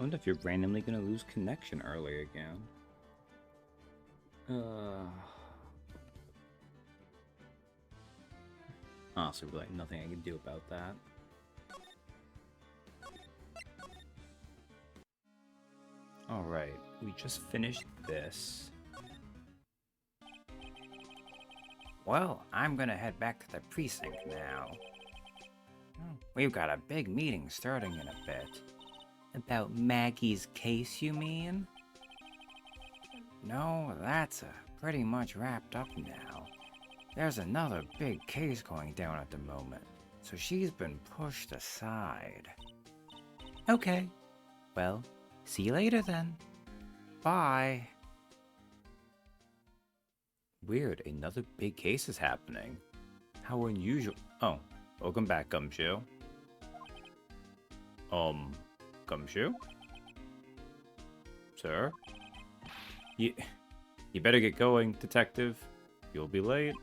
I wonder if you're randomly gonna lose connection early again. Honestly, like nothing I can do about that. Alright, we just finished this. Well, I'm gonna head back to the precinct now. We've got a big meeting starting in a bit. About Maggie's case, you mean? No, that's pretty much wrapped up now. There's another big case going down at the moment, so she's been pushed aside. Okay. Well, see you later then. Bye. Weird, another big case is happening. How unusual. Oh, welcome back, Gumshoe. Gumshoe? Sir? You better get going, detective. You'll be late.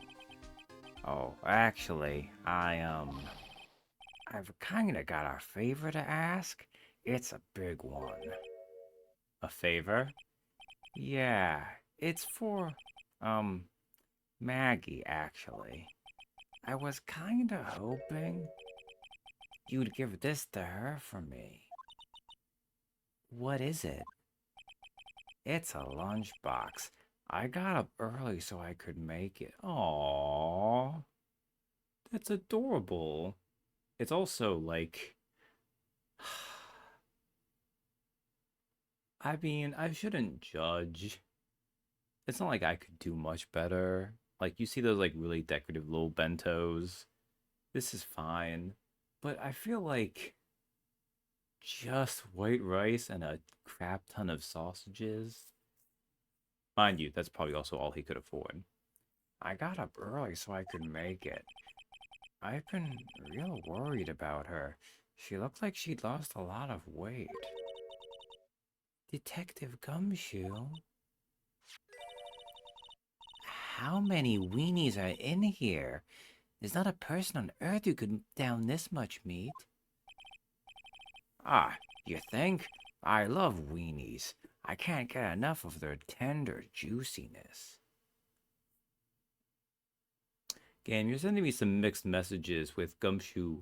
Oh, actually, I've kinda got a favor to ask. It's a big one. A favor? Yeah, it's for, Maggie, actually. I was kinda hoping you'd give this to her for me. What is it? It's a lunchbox. I got up early so I could make it. Aww. That's adorable. It's also like... I mean, I shouldn't judge. It's not like I could do much better. Like, you see those, like, really decorative little bentos. This is fine. But I feel like just white rice and a crap ton of sausages. Mind you, that's probably also all he could afford. I got up early so I could make it. I've been real worried about her. She looked like she'd lost a lot of weight. Detective Gumshoe? How many weenies are in here? There's not a person on Earth who could down this much meat. Ah, you think? I love weenies. I can't get enough of their tender juiciness. Game, you're sending me some mixed messages with Gumshoe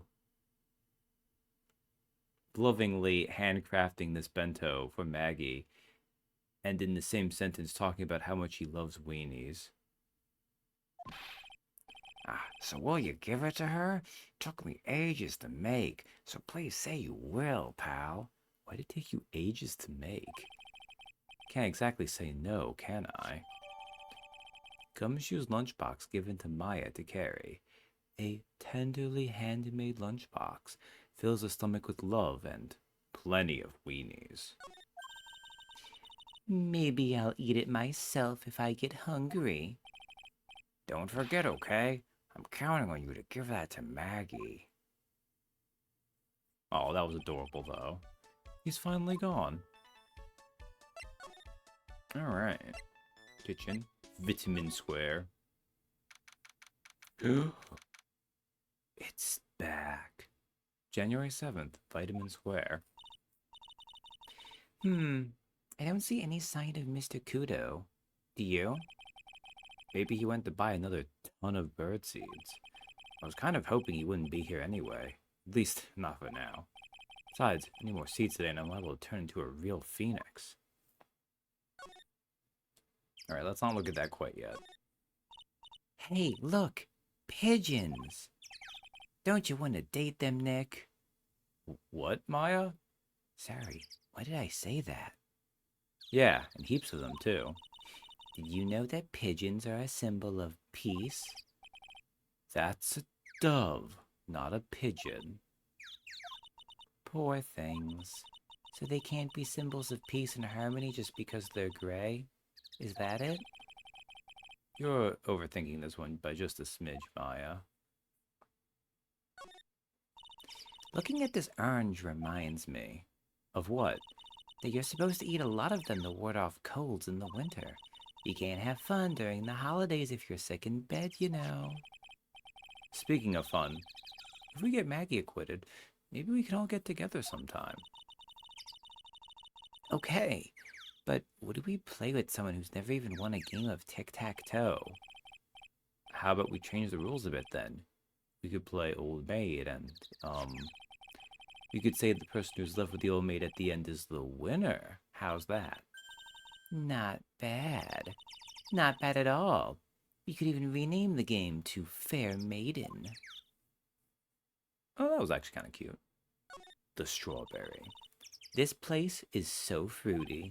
lovingly handcrafting this bento for Maggie, and in the same sentence talking about how much he loves weenies. Ah, so will you give it to her? Took me ages to make, so please say you will, pal. Why'd it take you ages to make? Can't exactly say no, can I? Gumshoe's lunchbox given to Maya to carry. A tenderly handmade lunchbox fills the stomach with love and plenty of weenies. Maybe I'll eat it myself if I get hungry. Don't forget, okay? I'm counting on you to give that to Maggie. Oh, that was adorable, though. He's finally gone. Alright. Kitchen. Vitamin Square. It's back. January 7th, Vitamin Square. I don't see any sign of Mr. Kudo. Do you? Maybe he went to buy another ton of bird seeds. I was kind of hoping he wouldn't be here anyway. At least, not for now. Besides, any more seeds today and I'm liable to turn into a real phoenix. Alright, let's not look at that quite yet. Hey, look! Pigeons! Don't you want to date them, Nick? What, Maya? Sorry, why did I say that? Yeah, and heaps of them too. Did you know that pigeons are a symbol of peace? That's a dove, not a pigeon. Poor things. So they can't be symbols of peace and harmony just because they're gray? Is that it? You're overthinking this one by just a smidge, Maya. Looking at this orange reminds me. Of what? That you're supposed to eat a lot of them to ward off colds in the winter. You can't have fun during the holidays if you're sick in bed, you know. Speaking of fun, if we get Maggie acquitted, maybe we can all get together sometime. Okay, but what do we play with someone who's never even won a game of tic-tac-toe? How about we change the rules a bit then? We could play Old Maid, and we could say the person who's left with the Old Maid at the end is the winner. How's that? Not bad. Not bad at all. You could even rename the game to Fair Maiden. Oh, that was actually kind of cute. The strawberry. This place is so fruity.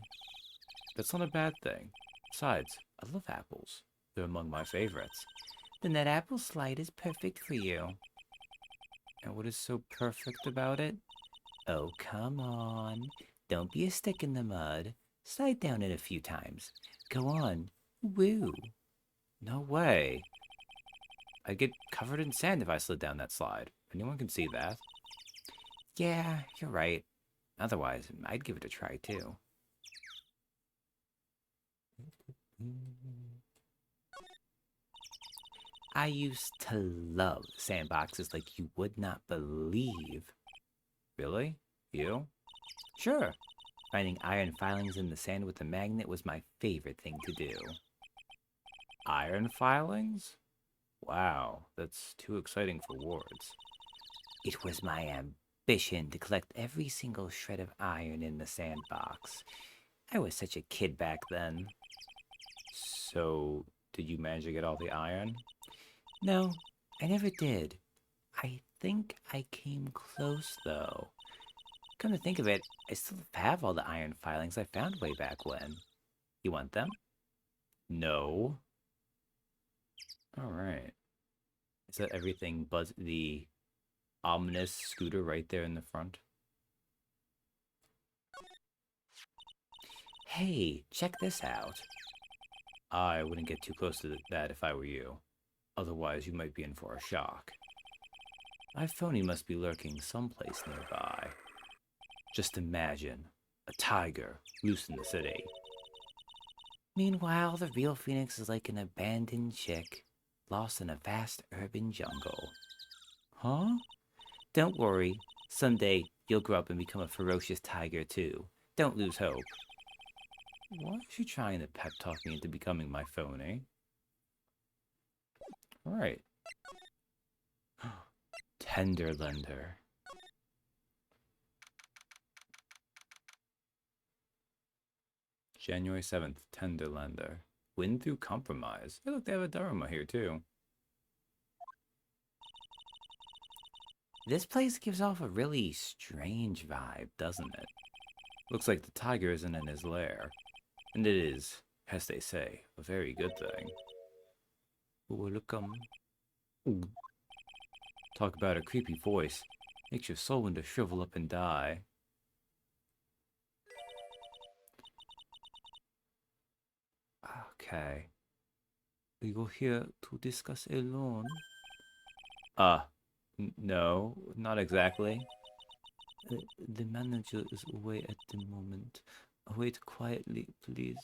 That's not a bad thing. Besides, I love apples. They're among my favorites. Then that apple slide is perfect for you. And what is so perfect about it? Oh, come on. Don't be a stick in the mud. Slide down it a few times. Go on. Woo. No way. I'd get covered in sand if I slid down that slide. Anyone can see that. Yeah, you're right. Otherwise, I'd give it a try too. I used to love sandboxes like you would not believe. Really? You? Sure. Finding iron filings in the sand with a magnet was my favorite thing to do. Iron filings? Wow, that's too exciting for words. It was my ambition to collect every single shred of iron in the sandbox. I was such a kid back then. So, did you manage to get all the iron? No, I never did. I think I came close, though. Come to think of it, I still have all the iron filings I found way back when. You want them? No. Alright. Is that everything but the ominous scooter right there in the front? Hey, check this out. I wouldn't get too close to that if I were you. Otherwise, you might be in for a shock. My phony must be lurking someplace nearby. Just imagine a tiger loose in the city. Meanwhile, the real Phoenix is like an abandoned chick, lost in a vast urban jungle. Huh? Don't worry, someday you'll grow up and become a ferocious tiger too. Don't lose hope. Why is she trying to pep talk me into becoming my phony? Alright. Tenderlender. January 7th, Tenderlender. Win through compromise. Hey, look, they have a Dharma here, too. This place gives off a really strange vibe, doesn't it? Looks like the tiger isn't in his lair. And it is, as they say, a very good thing. Welcome. Ooh. Talk about a creepy voice. Makes your soul want to shrivel up and die. Okay. You're here to discuss a loan? No, not exactly. The manager is away at the moment. Wait quietly, please.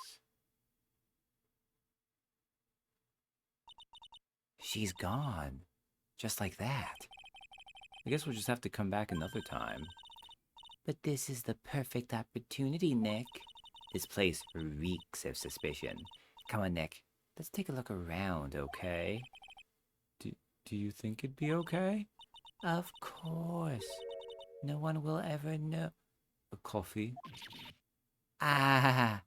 She's gone. Just like that. I guess we'll just have to come back another time. But this is the perfect opportunity, Nick. This place reeks of suspicion. Come on, Nick. Let's take a look around, okay? Do you think it'd be okay? Of course. No one will ever know. A coffee? Ah!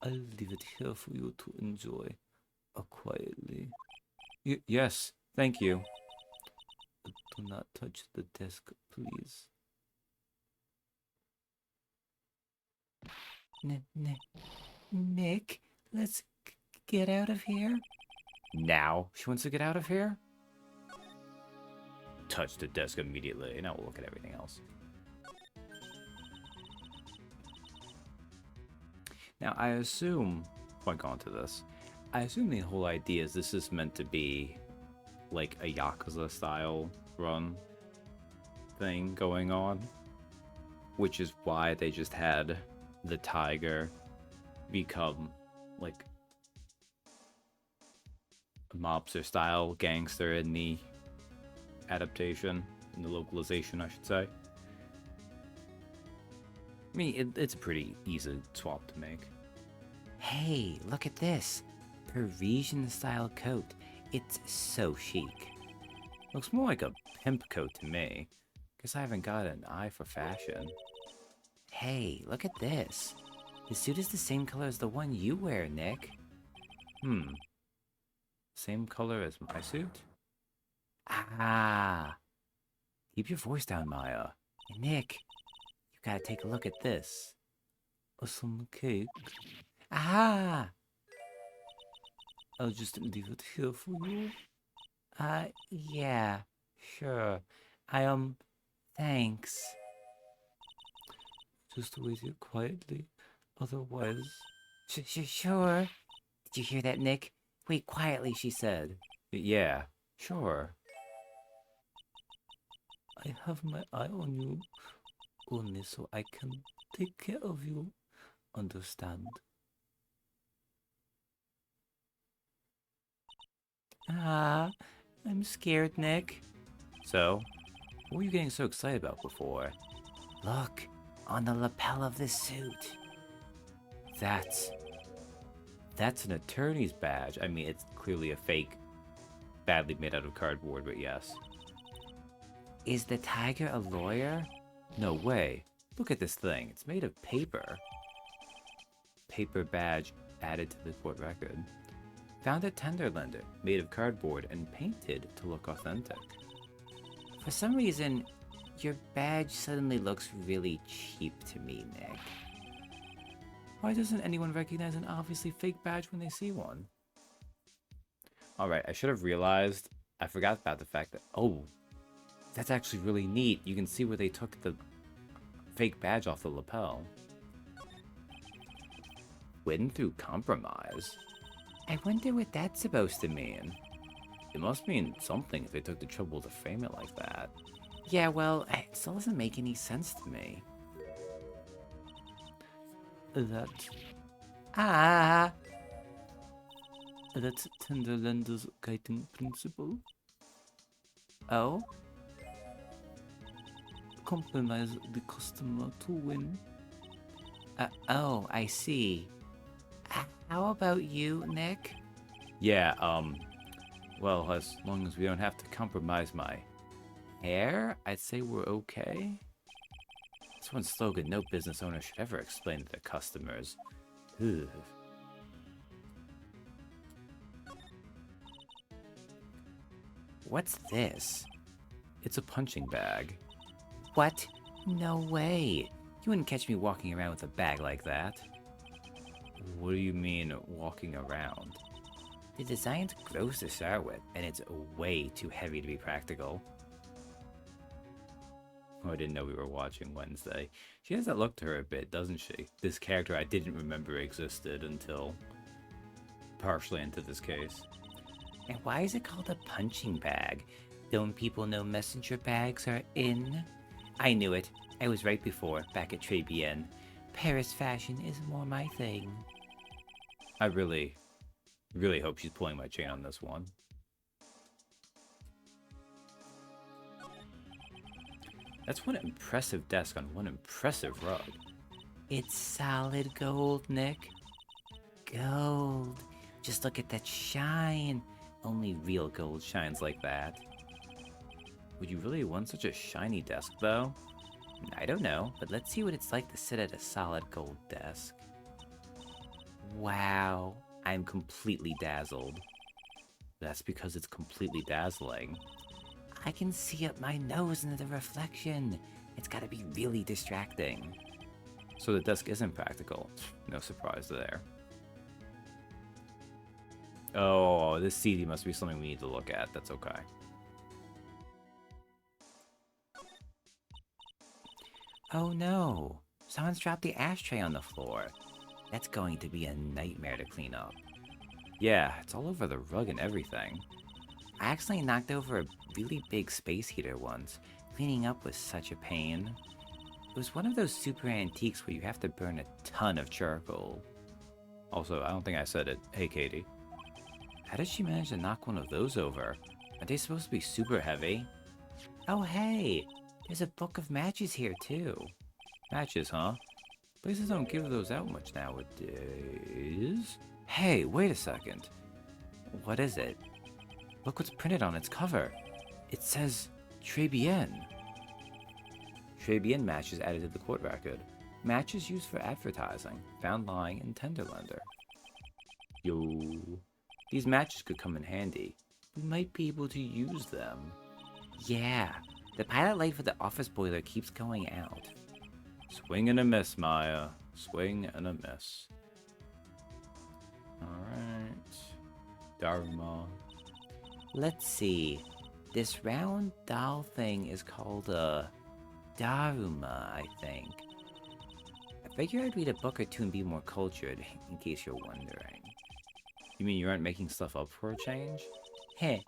I'll leave it here for you to enjoy. Quietly. Yes, thank you. Do not touch the desk, please. Nick, let's get out of here. Now? She wants to get out of here? Touch the desk immediately. Now we'll look at everything else. Now, I assume, before I go into this, I assume the whole idea is this is meant to be like a Yakuza style run thing going on, which is why they just had the tiger become like a mobster style gangster in the adaptation, in the localization, I should say. I mean, it's a pretty easy swap to make. Hey, look at this. Parisian style coat. It's so chic. Looks more like a pimp coat to me. Guess I haven't got an eye for fashion. Hey, look at this. The suit is the same color as the one you wear, Nick. Same color as my suit? Ah, Keep your voice down, Maya. Nick, you gotta take a look at this. Some cake. Ah, I'll just leave it here for you. yeah, sure. Thanks. Just wait here quietly. Otherwise... Sure. Did you hear that, Nick? Wait quietly, she said. Yeah, sure. I have my eye on you, only so I can take care of you. Understand? Ah, I'm scared, Nick. So, what were you getting so excited about before? Look, on the lapel of this suit. That's an attorney's badge. I mean, it's clearly a fake, badly made out of cardboard, but yes. Is the tiger a lawyer? No way. Look at this thing. It's made of paper. Paper badge added to the court record. Found at Tenderlander, made of cardboard and painted to look authentic. For some reason, your badge suddenly looks really cheap to me, Nick. Why doesn't anyone recognize an obviously fake badge when they see one? Alright, I should have realized. I forgot about the fact that... Oh, that's actually really neat. You can see where they took the fake badge off the lapel. Win through compromise? I wonder what that's supposed to mean. It must mean something if they took the trouble to frame it like that. Yeah, well, it still doesn't make any sense to me. That's Tenderlander's guiding principle. Oh? Compromise the customer to win. Oh, I see. How about you, Nick? Yeah, well, as long as we don't have to compromise my hair, I'd say we're okay. That's one slogan no business owner should ever explain to their customers. Ugh. What's this? It's a punching bag. What? No way. You wouldn't catch me walking around with a bag like that. What do you mean, walking around? The design's gross to start with, and it's way too heavy to be practical. Oh, I didn't know we were watching Wednesday. She has that look to her a bit, doesn't she? This character I didn't remember existed until partially into this case. And why is it called a punching bag? Don't people know messenger bags are in? I knew it. I was right before, back at Trilogy. Paris fashion is more my thing. I really hope she's pulling my chain on this one. That's one impressive desk on one impressive rug. It's solid gold, Nick. Gold. Just look at that shine. Only real gold shines like that. Would you really want such a shiny desk, though? I don't know, but let's see what it's like to sit at a solid gold desk. Wow, I'm completely dazzled. That's because it's completely dazzling. I can see up my nose into the reflection. It's gotta be really distracting. So the desk isn't practical. No surprise there. Oh, this CD must be something we need to look at. That's okay. Oh no, someone's dropped the ashtray on the floor. That's going to be a nightmare to clean up. Yeah, it's all over the rug and everything. I accidentally knocked over a really big space heater once. Cleaning up was such a pain. It was one of those super antiques where you have to burn a ton of charcoal. Also, I don't think I said it. Hey, Katie. How did she manage to knock one of those over? Are they supposed to be super heavy? Oh hey, there's a book of matches here too. Matches, huh? Places don't give those out much nowadays. Hey, wait a second. What is it? Look what's printed on its cover. It says Très bien. Très bien matches added to the court record. Matches used for advertising, found lying in Tenderlander. Yo. These matches could come in handy. We might be able to use them. Yeah, the pilot light for the office boiler keeps going out. Swing and a miss, Maya. Swing and a miss. Alright. Dharma. Let's see. This round doll thing is called a Daruma, I think. I figure I'd read a book or two and be more cultured, in case you're wondering. You mean you aren't making stuff up for a change? Heh,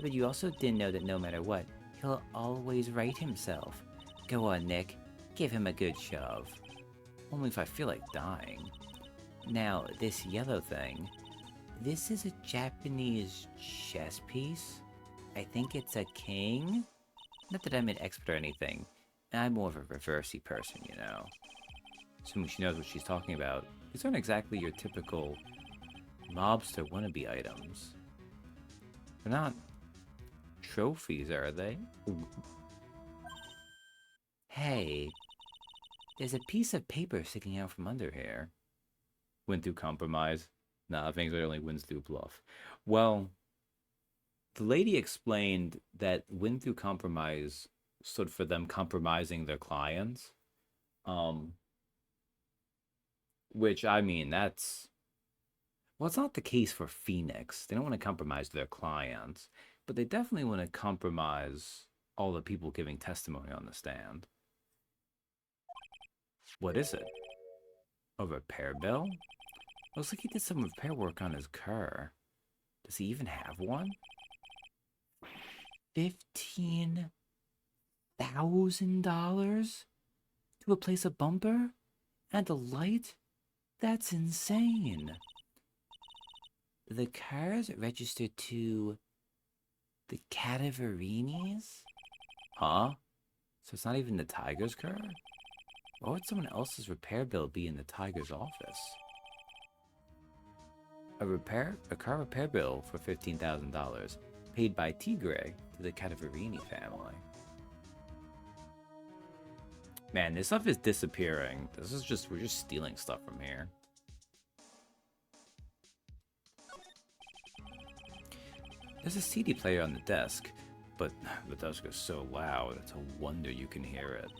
but you also didn't know that no matter what, he'll always right himself. Go on, Nick. Give him a good shove. Only if I feel like dying. Now, this yellow thing. This is a Japanese chess piece. I think it's a king? Not that I'm an expert or anything. I'm more of a reversey person, you know. Assuming she knows what she's talking about. These aren't exactly your typical mobster wannabe items. They're not trophies, are they? Ooh. Hey, there's a piece of paper sticking out from under here. Win through compromise. Nah, things only wins through bluff. Well, the lady explained that win through compromise stood for them compromising their clients. Which, I mean, that's... Well, it's not the case for Phoenix. They don't want to compromise their clients. But they definitely want to compromise all the people giving testimony on the stand. What is it? A repair bill? Looks like he did some repair work on his car. Does he even have one? $15,000 to replace a bumper and a light? That's insane. The car's registered to the Cadaverinis? Huh? So it's not even the Tiger's car? Why would someone else's repair bill be in the Tiger's office? A car repair bill for $15,000 paid by Tigre to the Cadaverini family. Man, this stuff is disappearing. We're just stealing stuff from here. There's a CD player on the desk, but the desk is so loud, it's a wonder you can hear it.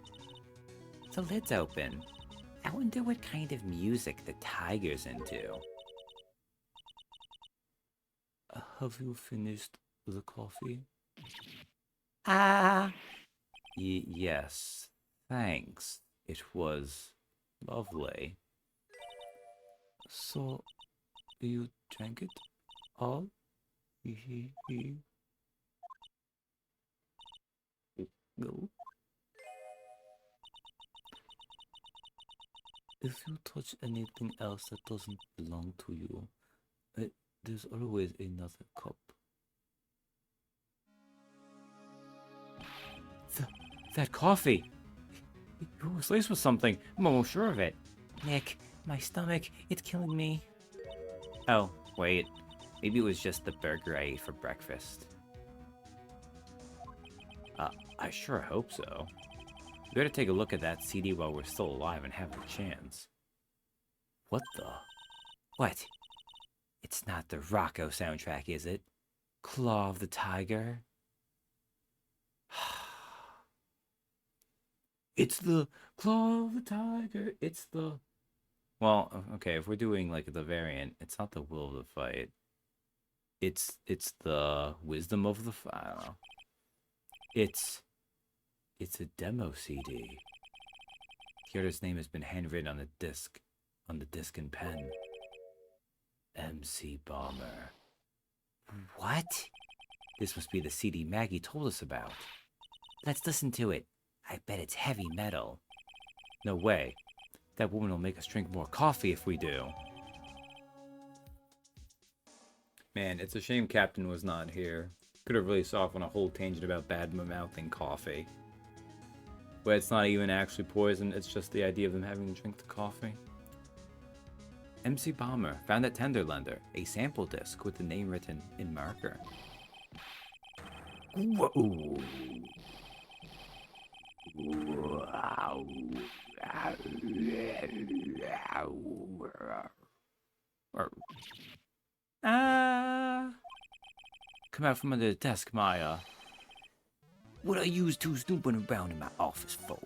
The lid's open. I wonder what kind of music the Tiger's into. Have you finished the coffee? Ah! Yes, thanks. It was lovely. So, you drank it all? No. If you touch anything else that doesn't belong to you, there's always another cup. That coffee! It was laced with something. I'm almost sure of it. Nick, my stomach, it's killing me. Oh, wait. Maybe it was just the burger I ate for breakfast. I sure hope so. We better take a look at that CD while we're still alive and have the chance. What the? What? It's not the Rocco soundtrack, is it? Claw of the Tiger? It's the Claw of the Tiger. It's the... Well, okay, if we're doing like the variant, it's not the Will of the Fight. It's the Wisdom of the Fight. I don't know. It's a demo CD. The artist's name has been handwritten on the disc in pen. MC Bomber. What? This must be the CD Maggie told us about. Let's listen to it. I bet it's heavy metal. No way. That woman will make us drink more coffee if we do. Man, it's a shame Captain was not here. Could have really saw off on a whole tangent about bad mouthing coffee. Where it's not even actually poison, it's just the idea of them having to drink the coffee. MC Bomber found at Tenderlander a sample disc with the name written in marker. Whoa. Ah! Come out from under the desk, Maya. What are you two snooping around in my office for?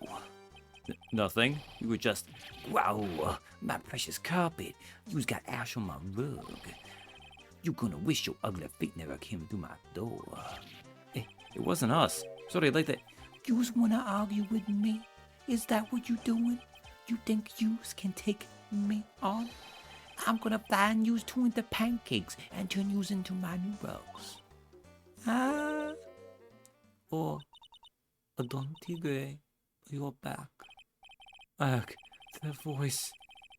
Nothing. You were just. Wow, my precious carpet. You's got ash on my rug. You gonna wish your ugly feet never came through my door. It wasn't us. Sorry, like that. Yous wanna argue with me? Is that what you doing? You think yous can take me on? I'm gonna find yous two into pancakes and turn yous into my new rugs. Ah, or a Don Tigre, you're back. Ugh, that voice.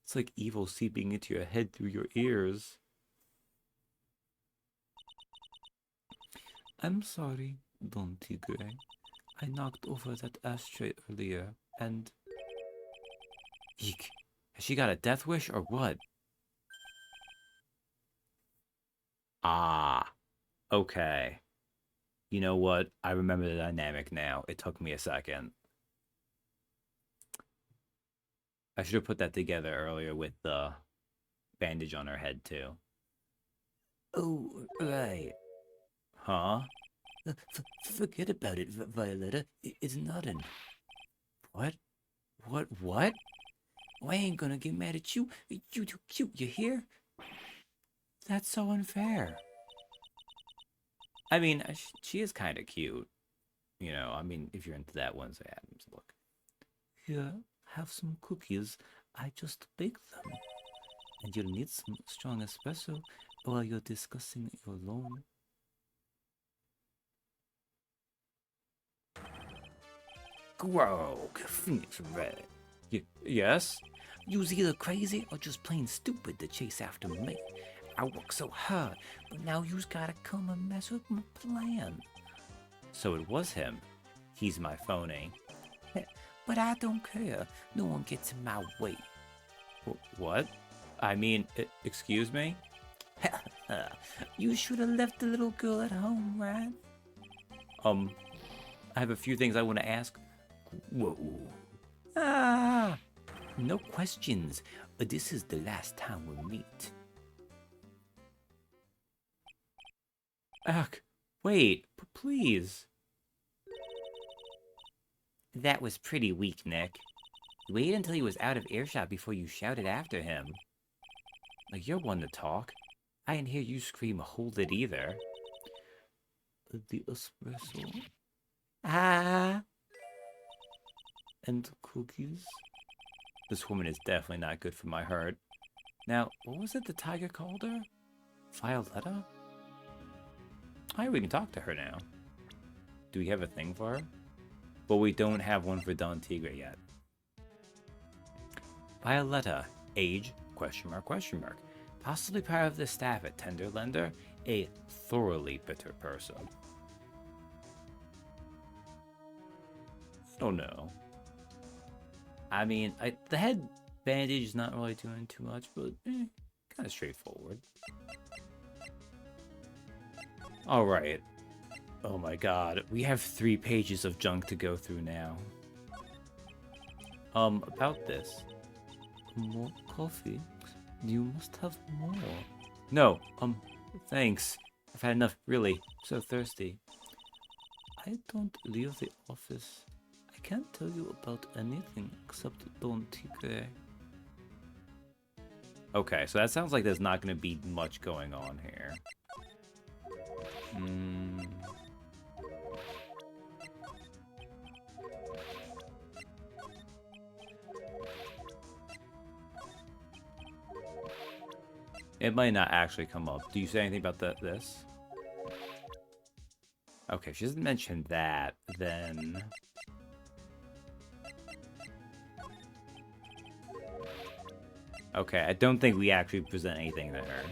It's like evil seeping into your head through your ears. I'm sorry, Don Tigre. I knocked over that ashtray earlier, and... Eek. Has she got a death wish or what? Ah. Okay. You know what? I remember the dynamic now. It took me a second. I should have put that together earlier with the bandage on her head, too. Oh, right. Huh? Forget about it, Violetta. It's nothing. What? What? I ain't gonna get mad at you. You too cute, you hear? That's so unfair. I mean, she is kind of cute. You know, I mean, if you're into that Wednesday Addams look. Here, have some cookies. I just baked them. And you'll need some strong espresso while you're discussing your loan. Grog, Phoenix Red. Yes? You's either crazy or just plain stupid to chase after me. I work so hard, but now you's gotta come and mess with my plan. So it was him. He's my phony. But I don't care. No one gets in my way. What? I mean, excuse me? You should have left the little girl at home, right? I have a few things I want to ask. Whoa. Ah! No questions. This is the last time we'll meet. Ugh, wait, please. That was pretty weak, Nick. Wait until he was out of earshot before you shouted after him. Like, you're one to talk. I didn't hear you scream hold it either. The espresso. Ah! And cookies. This woman is definitely not good for my heart. Now, what was it the tiger called her? Violetta? Hi, we can talk to her now. Do we have a thing for her? Well, we don't have one for Don Tigre yet. Violetta, age, question mark, question mark. Possibly part of the staff at Tenderlander, a thoroughly bitter person. Oh no. I mean, the head bandage is not really doing too much, but kind of straightforward. Alright. Oh my god, we have 3 pages of junk to go through now. About this. More coffee? You must have more. No, thanks. I've had enough, really. So thirsty. I don't leave the office. I can't tell you about anything except Don Tigre. Okay, so that sounds like there's not going to be much going on here. It might not actually come up. Do you say anything about this? Okay, if she doesn't mention that, then... Okay, I don't think we actually present anything to her.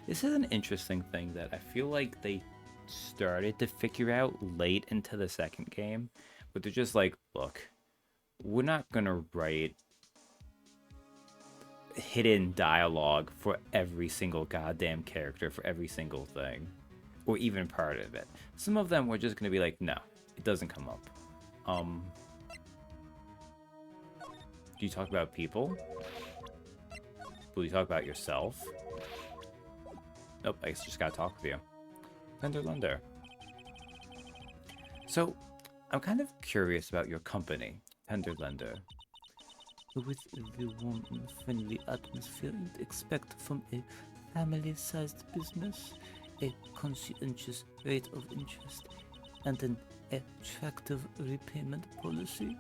This is an interesting thing that I feel like they started to figure out late into the second game, but they're just like, look, we're not gonna write hidden dialogue for every single goddamn character for every single thing, or even part of it. Some of them we're just gonna be like, no, it doesn't come up. Do you talk about people? Will you talk about yourself? Nope, I guess I just gotta talk with you. Lender, lender. So, I'm kind of curious about your company, Tender Lender. With the warm and friendly atmosphere you'd expect from a family-sized business, a conscientious rate of interest, and an attractive repayment policy.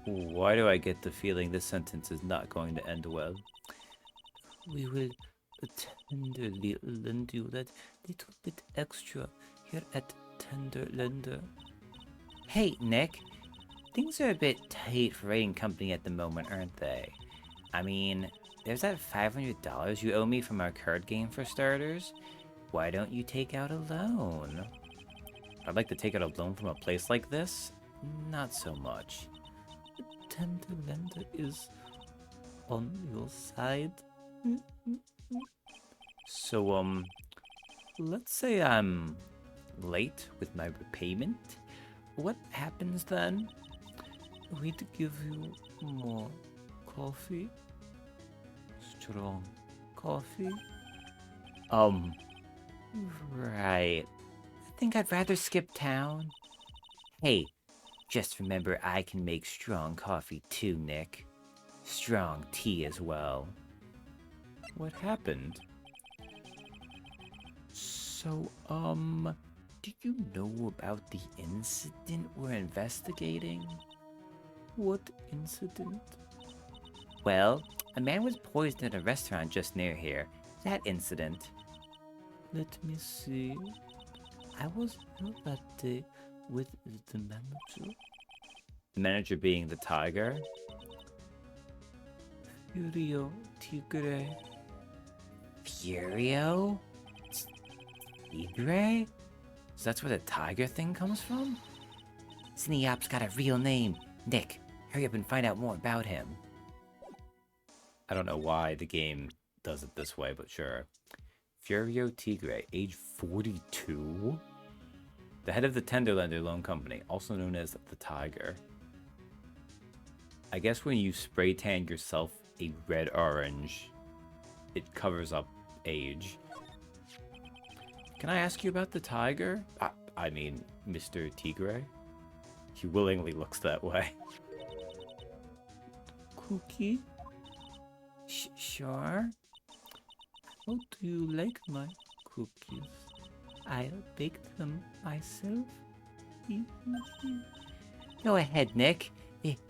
Why do I get the feeling this sentence is not going to end well? We will tenderly lend you that little bit extra here at Tender Lender. Hey, Nick. Things are a bit tight for writing company at the moment, aren't they? I mean, there's that $500 you owe me from our card game for starters. Why don't you take out a loan? I'd like to take out a loan from a place like this? Not so much. Tender Lender is on your side. So, let's say I'm late with my repayment. What happens then? We'd give you more coffee. Strong coffee. Right. I think I'd rather skip town. Hey, just remember I can make strong coffee too, Nick. Strong tea as well. What happened? So, do you know about the incident we're investigating? What incident? Well, a man was poisoned at a restaurant just near here. That incident. Let me see. I was here that day with the manager. The manager being the tiger? Furio Tigre. Furio? Tigre? So that's where the tiger thing comes from? Sneop's got a real name. Nick, hurry up and find out more about him. I don't know why the game does it this way, but sure. Furio Tigre, age 42? The head of the Tenderlander Loan Company, also known as the Tiger. I guess when you spray tan yourself a red-orange, it covers up age. Can I ask you about the tiger? I mean, Mr. Tigre? He willingly looks that way. Cookie? Sure. How do you like my cookies? I baked them myself. Go ahead, Nick.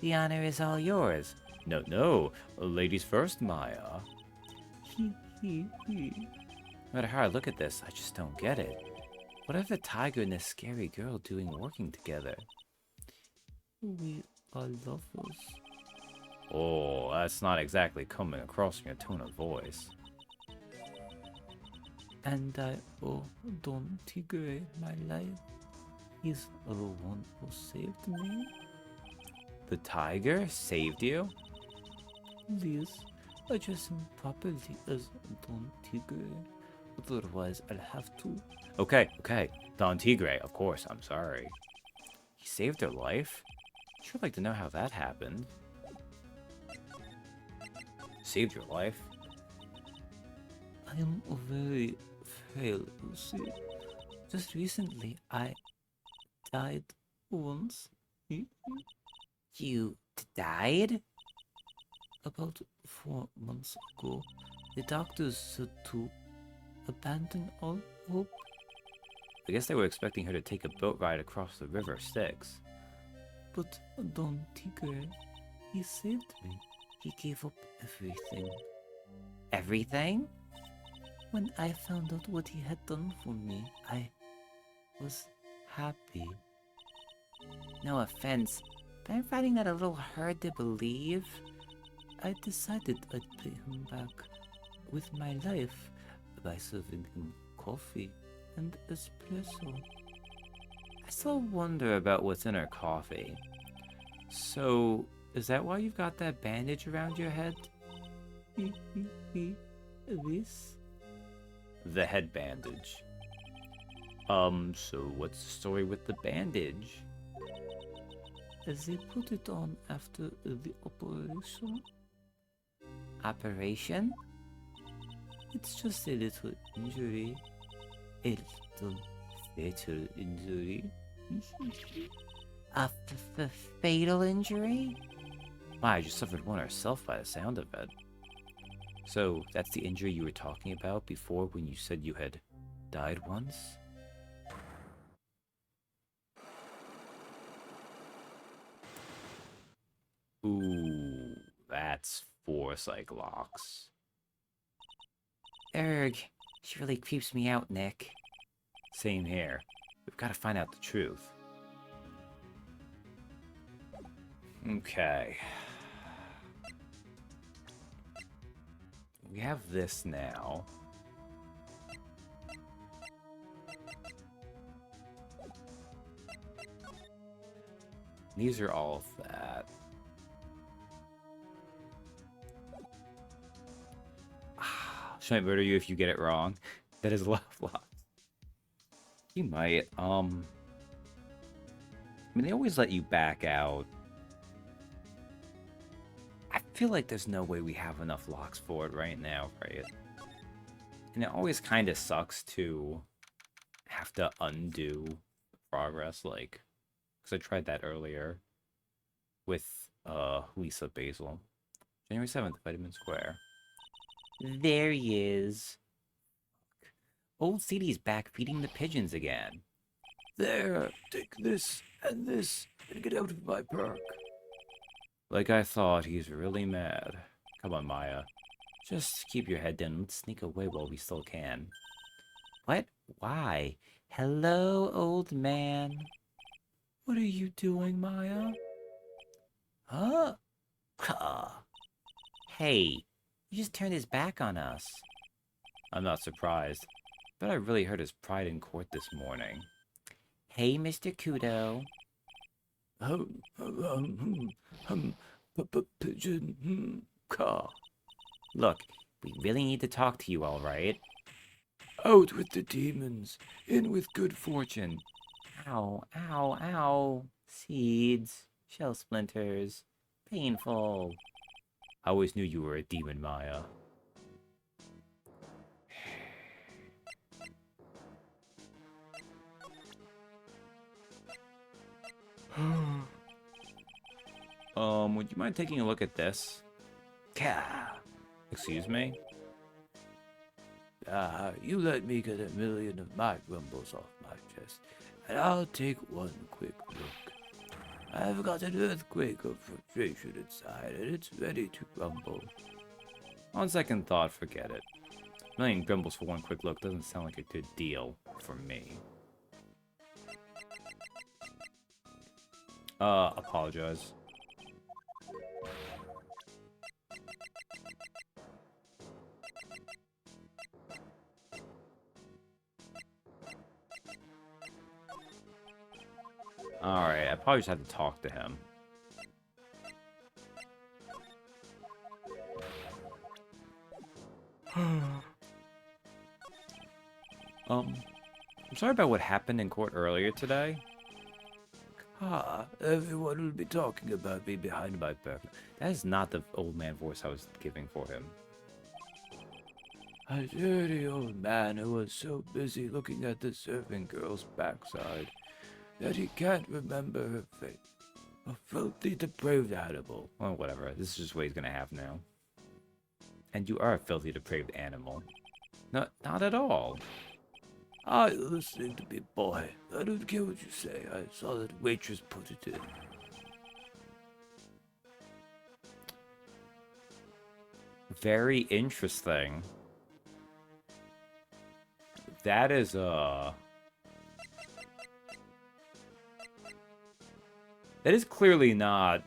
The honor is all yours. No. Ladies first, Maya. He. No matter how I look at this, I just don't get it. What are the tiger and this scary girl doing working together? We are lovers. Oh, that's not exactly coming across in your tone of voice. And I owe Don Tigre my life. He's the one who saved me. The tiger saved you? Please address him properly as Don Tigre. Otherwise, I'll have to. Okay. Don Tigre, of course, I'm sorry. He saved her life? Sure like to know how that happened. Saved your life? I am very frail, you see. Just recently, I died once. You died? About 4 months ago, the doctors said to abandon all hope. I guess they were expecting her to take a boat ride across the river Styx. But Don Tigre, he saved me. He gave up everything. Everything? When I found out what he had done for me, I was happy. No offense, but I'm finding that a little hard to believe. I decided I'd pay him back with my life by serving him coffee and espresso. I still wonder about what's in her coffee. So, is that why you've got that bandage around your head? This? The head bandage. So what's the story with the bandage? They put it on after the operation. Operation? It's just a little injury. A little fatal injury. A fatal injury? Wow, I just suffered one herself by the sound of it. So, that's the injury you were talking about before when you said you had died once? Ooh, that's 4 Cyclops. Erg, she really creeps me out, Nick. Same here. We've got to find out the truth. Okay. We have this now. These are all of that. Should I murder you if you get it wrong? That is a lot of lots. You might. I mean, they always let you back out. I feel like there's no way we have enough locks for it right now, right? And it always kind of sucks to have to undo progress, like, because I tried that earlier with Lisa Basil. January 7th, Vitamin Square. There he is. Old Sadie's back feeding the pigeons again. There, take this, and get out of my park. Like I thought, he's really mad. Come on, Maya. Just keep your head down. Let's sneak away while we still can. What? Why? Hello, old man. What are you doing, Maya? Huh? Hey, he just turned his back on us. I'm not surprised, but I really hurt his pride in court this morning. Hey, Mr. Kudo. Pigeon, car. Look, we really need to talk to you, all right? Out with the demons, in with good fortune. Ow, ow, ow. Seeds, shell splinters. Painful. I always knew you were a demon, Maya. Would you mind taking a look at this? Excuse me? You let me get 1,000,000 of my grumbles off my chest, and I'll take one quick look. I've got an earthquake of frustration inside, and it's ready to crumble. On second thought, forget it. 1,000,000 grumbles for one quick look doesn't sound like a good deal for me. Apologize. Alright, I probably just have to talk to him. I'm sorry about what happened in court earlier today. Everyone will be talking about me behind my back. That is not the old man voice I was giving for him. A dirty old man who was so busy looking at the servant girl's backside that he can't remember her face. A filthy, depraved animal. Well, whatever. This is just what he's gonna have now. And you are a filthy, depraved animal. No, not at all. Ah, you're listening to me, boy. I don't care what you say. I saw that waitress put it in. Very interesting. That is, that is clearly not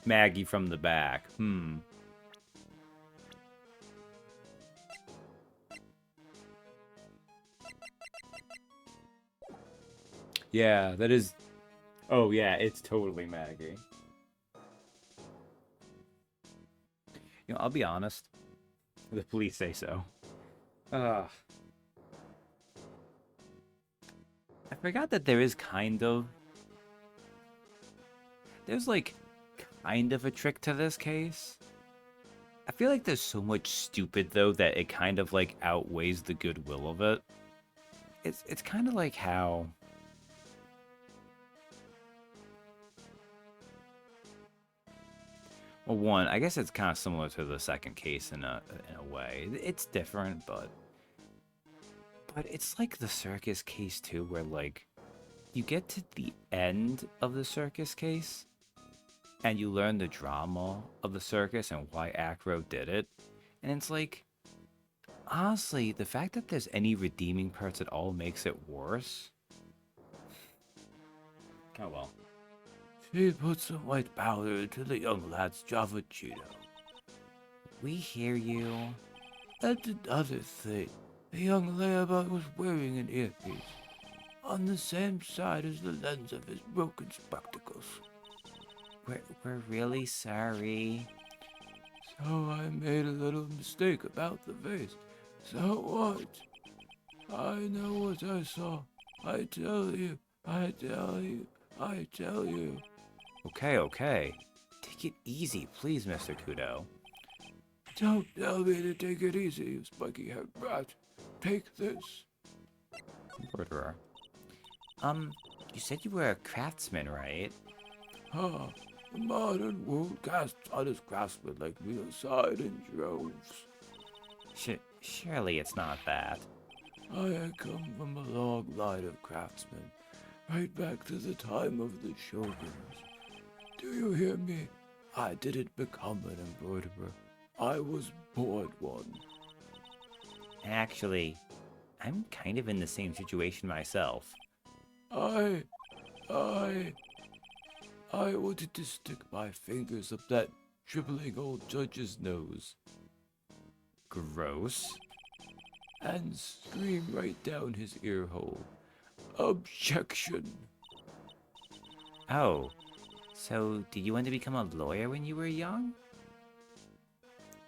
Maggie from the back. Yeah, that is. Oh yeah, it's totally Maggie. I'll be honest. The police say so. Uh, I forgot that there is there's like kind of a trick to this case. I feel like there's so much stupid though that it kind of like outweighs the goodwill of it. It's kind of like how well, one, I guess it's kind of similar to the second case in a way. It's different, but it's like the circus case too, where like you get to the end of the circus case and you learn the drama of the circus and why Acro did it, and it's like honestly, the fact that there's any redeeming parts at all makes it worse. Oh well. She put some white powder into the young lad's Java Cheeto. We hear you. And another thing, the young layaboutt was wearing an earpiece on the same side as the lens of his broken spectacles. We're really sorry. So I made a little mistake about the vase. So what? I know what I saw. I tell you, I tell you, I tell you. Okay. Take it easy, please, Mr. Kudo. Don't tell me to take it easy, you spiky-haired rat. Take this. Murderer. You said you were a craftsman, right? Ah, the modern world casts honest craftsmen like me aside in droves. Surely it's not that. I come from a long line of craftsmen, right back to the time of the shoguns. Do you hear me? I didn't become an embroiderer. I was born one. Actually, I'm kind of in the same situation myself. I, I wanted to stick my fingers up that dribbling old judge's nose Gross. and scream right down his ear hole. Objection! Oh, so did you want to become a lawyer when you were young?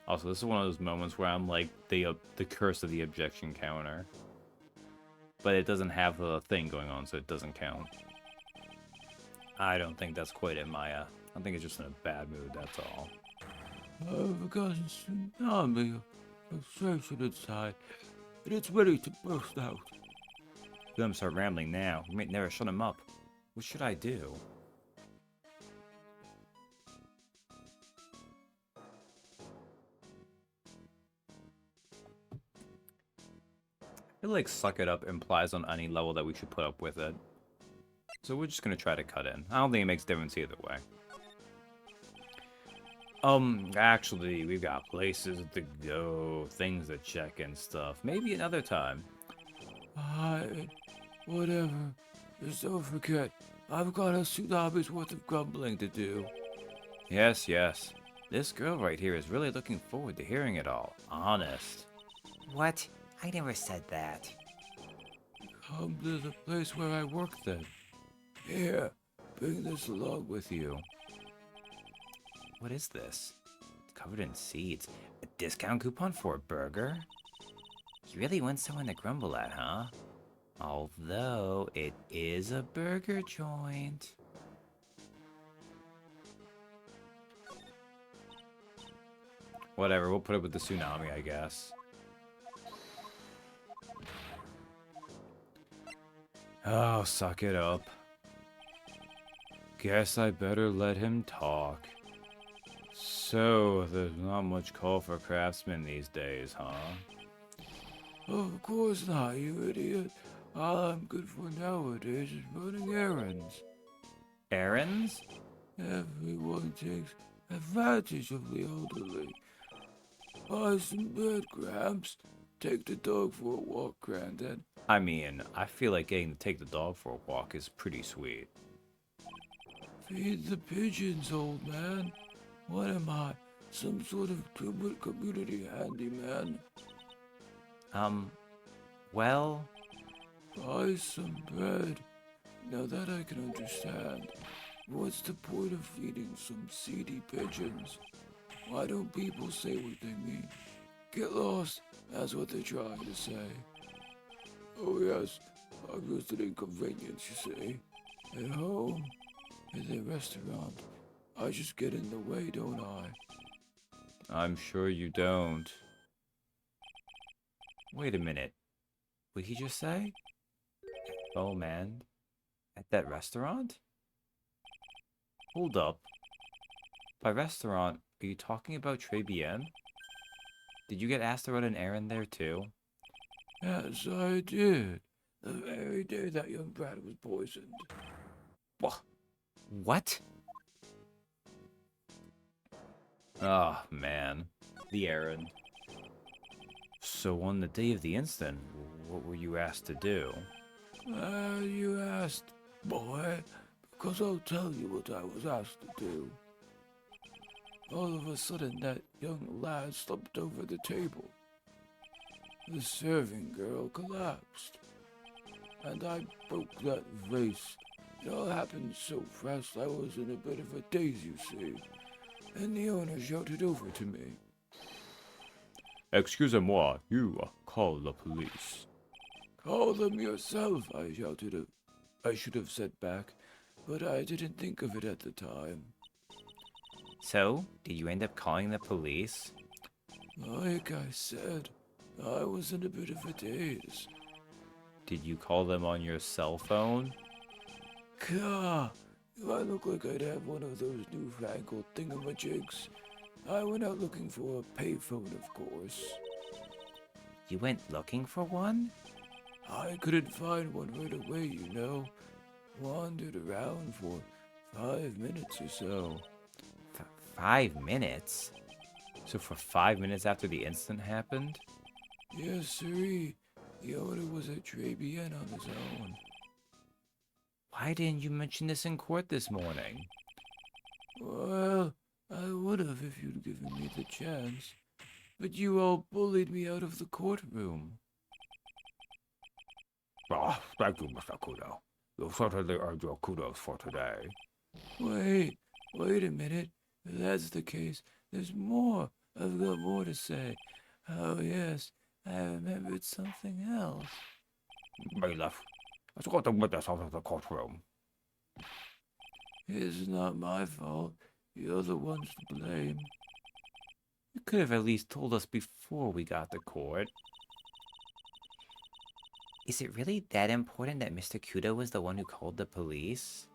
Also, this is one of those moments where I'm like the curse of the objection counter, but it doesn't have the thing going on, so it doesn't count. I don't think that's quite it, Maya. I think it's just in a bad mood. That's all. I've got a tsunami of frustration inside, and it's ready to burst out. Let him start rambling now. We might never shut him up. What should I do? I feel like suck it up implies on any level that we should put up with it. So we're just gonna try to cut in. I don't think it makes a difference either way. Actually, we've got places to go, things to check and stuff. Maybe another time. Whatever. Just don't forget, I've got a tsunami's worth of grumbling to do. Yes. This girl right here is really looking forward to hearing it all. Honest. What? I never said that. Come to the place where I work then. Here, bring this along with you. What is this? It's covered in seeds. A discount coupon for a burger? You really want someone to grumble at, huh? Although, it is a burger joint. Whatever, we'll put it with the tsunami, I guess. Oh, suck it up. Guess I better let him talk. So, there's not much call for craftsmen these days, huh? Of course not, you idiot. All I'm good for nowadays is running errands. Errands? Everyone takes advantage of the elderly. Buy some bread, Gramps. Take the dog for a walk, Grandad. I mean, I feel like getting to take the dog for a walk is pretty sweet. Feed the pigeons, old man. What am I? Some sort of community handyman? Well... Buy some bread. Now that I can understand, what's the point of feeding some seedy pigeons? Why don't people say what they mean? Get lost, that's what they're trying to say. Oh yes, I'm just an inconvenience, you see. At home, at the restaurant, I just get in the way, don't I? I'm sure you don't. Wait a minute. What did he just say? Oh man. At that restaurant? Hold up. By restaurant, are you talking about Très Bien? Did you get asked to run an errand there too? Yes, I did. The very day that young brat was poisoned. What? Oh man. The errand. So on the day of the incident, what were you asked to do? You asked, boy, because I'll tell you what I was asked to do. All of a sudden, that young lad slumped over the table. The serving girl collapsed, and I broke that vase. It all happened so fast I was in a bit of a daze, you see, and the owner shouted over to me. Excusez-moi, you call the police. Call them yourself, I shouted. I should have said back, but I didn't think of it at the time. So, did you end up calling the police? Like I said, I was in a bit of a daze. Did you call them on your cell phone? Gah! Do I look like I'd have one of those newfangled thingamajigs? I went out looking for a payphone, of course. You went looking for one? I couldn't find one right away, you know. Wandered around for 5 minutes or so. 5 minutes? So for 5 minutes after the incident happened? Yes, sirree. The owner was at Très Bien on his own. Why didn't you mention this in court this morning? Well, I would have if you'd given me the chance. But you all bullied me out of the courtroom. Oh, thank you, Mr. Kudo. You certainly earned your kudos for today. Wait a minute. If that's the case, there's more. I've got more to say. Oh, yes, I remembered something else. Bailiff, let's get the witness out of the courtroom. It's not my fault. You're the ones to blame. You could have at least told us before we got to court. Is it really that important that Mr. Kudo was the one who called the police?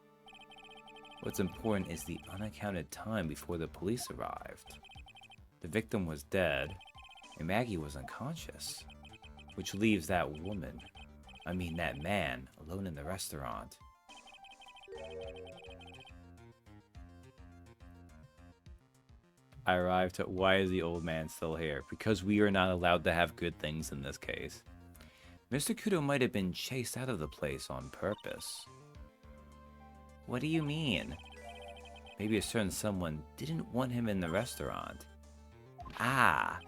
What's important is the unaccounted time before the police arrived. The victim was dead, and Maggie was unconscious, which leaves that that man, alone in the restaurant. I arrived at why is the old man still here? Because we are not allowed to have good things in this case. Mr. Kudo might have been chased out of the place on purpose. What do you mean? Maybe a certain someone didn't want him in the restaurant. Ah,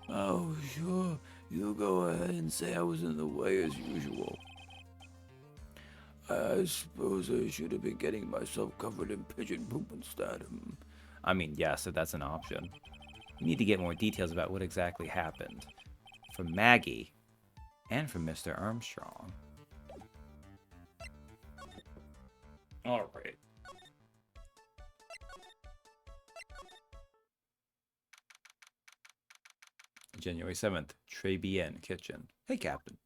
Oh, sure. You go ahead and say I was in the way as usual. I suppose I should have been getting myself covered in pigeon poop instead. I mean, yes, if that's an option. We need to get more details about what exactly happened. From Maggie, and from Mr. Armstrong. Alright. January 7th, Très Bien Kitchen. Hey, Captain.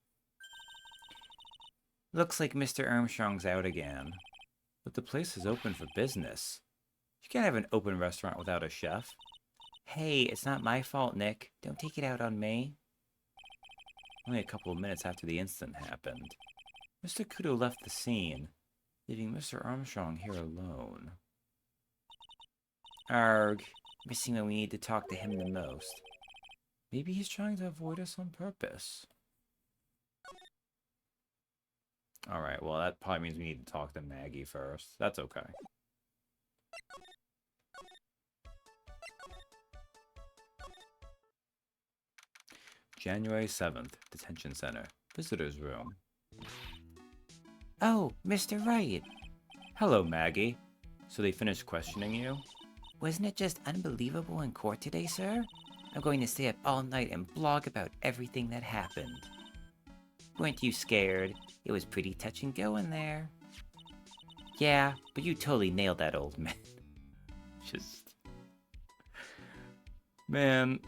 looks like Mr. Armstrong's out again. But the place is open for business. You can't have an open restaurant without a chef. Hey, it's not my fault, Nick. Don't take it out on me. Only a couple of minutes after the incident happened, Mr. Kudo left the scene, leaving Mr. Armstrong here alone. Arg, missing when we need to talk to him the most. Maybe he's trying to avoid us on purpose. Alright, well that probably means we need to talk to Maggie first. That's okay. January 7th, Detention Center. Visitor's room. Oh, Mr. Wright. Hello, Maggie. So they finished questioning you? Wasn't it just unbelievable in court today, sir? I'm going to stay up all night and blog about everything that happened. Weren't you scared? It was pretty touch and go in there. Yeah, but you totally nailed that old man. Just... Man...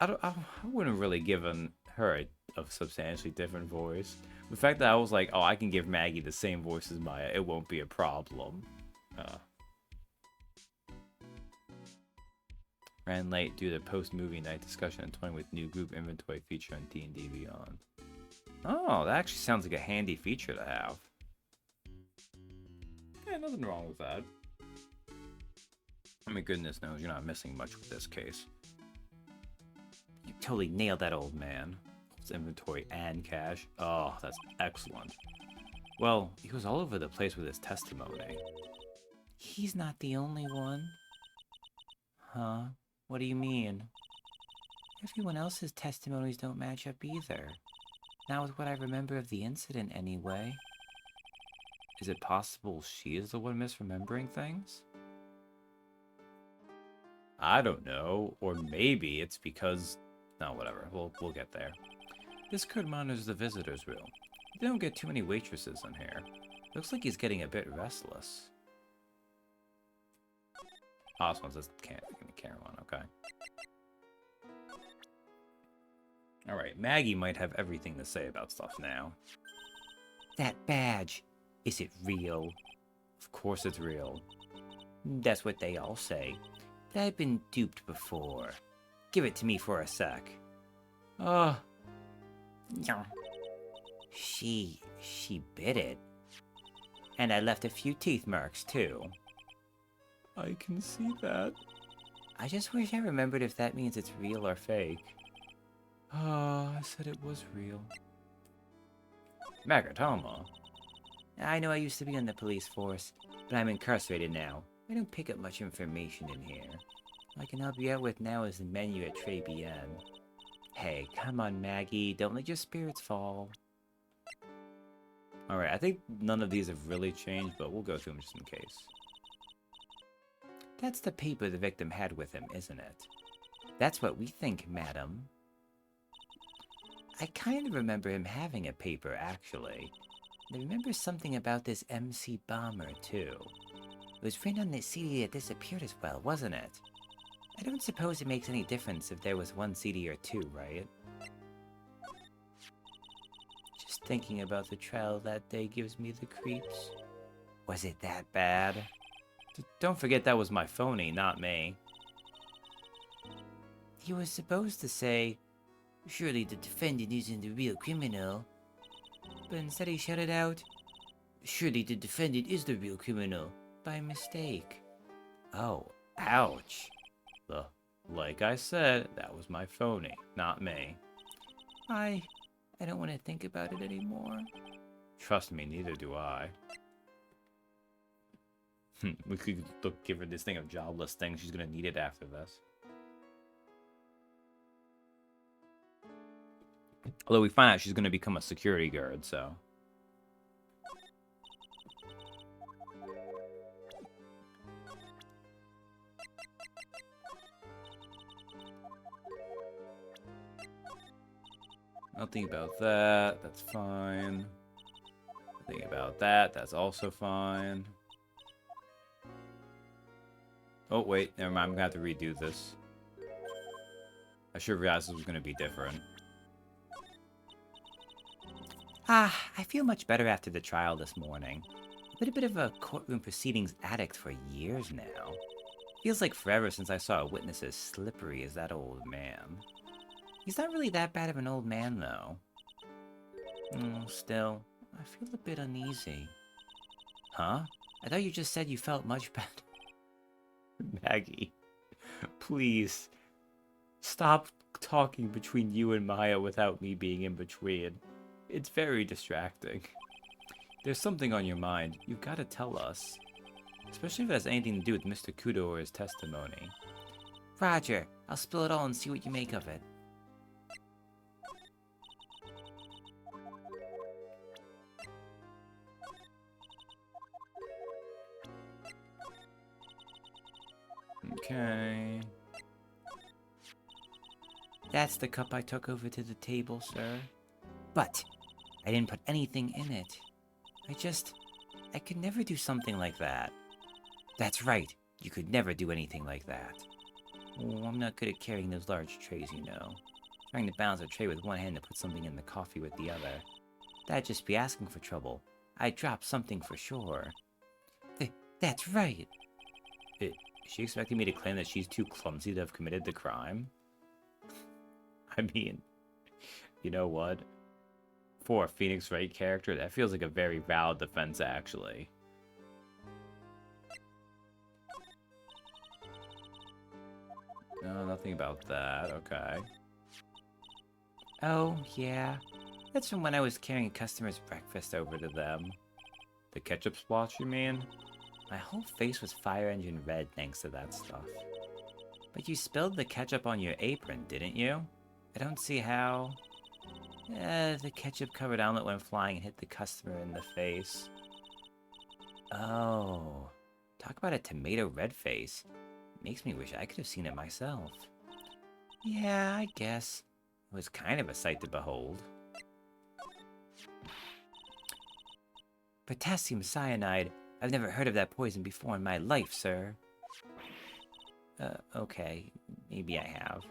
I wouldn't really given her a substantially different voice. The fact that I was like, oh, I can give Maggie the same voice as Maya, it won't be a problem. Ran late due to post-movie night discussion and toying with new group inventory feature on D&D Beyond. Oh, that actually sounds like a handy feature to have. Yeah, nothing wrong with that. I mean, goodness knows you're not missing much with this case. You totally nailed that old man. It's inventory and cash. Oh, that's excellent. Well, he was all over the place with his testimony. He's not the only one. Huh? What do you mean? Everyone else's testimonies don't match up either. Not with what I remember of the incident, anyway. Is it possible she is the one misremembering things? I don't know. Or maybe it's because... No, whatever. We'll get there. This code monitors the visitor's room. They don't get too many waitresses in here. Looks like he's getting a bit restless. Oh, this one's just can't care one, okay. Alright, Maggie might have everything to say about stuff now. That badge, is it real? Of course it's real. That's what they all say. But I've been duped before. Give it to me for a sec. She bit it. And I left a few teeth marks, too. I can see that. I just wish I remembered if that means it's real or fake. I said it was real. Magatama. I know I used to be on the police force, but I'm incarcerated now. I don't pick up much information in here. All I can help you out with now is the menu at Trey BN. Hey, come on, Maggie. Don't let your spirits fall. Alright, I think none of these have really changed, but we'll go through them just in case. That's the paper the victim had with him, isn't it? That's what we think, madam. I kind of remember him having a paper, actually. I remember something about this MC Bomber, too. It was written on the CD that disappeared as well, wasn't it? I don't suppose it makes any difference if there was one CD or two, right? Just thinking about the trial that day gives me the creeps. Was it that bad? Don't forget that was my phony, not me. He was supposed to say, surely the defendant isn't the real criminal. But instead he shouted out, surely the defendant is the real criminal, by mistake. Oh, ouch. Like I said, that was my phony, not me. I don't want to think about it anymore. Trust me, neither do I. We could give her this thing of jobless thing. She's gonna need it after this. Although we find out she's gonna become a security guard, so. Nothing about that. That's fine. Nothing about that. That's also fine. Oh, wait. Never mind. I'm going to have to redo this. I should have realized this was going to be different. I feel much better after the trial this morning. I've been a bit of a courtroom proceedings addict for years now. Feels like forever since I saw a witness as slippery as that old man. He's not really that bad of an old man, though. Still, I feel a bit uneasy. Huh? I thought you just said you felt much better. Maggie, please. Stop talking between you and Maya without me being in between. It's very distracting. There's something on your mind. You've got to tell us. Especially if it has anything to do with Mr. Kudo or his testimony. Roger, I'll spill it all and see what you make of it. Okay. That's the cup I took over to the table, sir. But I didn't put anything in it. I could never do something like that. That's right. You could never do anything like that. Oh, I'm not good at carrying those large trays, you know. Trying to balance a tray with one hand and put something in the coffee with the other. That'd just be asking for trouble. I'd drop something for sure. That's right. Is she expecting me to claim that she's too clumsy to have committed the crime? I mean, you know what? For a Phoenix Wright character, that feels like a very valid defense, actually. No, nothing about that. Okay. Oh, yeah. That's from when I was carrying a customer's breakfast over to them. The ketchup splotch, you mean? My whole face was fire engine red thanks to that stuff. But you spilled the ketchup on your apron, didn't you? I don't see how... the ketchup-covered omelet went flying and hit the customer in the face. Oh. Talk about a tomato red face. Makes me wish I could have seen it myself. Yeah, I guess. It was kind of a sight to behold. Potassium cyanide. I've never heard of that poison before in my life, sir. Okay. Maybe I have.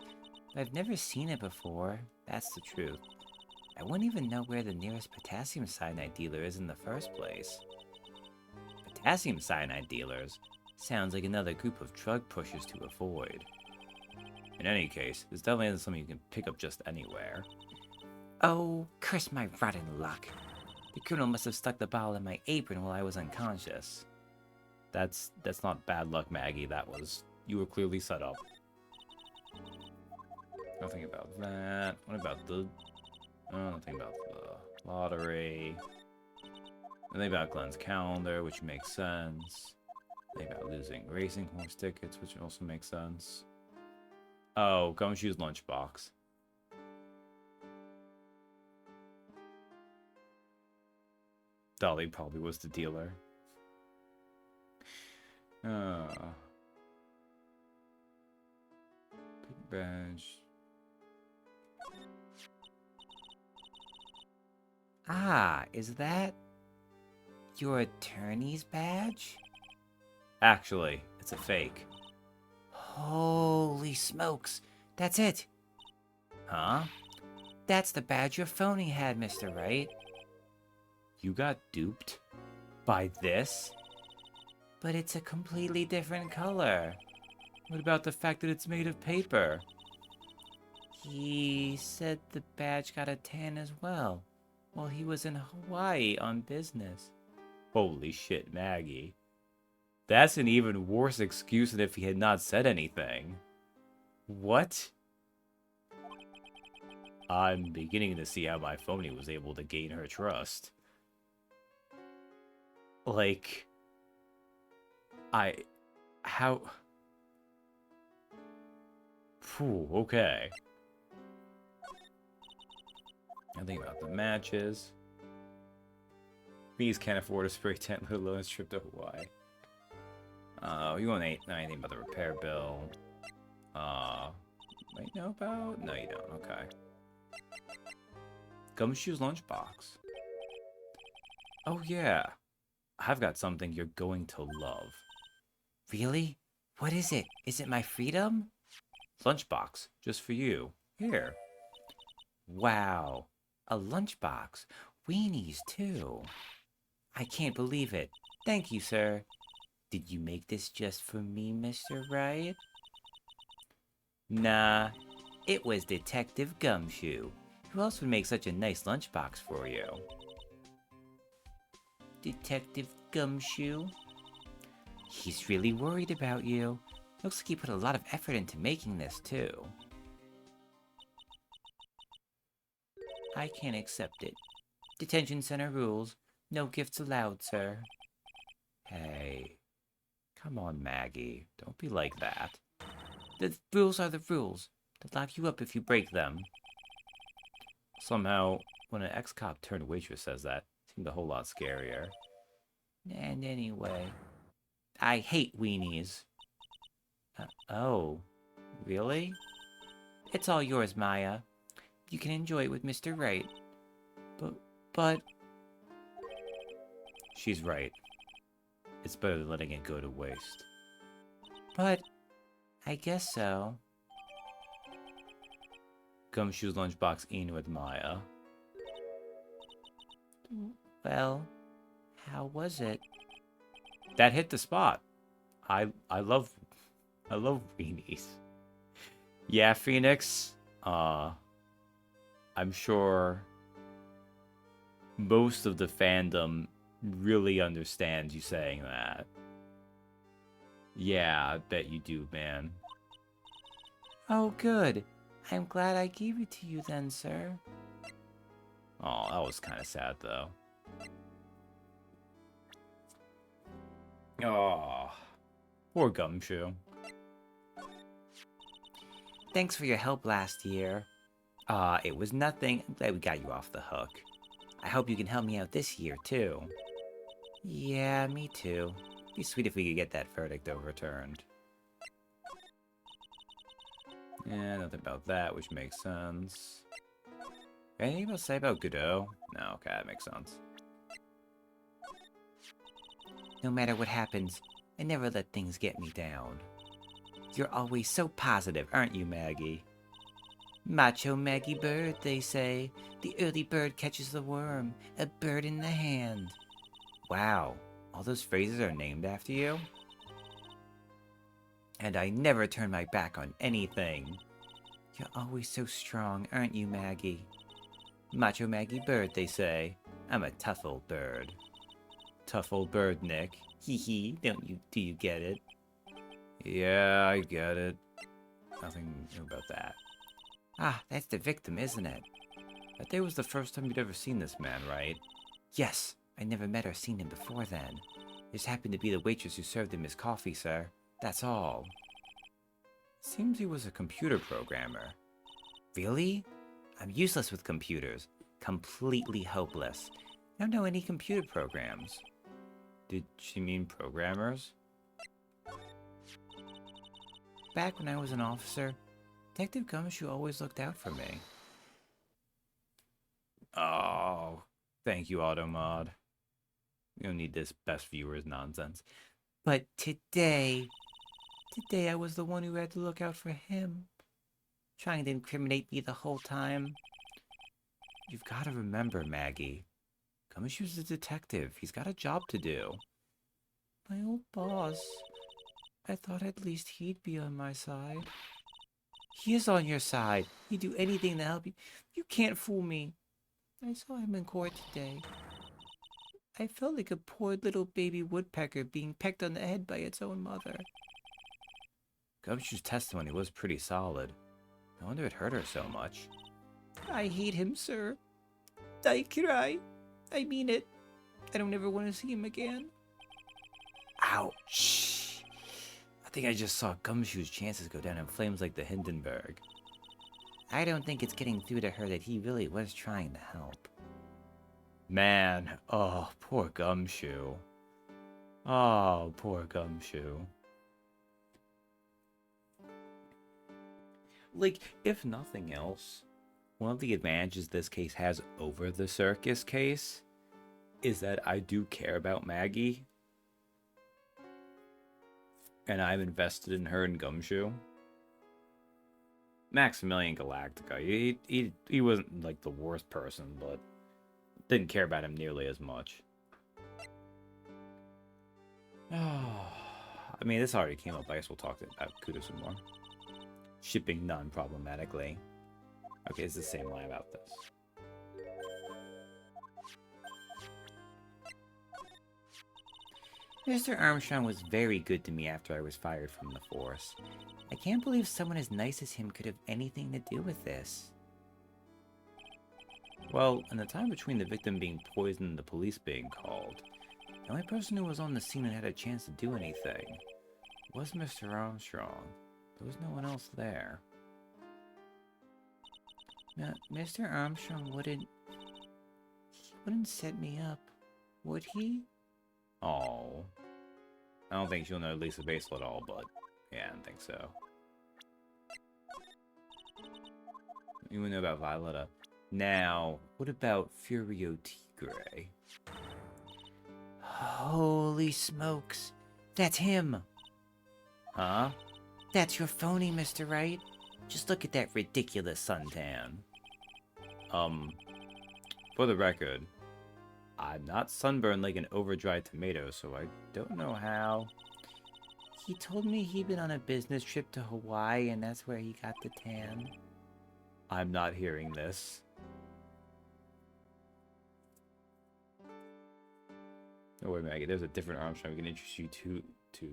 But I've never seen it before. That's the truth. I wouldn't even know where the nearest potassium cyanide dealer is in the first place. Potassium cyanide dealers? Sounds like another group of drug pushers to avoid. In any case, this definitely isn't something you can pick up just anywhere. Oh, curse my rotten luck. The criminal must have stuck the bottle in my apron while I was unconscious. That's not bad luck, Maggie. That was... You were clearly set up. Nothing about that. What about the... Oh, nothing about the lottery. Nothing about Glenn's calendar, which makes sense. Nothing about losing racing horse tickets, which also makes sense. Oh, Gumshoe's lunchbox. Dolly probably was the dealer. Big badge. Ah, is that your attorney's badge? Actually, it's a fake. Holy smokes, that's it. Huh? That's the badge your phony had, Mr. Wright. You got duped? By this? But it's a completely different color. What about the fact that it's made of paper? He said the badge got a tan as well, while he was in Hawaii on business. Holy shit, Maggie. That's an even worse excuse than if he had not said anything. What? I'm beginning to see how my phony was able to gain her trust. Like... How... Phew, okay. I think about the matches. These can't afford a spray tent, let alone a trip to Hawaii. You won't know anything about the repair bill. Might know about? No, you don't. Okay. Gumshoe's lunchbox. Oh, yeah. I've got something you're going to love. Really? What is it? Is it my freedom? Lunchbox, just for you. Here. Wow. A lunchbox. Weenies, too. I can't believe it. Thank you, sir. Did you make this just for me, Mr. Wright? Nah, it was Detective Gumshoe. Who else would make such a nice lunchbox for you? Detective Gumshoe? He's really worried about you. Looks like he put a lot of effort into making this, too. I can't accept it. Detention center rules. No gifts allowed, sir. Hey. Come on, Maggie. Don't be like that. The rules are the rules. They'll lock you up if you break them. Somehow, when an ex-cop turned waitress says that, it seemed a whole lot scarier. And anyway, I hate weenies. Oh, really? It's all yours, Maya. You can enjoy it with Mr. Wright. But, but, She's right. It's better than letting it go to waste. but, I guess so. Gumshoe's lunchbox in with Maya. Well, how was it? That hit the spot. I love weenies. Yeah, Phoenix. I'm sure most of the fandom really understands you saying that. Yeah, I bet you do, man. Oh, good. I'm glad I gave it to you then, sir. Oh, that was kind of sad, though. Oh, poor Gumshoe. Thanks for your help last year. It was nothing. I'm glad we got you off the hook. I hope you can help me out this year, too. Yeah, me too. Be sweet if we could get that verdict overturned. Yeah, nothing about that, which makes sense. Anything else to say about Godot? No, okay, that makes sense. No matter what happens, I never let things get me down. You're always so positive, aren't you, Maggie? Macho Maggie Bird, they say. The early bird catches the worm, a bird in the hand. Wow, all those phrases are named after you? And I never turn my back on anything. You're always so strong, aren't you, Maggie? Macho Maggie Bird, they say. I'm a tough old bird. Tough old bird, Nick. Hee hee, do you get it? Yeah, I get it. Nothing new about that. Ah, that's the victim, isn't it? That day was the first time you'd ever seen this man, right? Yes, I never met or seen him before then. Just happened to be the waitress who served him his coffee, sir. That's all. Seems he was a computer programmer. Really? I'm useless with computers. Completely hopeless. I don't know any computer programs. Did she mean programmers? Back when I was an officer, Detective Gumshoe always looked out for me. Oh, thank you, Automod. You don't need this best viewers nonsense. But today I was the one who had to look out for him. Trying to incriminate me the whole time. You've got to remember, Maggie. Gumshoe's a detective. He's got a job to do. My old boss. I thought at least he'd be on my side. He is on your side. He'd do anything to help you. You can't fool me. I saw him in court today. I felt like a poor little baby woodpecker being pecked on the head by its own mother. Gumshoe's testimony was pretty solid. No wonder it hurt her so much. I hate him, sir. I cry. I mean it. I don't ever want to see him again. Ouch! I think I just saw Gumshoe's chances go down in flames like the Hindenburg. I don't think it's getting through to her that he really was trying to help. Man, oh, poor Gumshoe. Oh, poor Gumshoe. Like, if nothing else, one of the advantages this case has over the circus case is that I do care about Maggie. And I'm invested in her and Gumshoe. Maximilian Galactica, he wasn't like the worst person, but didn't care about him nearly as much. I mean, this already came up. I guess we'll talk about Kudo some more. Shipping non-problematically. Okay, it's the same line about this. Mr. Armstrong was very good to me after I was fired from the force. I can't believe someone as nice as him could have anything to do with this. Well, in the time between the victim being poisoned and the police being called, the only person who was on the scene and had a chance to do anything was Mr. Armstrong. There was no one else there. Now, Mr. Armstrong wouldn't set me up, would he? Oh. I don't think she'll know Lisa Basel at all, but Yeah, I don't think so. You would know about Violetta. Now, what about Furio Tigre? Holy smokes. That's him. Huh? That's your phony, Mr. Wright. Just look at that ridiculous suntan. For the record, I'm not sunburned like an over-dried tomato, so I don't know how. He told me he'd been on a business trip to Hawaii and that's where he got the tan. I'm not hearing this. Oh, wait, Maggie, there's a different Armstrong we can introduce you to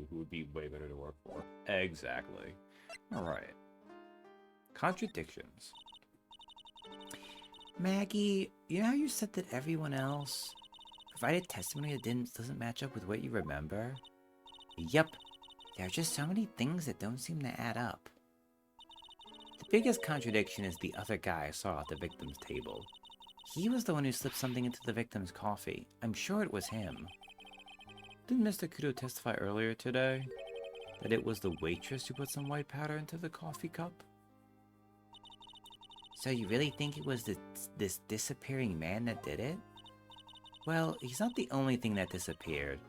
who would be way better to work for. Exactly. Alright. Contradictions. Maggie, you know how you said that everyone else provided testimony that doesn't match up with what you remember? Yup. There are just so many things that don't seem to add up. The biggest contradiction is the other guy I saw at the victim's table. He was the one who slipped something into the victim's coffee. I'm sure it was him. Didn't Mr. Kudo testify earlier today that it was the waitress who put some white powder into the coffee cup? So you really think it was this disappearing man that did it? Well, he's not the only thing that disappeared.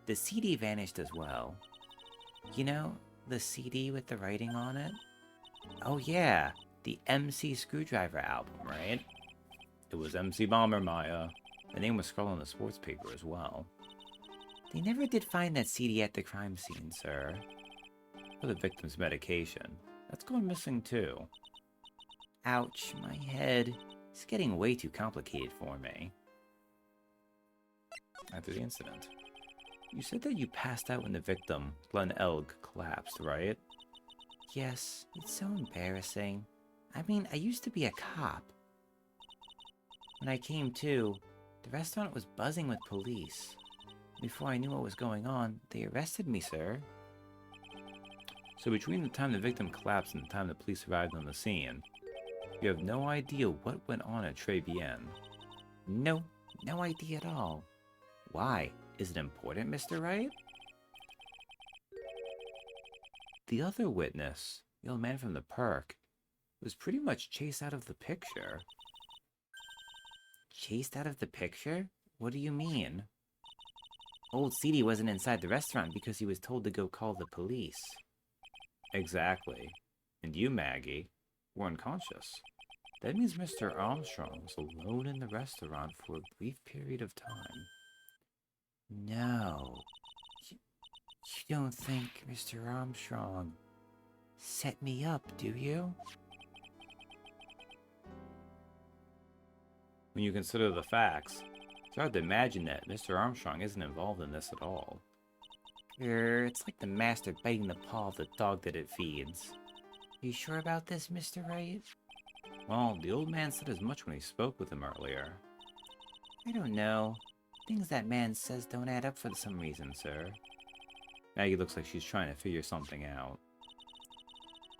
The CD vanished as well. You know, the CD with the writing on it? Oh yeah, the MC Screwdriver album, right? It was MC Bomber, Maya. The name was scrawled on the sports paper as well. They never did find that CD at the crime scene, sir. For the victim's medication. That's gone missing too. Ouch, my head. It's getting way too complicated for me. After the incident, you said that you passed out when the victim, Glenn Elg, collapsed, right? Yes, it's so embarrassing. I mean, I used to be a cop. When I came to, the restaurant was buzzing with police. Before I knew what was going on, they arrested me, sir. So between the time the victim collapsed and the time the police arrived on the scene, you have no idea what went on at Très Bien. No, no idea at all. Why? Is it important, Mr. Wright? The other witness, the old man from the perk, was pretty much chased out of the picture. Chased out of the picture? What do you mean? Old CD wasn't inside the restaurant because he was told to go call the police. Exactly. And you, Maggie, were unconscious. That means Mr. Armstrong was alone in the restaurant for a brief period of time. No. You don't think Mr. Armstrong set me up, do you? When you consider the facts, it's hard to imagine that Mr. Armstrong isn't involved in this at all. It's like the master biting the paw of the dog that it feeds. Are you sure about this, Mr. Wright? Well, the old man said as much when he spoke with him earlier. I don't know. Things that man says don't add up for some reason, sir. Maggie looks like she's trying to figure something out.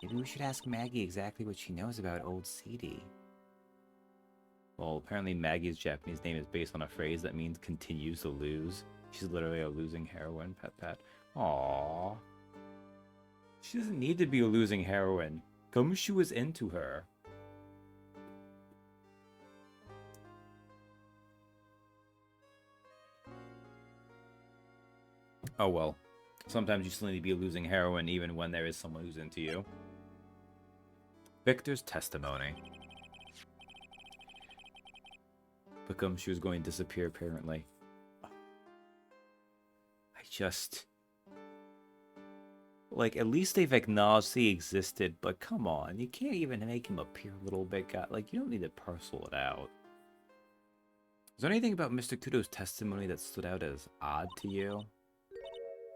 Maybe we should ask Maggie exactly what she knows about old CD. Well, apparently Maggie's Japanese name is based on a phrase that means continues to lose. She's literally a losing heroine, pet. Aww. She doesn't need to be a losing heroine. Gumshoe was into her. Oh well. Sometimes you still need to be a losing heroine even when there is someone who's into you. Victor's testimony. But Gumshoe is going to disappear apparently. Like, at least they've acknowledged he existed, but come on, you can't even make him appear a little bit, like, you don't need to parcel it out. Is there anything about Mr. Kudo's testimony that stood out as odd to you?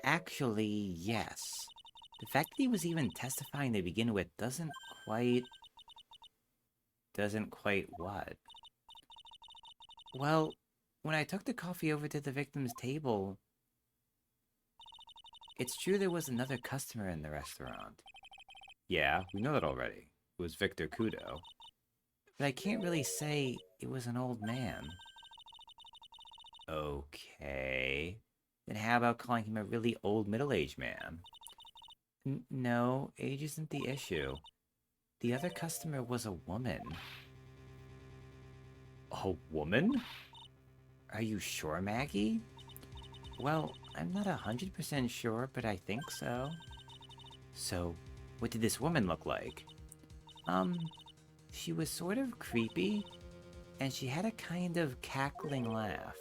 Actually, yes. The fact that he was even testifying to begin with doesn't quite what? Well, when I took the coffee over to the victim's table, it's true there was another customer in the restaurant. Yeah, we know that already. It was Victor Kudo. But I can't really say it was an old man. Okay. Then how about calling him a really old middle-aged man? No, age isn't the issue. The other customer was a woman. A woman? Are you sure, Maggie? Well, I'm not 100% sure, but I think so. So, what did this woman look like? Um, she was sort of creepy, and she had a kind of cackling laugh.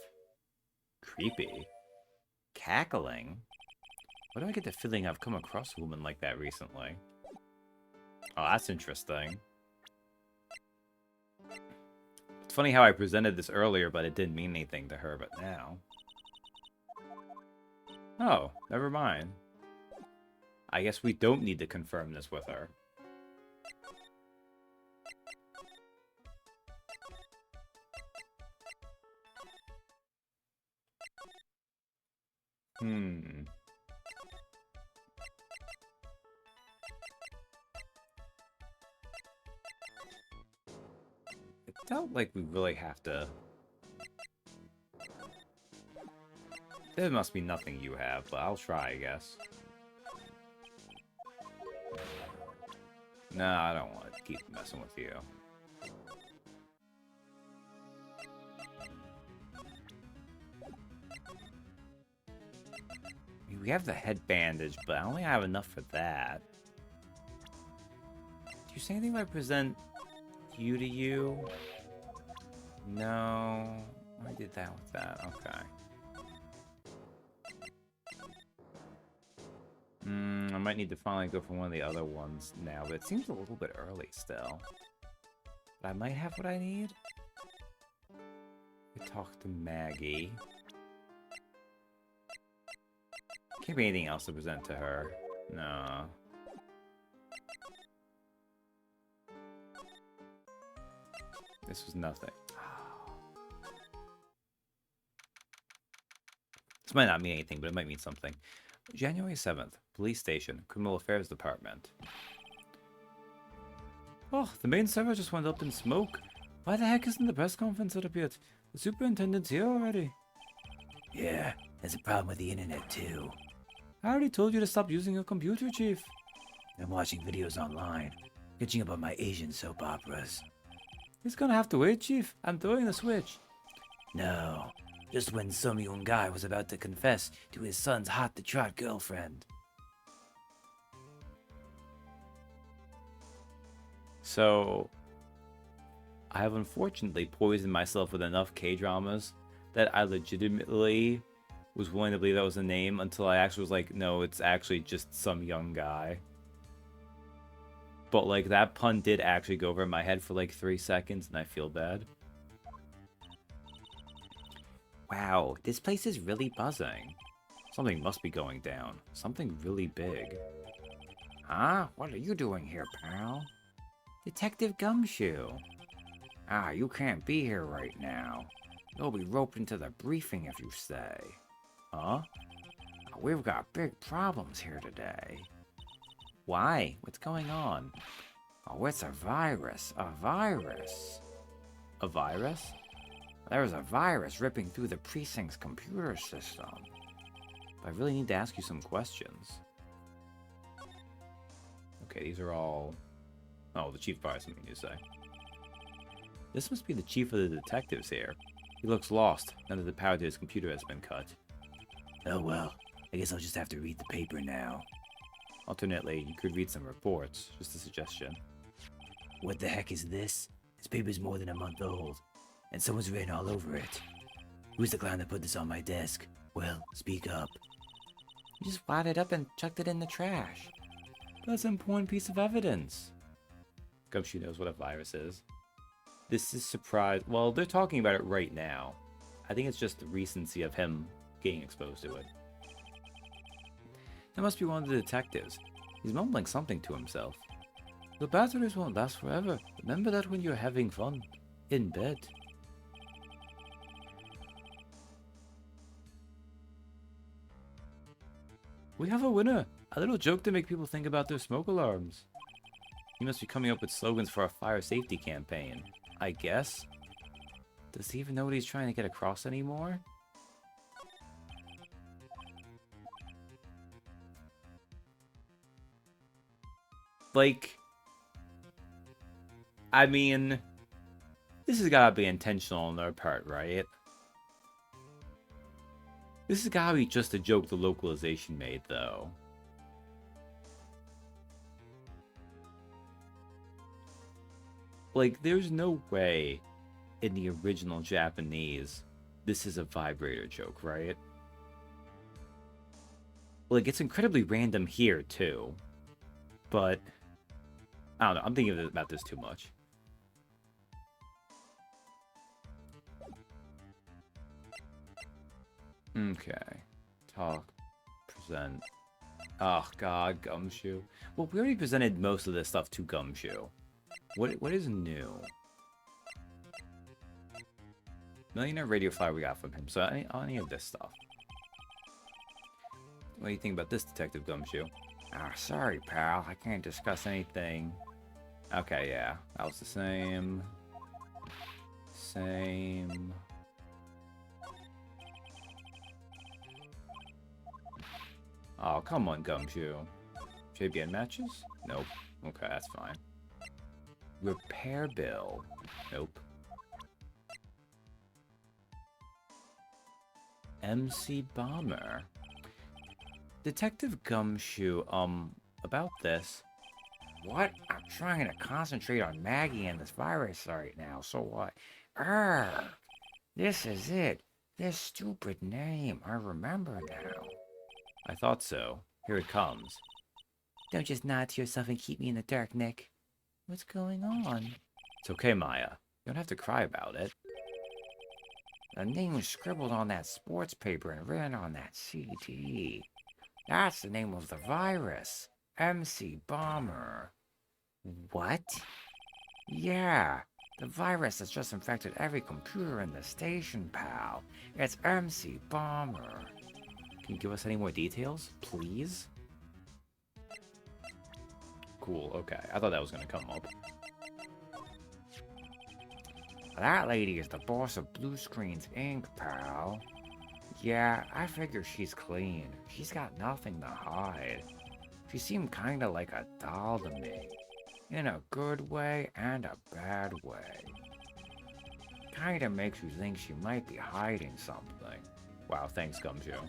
Creepy. Cackling? Why do I get the feeling I've come across a woman like that recently? Oh, that's interesting. It's funny how I presented this earlier, but it didn't mean anything to her, but now... Oh, never mind. I guess we don't need to confirm this with her. It felt like we really have to... There must be nothing you have, but I'll try, I guess. No, I don't want to keep messing with you. We have the head bandage, but I only have enough for that. Do you say anything if I present you to you? No. I did that with that. Okay. I might need to finally go for one of the other ones now, but it seems a little bit early still. But I might have what I need. I talk to Maggie. Can't be anything else to present to her. No. This was nothing. This might not mean anything, but it might mean something. January 7th, Police Station, Criminal Affairs Department. Oh, the main server just went up in smoke. Why the heck isn't the press conference set up yet? The superintendent's here already. Yeah, there's a problem with the internet too. I already told you to stop using your computer, Chief. I'm watching videos online, catching up on my Asian soap operas. He's gonna have to wait, Chief. I'm throwing the switch. No, just when some young guy was about to confess to his son's hot-to-trot girlfriend. So, I have unfortunately poisoned myself with enough K-dramas that I legitimately was willing to believe that was a name until I actually was like, no, it's actually just some young guy. But, like, that pun did actually go over my head for, like, 3 seconds, and I feel bad. Wow, this place is really buzzing. Something must be going down. Something really big. Huh? What are you doing here, pal? Detective Gumshoe. Ah, you can't be here right now. You'll be roped into the briefing if you stay. Huh? We've got big problems here today. Why? What's going on? Oh, it's a virus. A virus. A virus? There's a virus ripping through the precinct's computer system. I really need to ask you some questions. Okay, these are all... Oh, the chief probably has something to say. This must be the chief of the detectives here. He looks lost, now that the power to his computer has been cut. Oh well, I guess I'll just have to read the paper now. Alternately, you could read some reports. Just a suggestion. What the heck is this? This paper's more than a month old, and someone's written all over it. Who's the clown that put this on my desk? Well, speak up. You just wadded up and chucked it in the trash. That's an important piece of evidence. Gumshoe knows what a virus is. This is surprise. Well, they're talking about it right now. I think it's just the recency of him getting exposed to it. That must be one of the detectives. He's mumbling something to himself. The batteries won't last forever. Remember that when you're having fun. In bed. We have a winner! A little joke to make people think about their smoke alarms. He must be coming up with slogans for a fire safety campaign. I guess? Does he even know what he's trying to get across anymore? Like, I mean, this has gotta be intentional on their part, right? This has gotta be just a joke the localization made, though. Like, there's no way in the original Japanese this is a vibrator joke, right? Like, it's incredibly random here, too. But, I don't know, I'm thinking about this too much. Okay. Talk. Present. Oh, God, Gumshoe. Well, we already presented most of this stuff to Gumshoe. What is new? Millionaire Radio Flyer we got from him, so any of this stuff. What do you think about this, Detective Gumshoe? Ah, sorry, pal. I can't discuss anything. Okay, yeah. That was the same. Same. Oh, come on, Gumshoe. JBN matches? Nope. Okay, that's fine. Repair bill? Nope. MC Bomber? Detective Gumshoe, about this. What? I'm trying to concentrate on Maggie and this virus right now, so what? This is it. This stupid name. I remember now. I thought so. Here it comes. Don't just nod to yourself and keep me in the dark, Nick. What's going on? It's okay, Maya. You don't have to cry about it. The name was scribbled on that sports paper and written on that CD. That's the name of the virus. MC Bomber. What? Yeah, the virus that's just infected every computer in the station, pal. It's MC Bomber. Can you give us any more details, please? Cool, okay. I thought that was gonna come up. That lady is the boss of Blue Screens Inc., pal. Yeah, I figure she's clean. She's got nothing to hide. She seemed kinda like a doll to me. In a good way and a bad way. Kinda makes you think she might be hiding something. Wow, thanks, Gumshoe.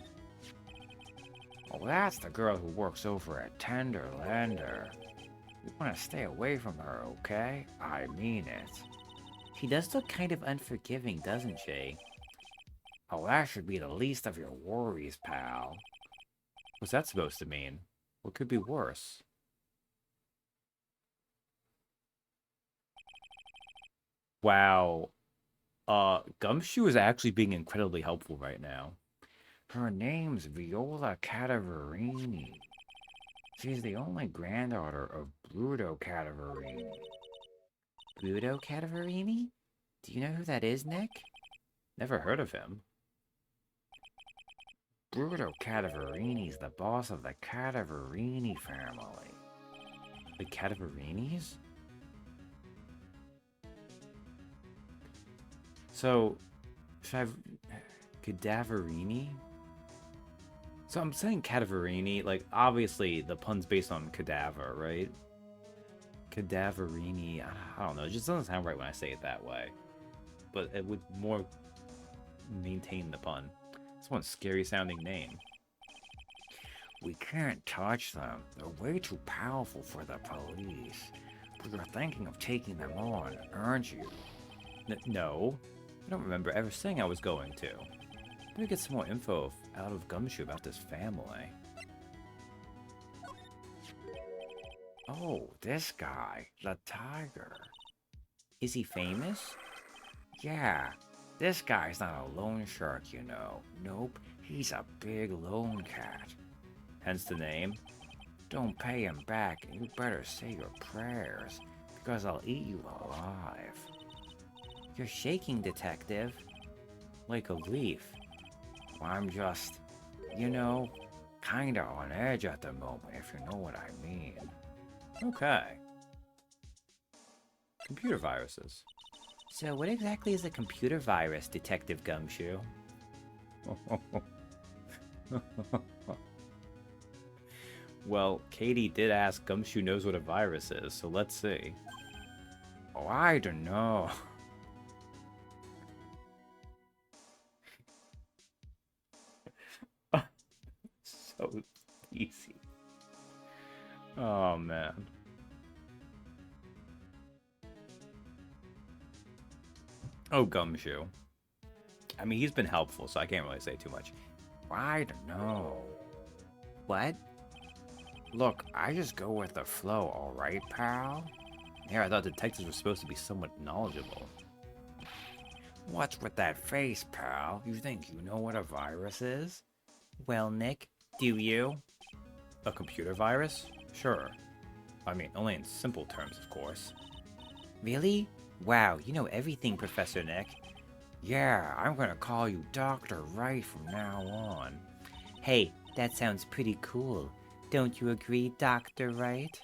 Oh, that's the girl who works over at Tenderlander. You wanna stay away from her, okay? I mean it. She does look kind of unforgiving, doesn't she? Oh, that should be the least of your worries, pal. What's that supposed to mean? What could be worse? Wow. Gumshoe is actually being incredibly helpful right now. Her name's Viola Cadaverini. She's the only granddaughter of Bruto Cadaverini. Bruto Cadaverini? Do you know who that is, Nick? Never heard of him. Bruto Cadaverini's the boss of the Cadaverini family. The Cadaverinis? So, should I... Cadaverini? So I'm saying Cadaverini, like, obviously the pun's based on cadaver, right? Cadaverini, I don't know, it just doesn't sound right when I say it that way. But it would more maintain the pun. It's one scary sounding name. We can't touch them. They're way too powerful for the police. But you're thinking of taking them on, aren't you? No. I don't remember ever saying I was going to. Maybe get some more info out of Gumshoe about this family. Oh, this guy, the tiger. Is he famous? Yeah, this guy's not a loan shark, you know. Nope, he's a big loan cat. Hence the name. Don't pay him back, and you better say your prayers, because I'll eat you alive. You're shaking, Detective. Like a leaf. I'm just, you know, kinda on edge at the moment, if you know what I mean. Okay. Computer viruses. So what exactly is a computer virus, Detective Gumshoe? Well, Katie did ask Gumshoe knows what a virus is, so let's see. Oh, I don't know. So easy. Oh, man. Oh, Gumshoe. I mean, he's been helpful, so I can't really say too much. I don't know. What? Look, I just go with the flow, alright, pal? Yeah, I thought detectives were supposed to be somewhat knowledgeable. What's with that face, pal? You think you know what a virus is? Well, Nick, do you? A computer virus? Sure. I mean, only in simple terms, of course. Really? Wow, you know everything, Professor Nick. Yeah, I'm gonna call you Dr. Wright from now on. Hey, that sounds pretty cool. Don't you agree, Dr. Wright?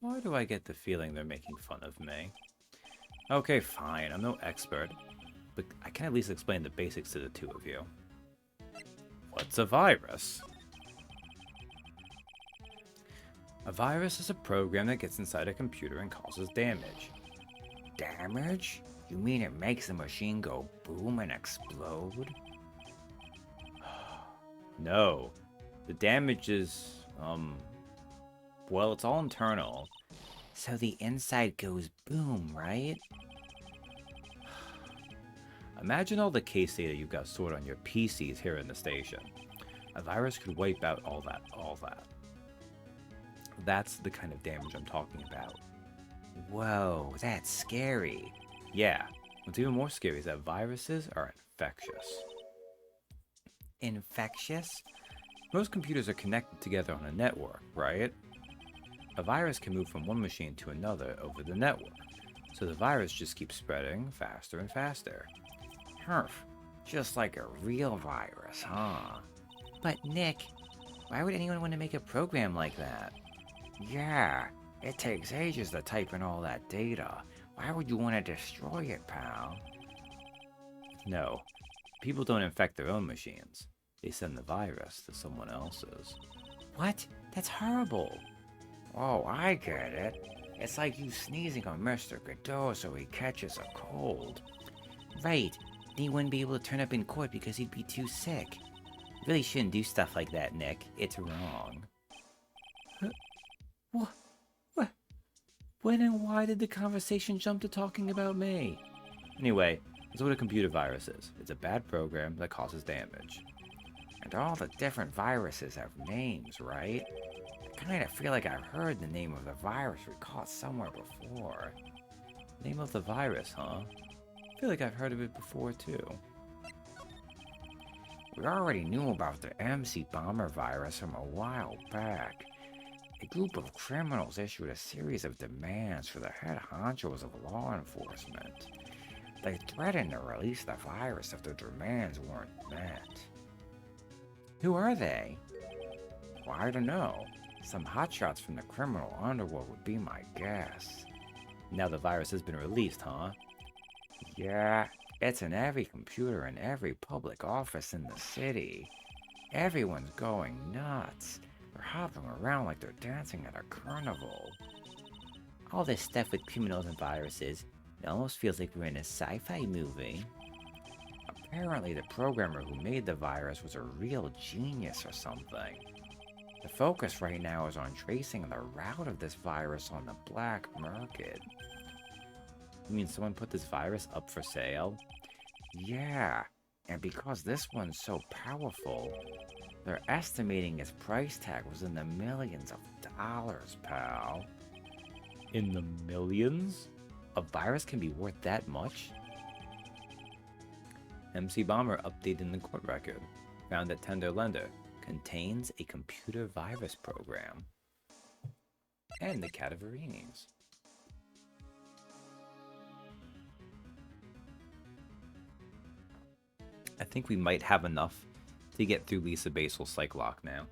Why do I get the feeling they're making fun of me? Okay, fine, I'm no expert, but I can at least explain the basics to the two of you. What's a virus? A virus is a program that gets inside a computer and causes damage. Damage? You mean it makes the machine go boom and explode? No. The damage is, well, it's all internal. So the inside goes boom, right? Imagine all the case data you've got stored on your PCs here in the station. A virus could wipe out all that. That's the kind of damage I'm talking about. Whoa, that's scary. Yeah, what's even more scary is that viruses are infectious. Infectious? Most computers are connected together on a network, right? A virus can move from one machine to another over the network, so the virus just keeps spreading faster and faster. Herf, just like a real virus, huh? But Nick, why would anyone want to make a program like that? Yeah, it takes ages to type in all that data. Why would you want to destroy it, pal? No, people don't infect their own machines. They send the virus to someone else's. What? That's horrible. Oh, I get it. It's like you sneezing on Mr. Godot so he catches a cold. Right. He wouldn't be able to turn up in court because he'd be too sick. You really shouldn't do stuff like that, Nick. It's wrong. What? When and why did the conversation jump to talking about me? Anyway, that's what a computer virus is. It's a bad program that causes damage. And all the different viruses have names, right? I kind of feel like I've heard the name of the virus we caught somewhere before. Name of the virus, huh? I feel like I've heard of it before, too. We already knew about the MC Bomber virus from a while back. A group of criminals issued a series of demands for the head honchos of law enforcement. They threatened to release the virus if their demands weren't met. Who are they? Well, I don't know. Some hotshots from the criminal underworld would be my guess. Now the virus has been released, huh? Yeah, it's in every computer in every public office in the city. Everyone's going nuts. They're hopping around like they're dancing at a carnival. All this stuff with criminals and viruses, it almost feels like we're in a sci-fi movie. Apparently the programmer who made the virus was a real genius or something. The focus right now is on tracing the route of this virus on the black market. You mean someone put this virus up for sale? Yeah, and because this one's so powerful, they're estimating its price tag was in the millions of dollars, pal. In the millions? A virus can be worth that much? MC Bomber updated the court record, found that Tender Lender contains a computer virus program. And the Cadaverinis. I think we might have enough to get through Lisa Basil's psych lock now.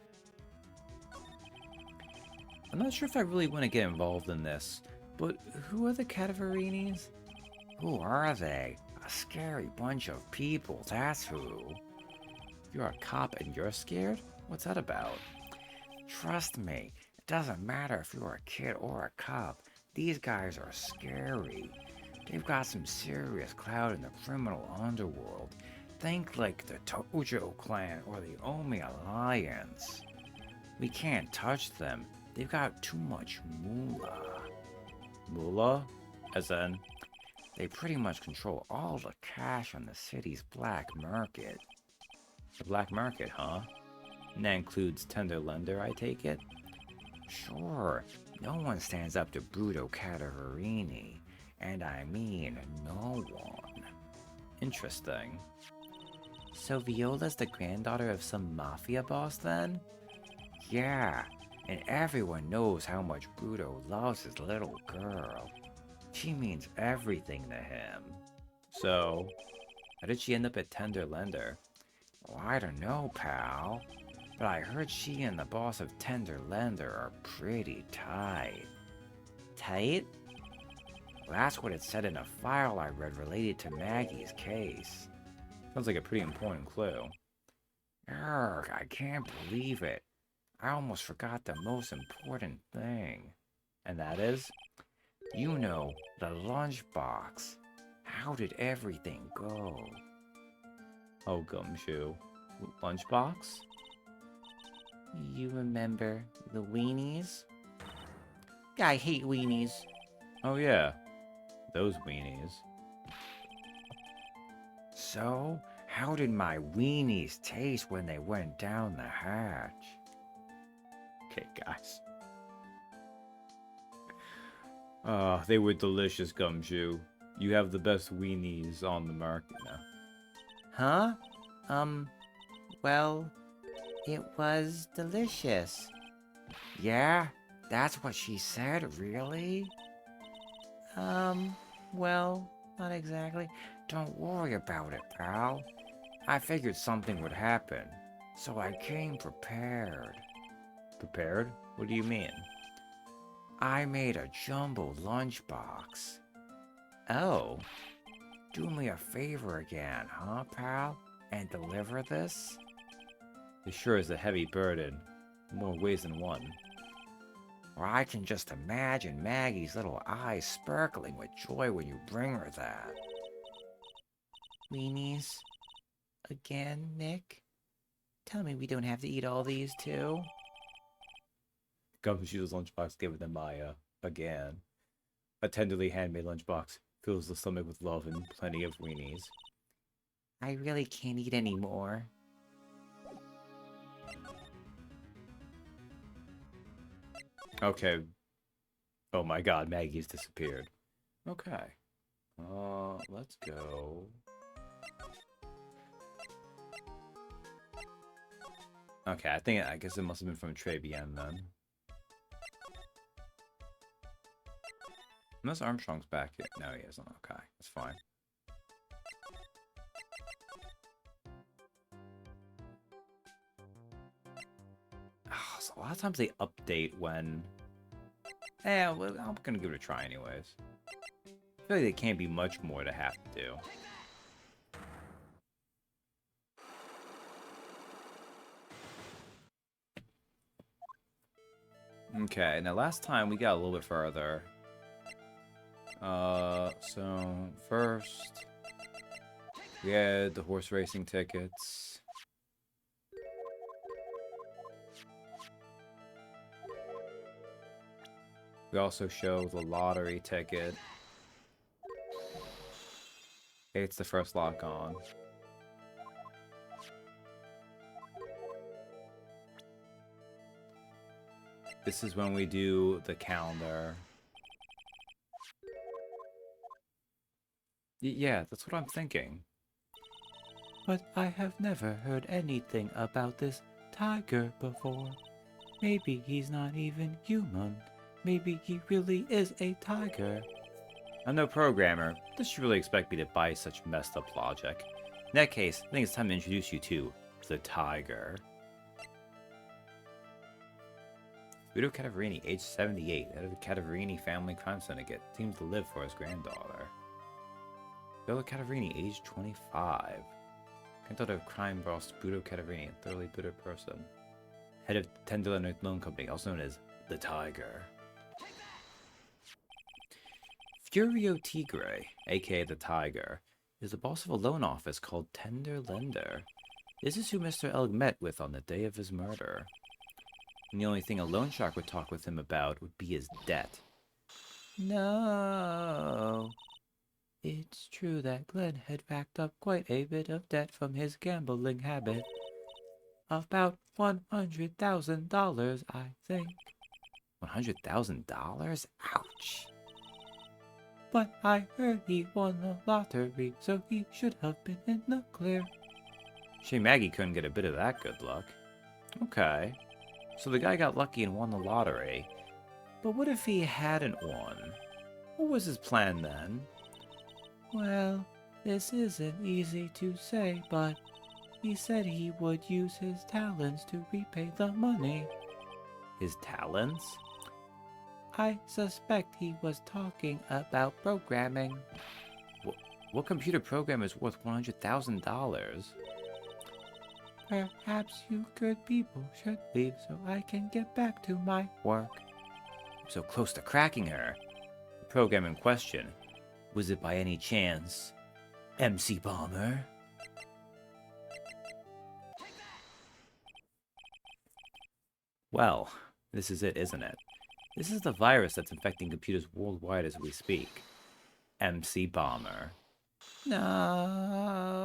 I'm not sure if I really want to get involved in this, but who are the Cadaverinis? Who are they? A scary bunch of people, that's who. You're a cop and you're scared? What's that about? Trust me, it doesn't matter if you're a kid or a cop. These guys are scary. They've got some serious clout in the criminal underworld. Think like the Tojo clan or the Omi Alliance. We can't touch them. They've got too much moolah. Moolah? As in? They pretty much control all the cash on the city's black market. The black market, huh? And that includes tender lender, I take it? Sure, no one stands up to Bruto Cataverini. And I mean no one. Interesting. So Viola's the granddaughter of some mafia boss then? Yeah, and everyone knows how much Bruto loves his little girl. She means everything to him. So, how did she end up at tender lender? Well, I don't know, pal. But I heard she and the boss of Tender Lender are pretty tight. Tight? Well, that's what it said in a file I read related to Maggie's case. Sounds like a pretty important clue. Urgh, I can't believe it. I almost forgot the most important thing. And that is? You know, the lunchbox. How did everything go? Oh, Gumshoe. Lunchbox? You remember the weenies? I hate weenies. Oh yeah, those weenies. So, how did my weenies taste when they went down the hatch? Okay, guys. They were delicious, Gumshoe. You have the best weenies on the market now. Huh? Well, it was delicious. Yeah? That's what she said, really? Well, not exactly. Don't worry about it, pal. I figured something would happen, so I came prepared. Prepared? What do you mean? I made a jumbo lunchbox. Oh, Do me a favor again, huh, pal? And deliver this? It sure is a heavy burden. More ways than one. Or I can just imagine Maggie's little eyes sparkling with joy when you bring her that. weenies. Again, Nick? Tell me we don't have to eat all these too? Gumshoe's lunchbox given them Maya again. A tenderly handmade lunchbox fills the stomach with love and plenty of weenies. I really can't eat anymore. Okay. Oh my god, Maggie's disappeared. Okay. Let's go. Okay, I guess it must have been from Trebian then. Unless Armstrong's back yet. No, he isn't. Okay, that's fine. So a lot of times they update when... well, I'm gonna give it a try anyways. I feel like there can't be much more to have to do. Okay, now last time we got a little bit further. So first we had the horse racing tickets. We also show the lottery ticket. Okay, it's the first lock on. This is when we do the calendar. Yeah, that's what I'm thinking. But I have never heard anything about this tiger before. Maybe he's not even human. Maybe he really is a tiger. I'm no programmer. Does you really expect me to buy such messed up logic? In that case, I think it's time to introduce you to the tiger. Vito Cataverini, age 78, head of the Cataverini family crime syndicate, seems to live for his granddaughter. Vito Cataverini, age 25. Granddaughter of crime boss Budo Cataverini, a thoroughly bitter person. head of Tenderland Loan Company, also known as the Tiger. Furio Tigre, aka the Tiger, is the boss of a loan office called Tender Lender. This is who Mr. Elg met with on the day of his murder. And the only thing a loan shark would talk with him about would be his debt. No. It's true that Glenn had racked up quite a bit of debt from his gambling habit. About $100,000, I think. $100,000? Ouch. But I heard he won the lottery, so he should have been in the clear. Shame Maggie couldn't get a bit of that good luck. Okay. So the guy got lucky and won the lottery. But what if he hadn't won? What was his plan then? Well, this isn't easy to say, but he said he would use his talents to repay the money. His talents? I suspect he was talking about programming. What computer program is worth $100,000? Perhaps you good people should leave so I can get back to my work. I'm so close to cracking her. The program in question, was it by any chance MC Bomber? Well, this is it, isn't it? This is the virus that's infecting computers worldwide as we speak. MC Bomber. No.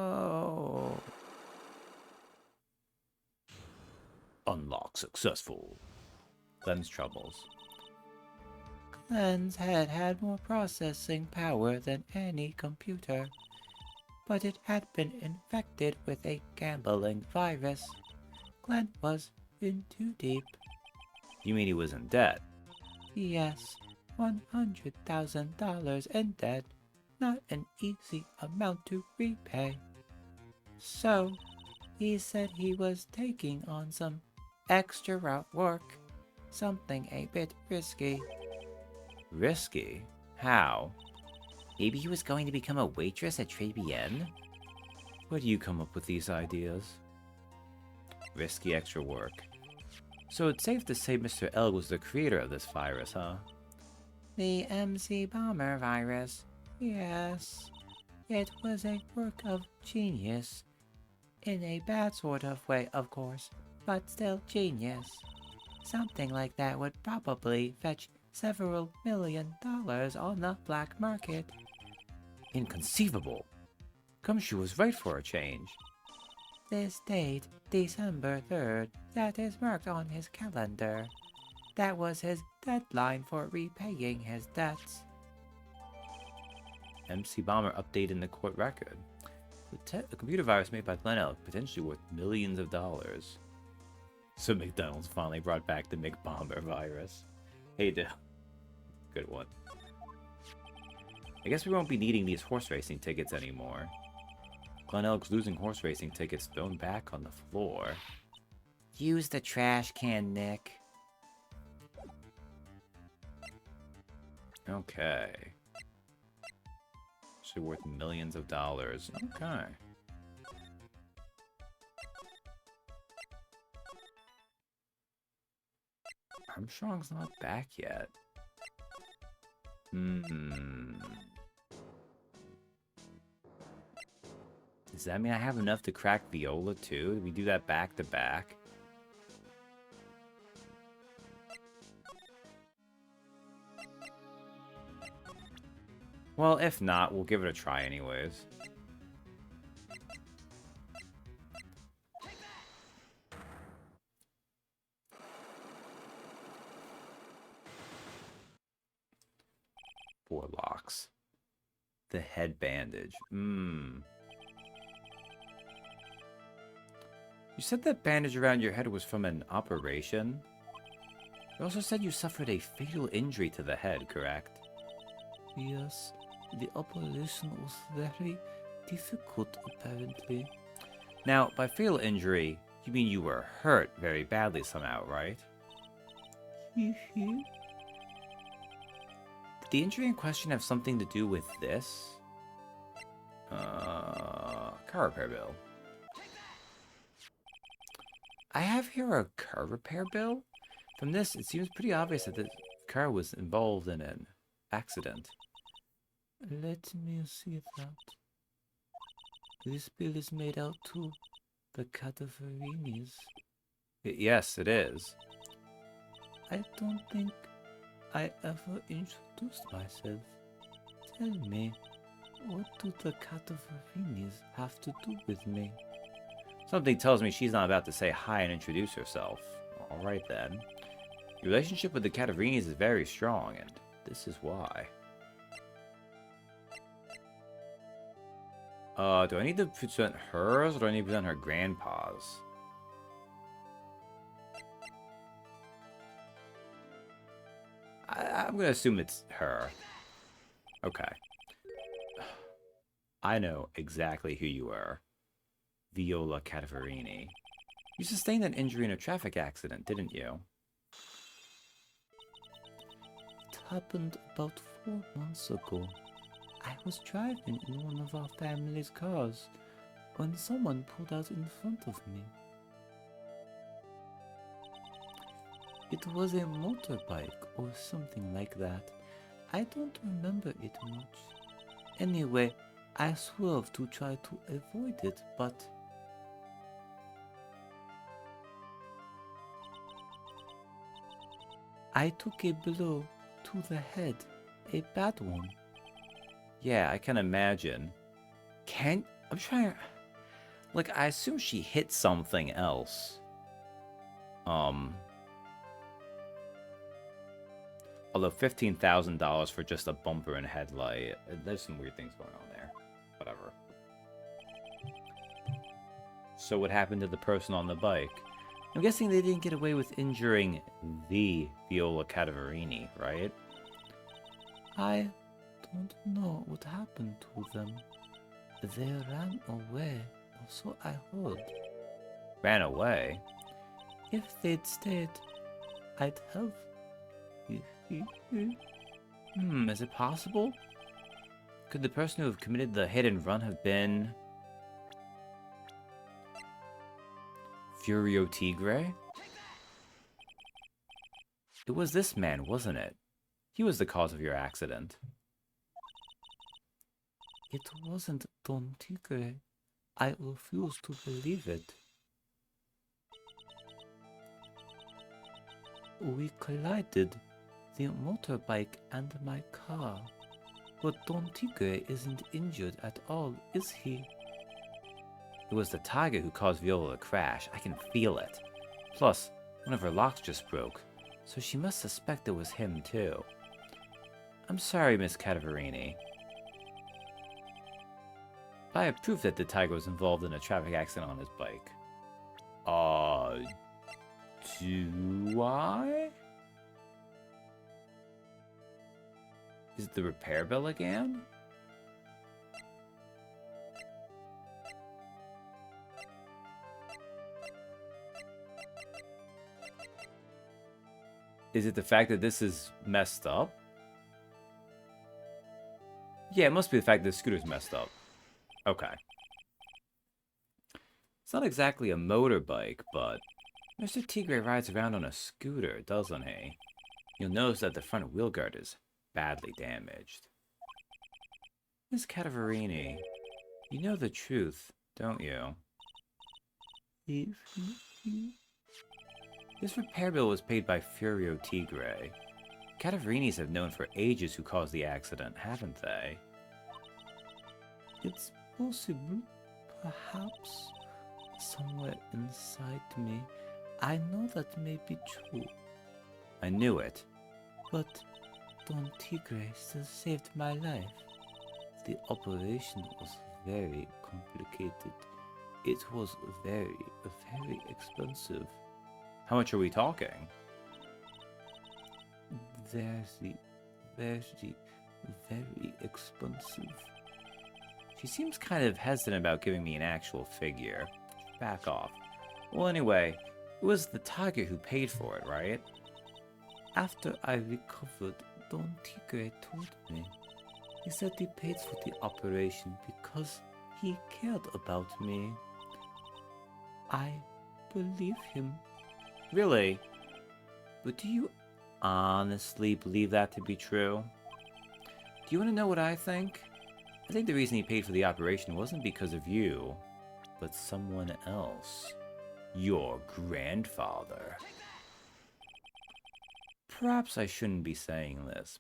Unlock successful. Glenn's troubles. Glenn's head had more processing power than any computer, but it had been infected with a gambling virus. Glenn was in too deep. You mean he was in debt? Yes, $100,000 in debt. Not an easy amount to repay. So, he said he was taking on some extra work. Something a bit risky. Risky? How? Maybe he was going to become a waitress at Trabienne? Where do you come up with these ideas? Risky extra work. So it's safe to say Mr. L was the creator of this virus, huh? The MC Bomber virus. Yes. It was a work of genius. In a bad sort of way, of course, but still genius. Something like that would probably fetch several $1 million on the black market. Inconceivable. Gumshoe was right for a change. This date, December 3rd, that is marked on his calendar. That was his deadline for repaying his debts. MC Bomber updated the court record. The computer virus made by Glenn Elk, potentially worth millions of dollars. So McDonald's finally brought back the McBomber virus. Hey, dude. Good one. I guess we won't be needing these horse racing tickets anymore. Glenn Elk's losing horse racing tickets thrown back on the floor. Use the trash can, Nick. Okay. Actually worth millions of dollars. Okay. Armstrong's not back yet. Does that mean I have enough to crack Viola too? Do we do that back to back? Well, if not, we'll give it a try anyways. Four locks. The head bandage. You said that bandage around your head was from an operation? You also said you suffered a fatal injury to the head, correct? Yes, the operation was very difficult, apparently. Now, by fatal injury, you mean you were hurt very badly somehow, right? Did the injury in question have something to do with this? Car repair bill. I have here a car repair bill. From this, it seems pretty obvious that the car was involved in an accident. Let me see that. This bill is made out to the Cataverinis. Yes, it is. I don't think I ever introduced myself. Tell me, what do the Cataverinis have to do with me? Something tells me she's not about to say hi and introduce herself. Alright then. Your relationship with the Cataverinis is very strong, and this is why. Do I need to present hers, or do I need to present her grandpa's? I'm gonna assume it's her. Okay. I know exactly who you are. Viola Cataverini. You sustained an injury in a traffic accident, didn't you? It happened about 4 months ago. I was driving in one of our family's cars when someone pulled out in front of me. It was a motorbike or something like that. I don't remember it much. Anyway, I swerved to try to avoid it, but I took a blow to the head, a bad one. Yeah, I can imagine. I'm trying. Like, I assume she hit something else. Although $15,000 for just a bumper and headlight, there's some weird things going on there. Whatever. So what happened to the person on the bike? I'm guessing they didn't get away with injuring the Viola Cataverini, right? I don't know what happened to them. They ran away, or so I heard. Ran away? If they'd stayed, I'd have. Is it possible? Could the person who have committed the hit and run have been Furio Tigre? It was this man, wasn't it? He was the cause of your accident. It wasn't Don Tigre. I refuse to believe it. We collided, the motorbike and my car. But Don Tigre isn't injured at all, is he? It was the tiger who caused Viola to crash. I can feel it. Plus, one of her locks just broke, so she must suspect it was him too. I'm sorry, Miss Cataverini. I have proof that the tiger was involved in a traffic accident on his bike. Do I? Is it the repair bill again? Is it the fact that this is messed up? Yeah, it must be the fact that the scooter's messed up. Okay. It's not exactly a motorbike, but Mr. Tigre rides around on a scooter, doesn't he? You'll notice that the front wheel guard is badly damaged. Miss Cataverini, you know the truth, don't you? This repair bill was paid by Furio Tigre. Cataverinis have known for ages who caused the accident, haven't they? It's possible, perhaps. Somewhere inside me, I know that may be true. I knew it. But Don Tigre still saved my life. The operation was very complicated. It was very, very expensive. How much are we talking? Very, very, very expensive. She seems kind of hesitant about giving me an actual figure. Back off. Well, anyway, it was the tiger who paid for it, right? After I recovered, Don Tigre told me. He said he paid for the operation because he cared about me. I believe him. Really? But do you honestly believe that to be true? Do you want to know what I think? I think the reason he paid for the operation wasn't because of you, but someone else. Your grandfather. Perhaps I shouldn't be saying this,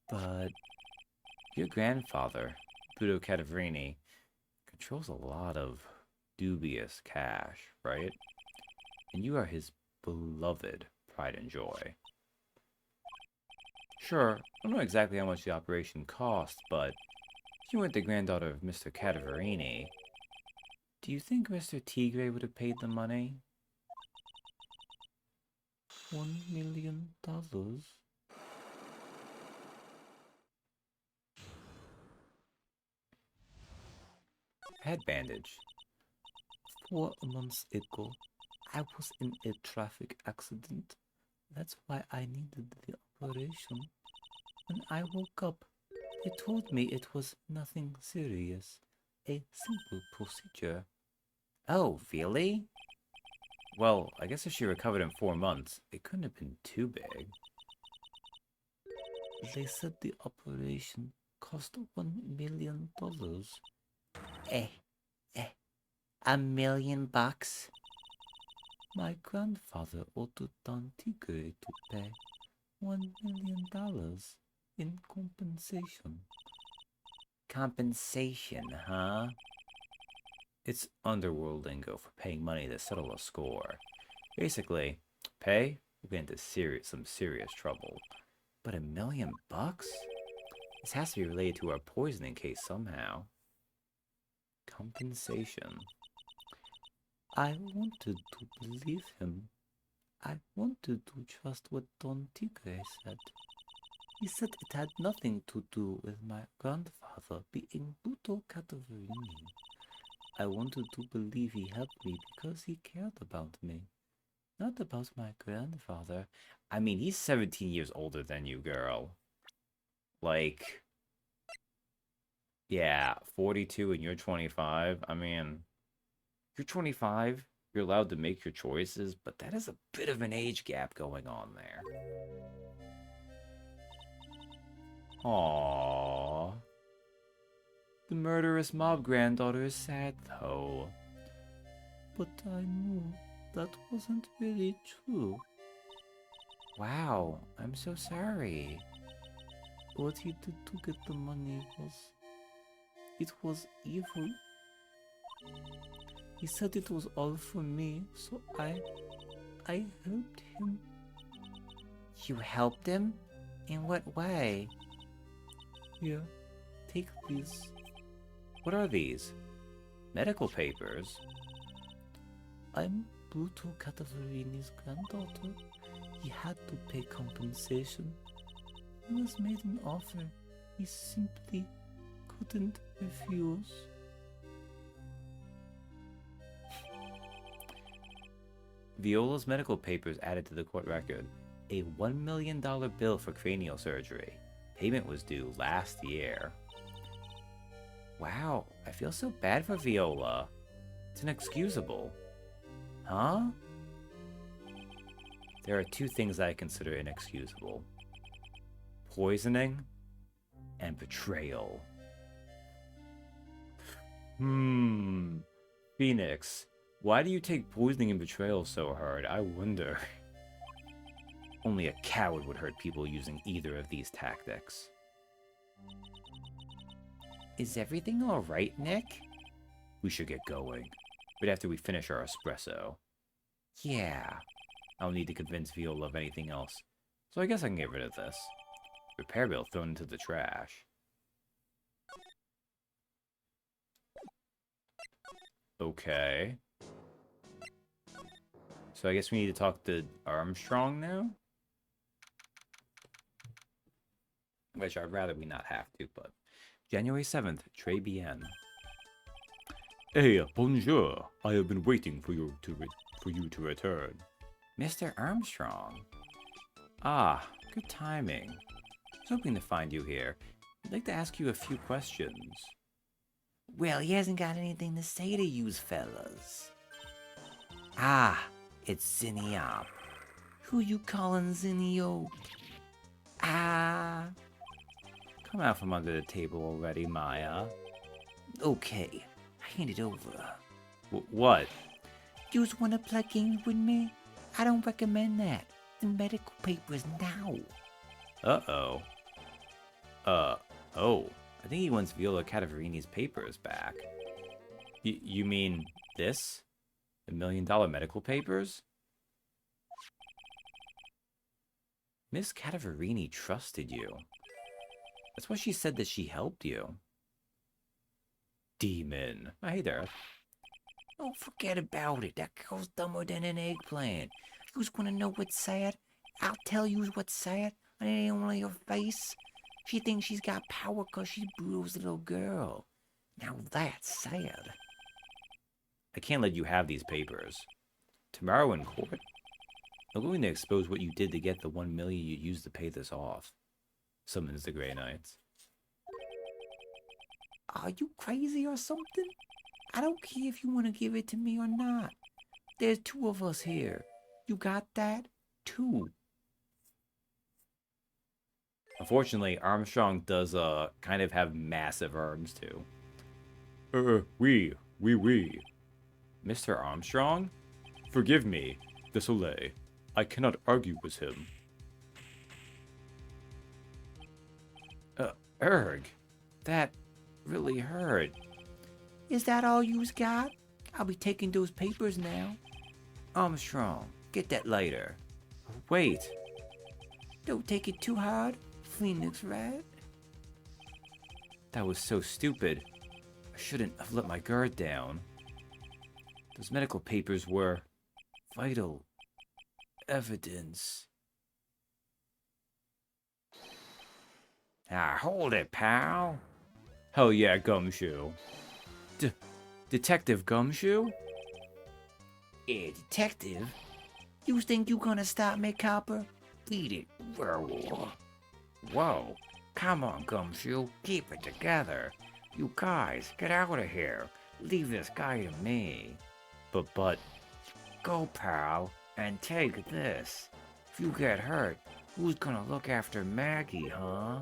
but your grandfather, Budo Cataverini, controls a lot of dubious cash, right? And you are his beloved pride and joy. Sure, I don't know exactly how much the operation cost, but you weren't the granddaughter of Mr. Cataverini. Do you think Mr. Tigre would have paid the money? $1 million? Head bandage. 4 months ago, I was in a traffic accident. That's why I needed the operation. When I woke up, they told me it was nothing serious. A simple procedure. Oh, really? Well, I guess if she recovered in 4 months, it couldn't have been too big. They said the operation cost $1 million. Eh, $1 million? My grandfather ordered Don Tigre to pay $1 million in compensation. Compensation, huh? It's underworld lingo for paying money to settle a score. Basically, pay, we'll get into some serious trouble. But $1 million? This has to be related to our poisoning case somehow. Compensation. I wanted to believe him. I wanted to trust what Don Tigre said. He said it had nothing to do with my grandfather being Buto Cataverini. I wanted to believe he helped me because he cared about me, not about my grandfather. I mean, he's 17 years older than you, girl. Like, yeah, 42 and you're 25. I mean, you're 25, you're allowed to make your choices, but that is a bit of an age gap going on there. Aww. The murderous mob granddaughter is sad, though. But I knew that wasn't really true. Wow, I'm so sorry. What he did to get the money it was evil. He said it was all for me, so I helped him. You helped him? In what way? Here, take these. What are these? Medical papers? I'm Buto Cataverini's granddaughter. He had to pay compensation. He was made an offer he simply couldn't refuse. Viola's medical papers added to the court record. A $1 million bill for cranial surgery. Payment was due last year. Wow, I feel so bad for Viola. It's inexcusable. Huh? There are two things I consider inexcusable. Poisoning and betrayal. Phoenix, why do you take poisoning and betrayal so hard? I wonder. Only a coward would hurt people using either of these tactics. Is everything alright, Nick? We should get going. Right after we finish our espresso. Yeah. I'll need to convince Viola of anything else. So I guess I can get rid of this. Repair bill thrown into the trash. Okay. So I guess we need to talk to Armstrong now? Which I'd rather we not have to, but... January 7th, Très bien. Hey, bonjour. I have been waiting for you to return. Mr. Armstrong. Ah, good timing. I was hoping to find you here. I'd like to ask you a few questions. Well, he hasn't got anything to say to yous fellas. Ah, It's Zinniop. Who you calling Zinniop? Ah. Come out from under the table already, Maya. Okay, hand it over. What? Yous wanna play games with me? I don't recommend that. The medical papers now. Uh-oh. Oh. I think he wants Viola Cadaverini's papers back. You mean this? The $1 million medical papers? Miss Cadaverini trusted you. That's why she said that she helped you. Demon. Oh, hey there. Oh, forget about it. That girl's dumber than an eggplant. You just wanna know what's sad? I'll tell you what's sad. And it ain't on your face. She thinks she's got power 'cause she bruised a little girl. Now that's sad. I can't let you have these papers. Tomorrow in court, I'm going to expose what you did to get the $1 million you used to pay this off. Summons the Grey Knights. Are you crazy or something? I don't care if you want to give it to me or not. There's 2 of us here. You got that? 2. Unfortunately, Armstrong does kind of have massive arms too. Oui. Mr. Armstrong? Forgive me, the Soleil. I cannot argue with him. Erg, that really hurt. Is that all you's got? I'll be taking those papers now. Armstrong, get that lighter. Wait. Don't take it too hard, Phoenix Rat. That was so stupid. I shouldn't have let my guard down. Those medical papers were vital evidence. Ah, hold it, pal. Hell yeah, Gumshoe. Detective Gumshoe? Detective? You think you gonna stop me, Copper? Beat it, werewolf. Whoa, come on, Gumshoe, keep it together. You guys, get out of here. Leave this guy to me. But... Go, pal, and take this. If you get hurt, who's gonna look after Maggie, huh?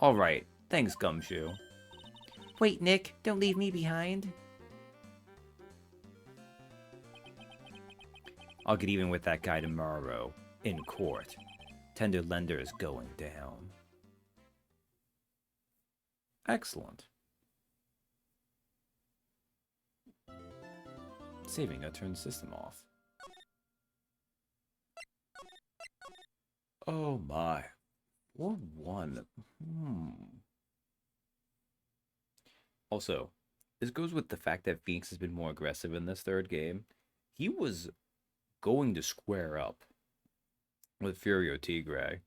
Alright, thanks, Gumshoe. Wait, Nick, don't leave me behind. I'll get even with that guy tomorrow, in court. Tender lender is going down. Excellent. Saving, I turned system off. Oh my. Or 1. Also, this goes with the fact that Phoenix has been more aggressive in this 3rd game. He was going to square up with Furio Tigre.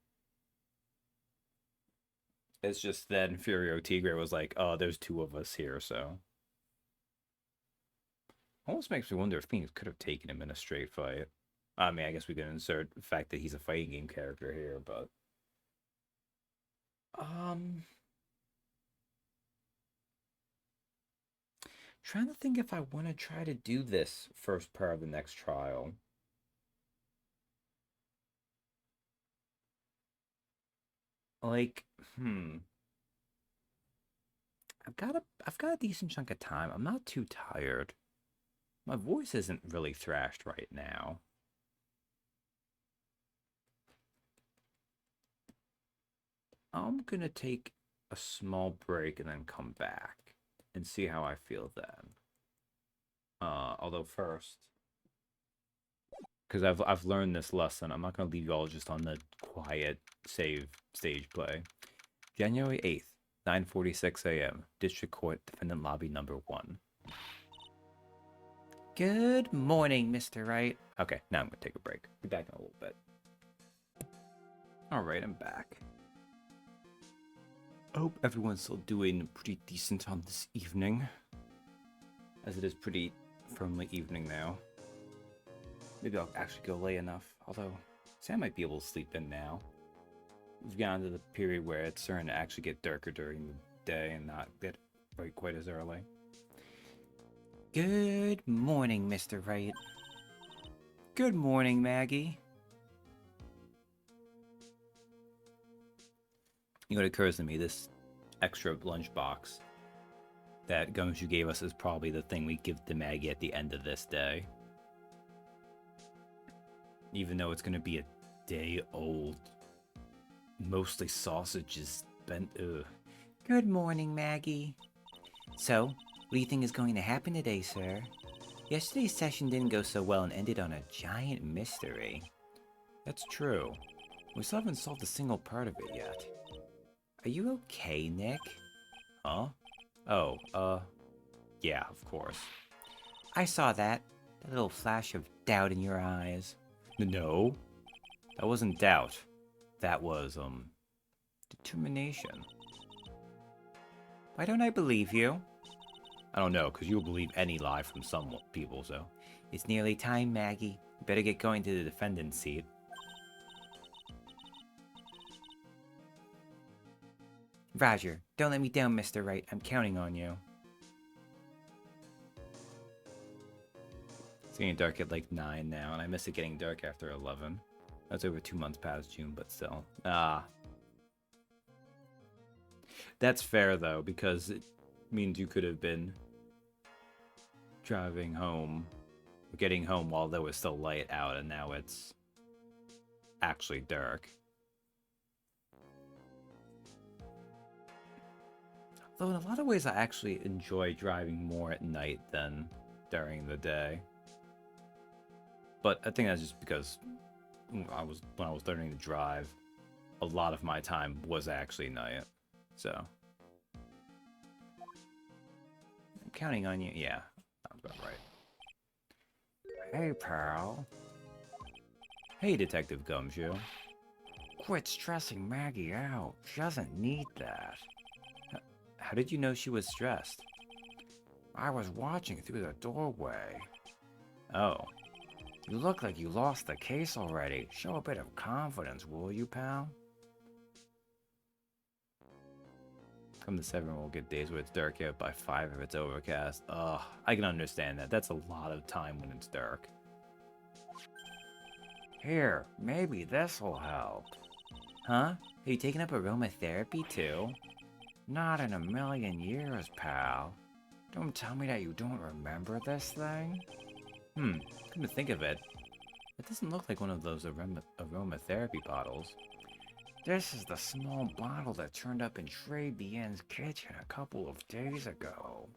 It's just then Furio Tigre was like, oh, there's 2 of us here, so. Almost makes me wonder if Phoenix could have taken him in a straight fight. I mean, I guess we could insert the fact that he's a fighting game character here, but... Trying to think if I want to try to do this first part of the next trial. Like, I've got a decent chunk of time. I'm not too tired. My voice isn't really thrashed right now. I'm gonna take a small break and then come back and see how I feel then. Although first, because I've learned this lesson, I'm not gonna leave you all just on the quiet save stage play. January 8th, 9:46 a.m. District Court, Defendant Lobby number 1. Good morning, Mr. Wright. Okay, now I'm gonna take a break. Be back in a little bit. Alright, I'm back. I hope everyone's still doing pretty decent on this evening, as it is pretty firmly evening now. Maybe I'll actually go late enough, although Sam might be able to sleep in now. We've gotten to the period where it's starting to actually get darker during the day and not get quite as early. Good morning, Mr. Wright. Good morning, Maggie. You know, it occurs to me, this extra lunchbox that Gumshoe gave us is probably the thing we give to Maggie at the end of this day. Even though it's going to be a day old. Mostly sausages bent. Ugh. Good morning, Maggie. So, what do you think is going to happen today, sir? Yesterday's session didn't go so well and ended on a giant mystery. That's true. We still haven't solved a single part of it yet. Are you okay, Nick? Huh? Oh, yeah, of course. I saw that. That little flash of doubt in your eyes. No, that wasn't doubt. That was, determination. Why don't I believe you? I don't know, because you'll believe any lie from some people, so. It's nearly time, Maggie. You better get going to the defendant's seat. Roger, don't let me down, Mr. Wright. I'm counting on you. It's getting dark at like 9 now, and I miss it getting dark after 11. That's over 2 months past June, but still. That's fair, though, because it means you could have been driving home, getting home while there was still light out, and now it's actually dark. Though in a lot of ways, I actually enjoy driving more at night than during the day. But I think that's just because when I was learning to drive, a lot of my time was actually night. So I'm counting on you. Yeah, sounds about right. Hey, pal. Hey, Detective Gumshoe. Quit stressing Maggie out. She doesn't need that. How did you know she was stressed? I was watching through the doorway. Oh. You look like you lost the case already. Show a bit of confidence, will you, pal? Come to 7, we'll get days where it's dark out by 5 if it's overcast. Ugh, I can understand that. That's a lot of time when it's dark. Here, maybe this'll help. Huh? Are you taking up aromatherapy too? Not in a million years, pal. Don't tell me that you don't remember this thing? Come to think of it, it doesn't look like one of those aromatherapy bottles. This is the small bottle that turned up in Trey Bien's kitchen a couple of days ago.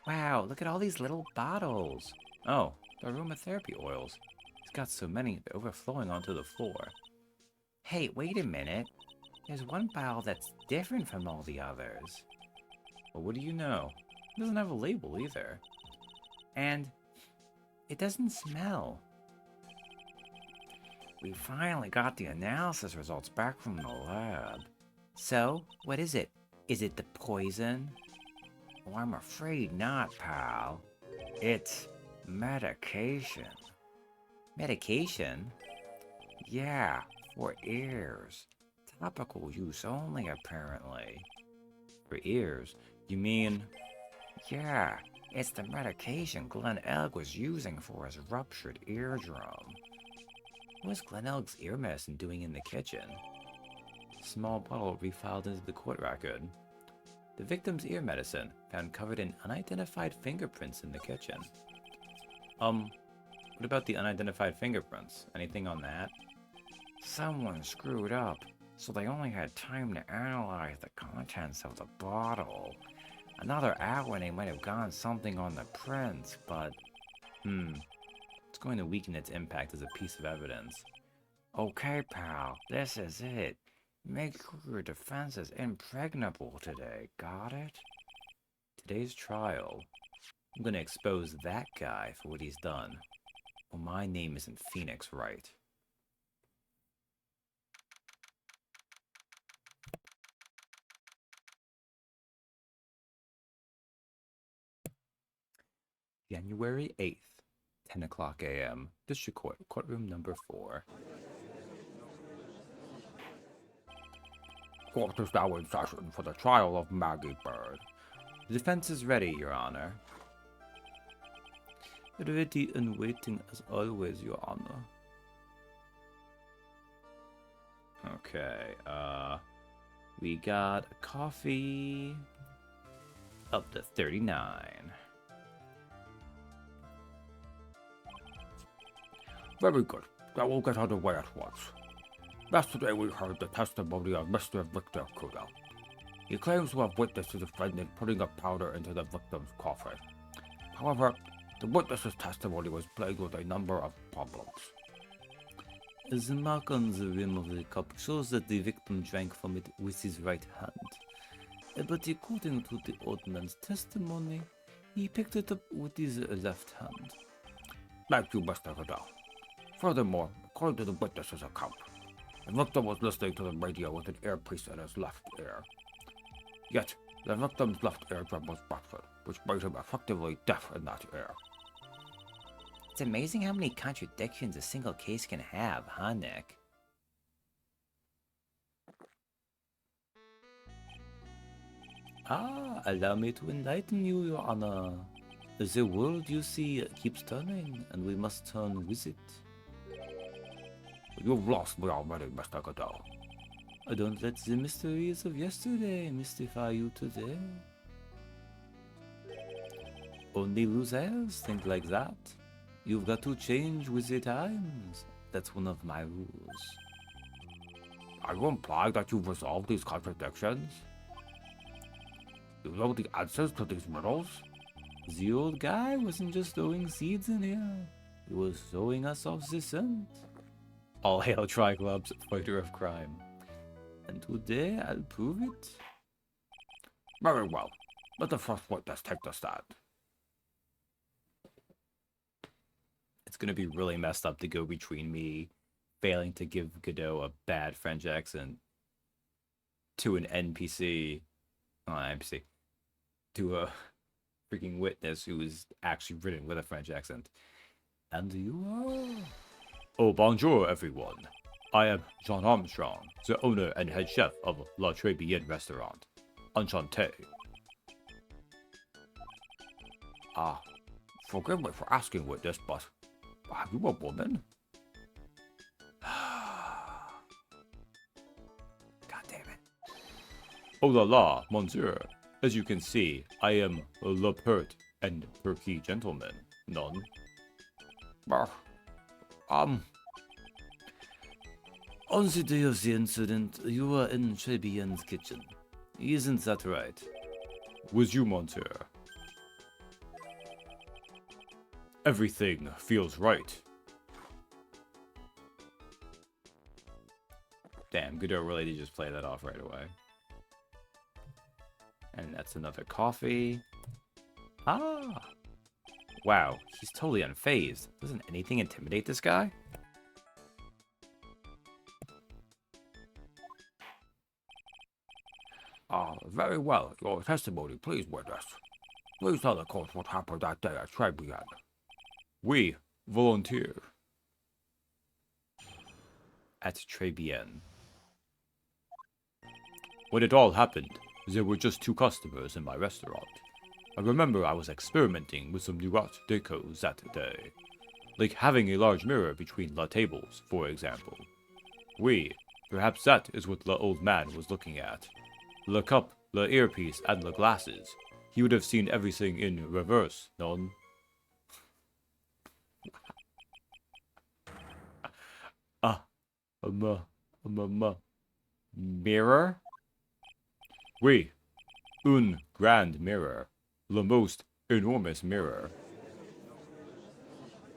Wow, look at all these little bottles. Oh, the aromatherapy oils. He's got so many, they're overflowing onto the floor. Hey, wait a minute. There's one bottle that's different from all the others. Well, what do you know? It doesn't have a label either. And it doesn't smell. We finally got the analysis results back from the lab. So, what is it? Is it the poison? Oh, I'm afraid not, pal. It's medication. Medication? Yeah, for ears. Topical use only, apparently. For ears? You mean... Yeah, it's the medication Glenn Elg was using for his ruptured eardrum. What was Glenn Elg's ear medicine doing in the kitchen? Small bottle refiled into the court record. The victim's ear medicine found covered in unidentified fingerprints in the kitchen. What about the unidentified fingerprints? Anything on that? Someone screwed up, so they only had time to analyze the contents of the bottle. Another hour and they might have gotten something on the prints, but... It's going to weaken its impact as a piece of evidence. Okay, pal, this is it. Make sure your defense is impregnable today, got it? Today's trial. I'm gonna expose that guy for what he's done. Well, my name isn't Phoenix Wright. January 8th, 10 o'clock a.m., District Court, courtroom number 4. Court is now in session for the trial of Maggie Bird. The defense is ready, Your Honor. Ready and waiting as always, Your Honor. Okay, we got a coffee up to 39. Very good. Then we'll get underway at once. Yesterday we heard the testimony of Mr. Victor Kudo. He claims to have witnessed the defendant putting a powder into the victim's coffee. However, the witness's testimony was plagued with a number of problems. The mark on the rim of the cup shows that the victim drank from it with his right hand. But according to the old man's testimony, he picked it up with his left hand. Thank you, Mr. Kudo. Furthermore, according to the witness's account, the victim was listening to the radio with an earpiece in his left ear. Yet, the victim's left eardrum was busted, which made him effectively deaf in that ear. It's amazing how many contradictions a single case can have, huh, Nick? Allow me to enlighten you, Your Honor. The world you see keeps turning, and we must turn with it. You've lost me already, Mr. Goodell. Don't let the mysteries of yesterday mystify you today. Only losers think like that. You've got to change with the times. That's one of my rules. Are you implying that you've resolved these contradictions? You know the answers to these riddles? The old guy wasn't just throwing seeds in here. He was throwing us off the scent. All hail Triclops, fighter of crime. And today I'll prove it. Very well. Let the first witness take the stand. It's gonna be really messed up to go between me failing to give Godot a bad French accent to an NPC, to a freaking witness who is actually written with a French accent. And you are? Oh, bonjour, everyone. I am Jean Armstrong, the owner and head chef of La Trilogy restaurant. Enchanté. Forgive me for asking witness, but are you a woman? God damn it. Oh la la, monsieur. As you can see, I am le pert and perky gentleman. None. On the day of the incident, you were in Chebien's kitchen. Isn't that right? Was you, monsieur? Everything feels right. Damn, Godot really did just play that off right away. And that's another coffee. Ah! Wow, he's totally unfazed. Doesn't anything intimidate this guy? Very well. Your testimony, please, witness. Please tell the court what happened that day at Tribune. We volunteer. At Trebien. When it all happened, there were just 2 customers in my restaurant. I remember I was experimenting with some new art decos that day. Like having a large mirror between the tables, for example. Perhaps that is what the old man was looking at. The cup, the earpiece, and the glasses. He would have seen everything in reverse, non? Mirror? Oui, un grand mirror. The most enormous mirror.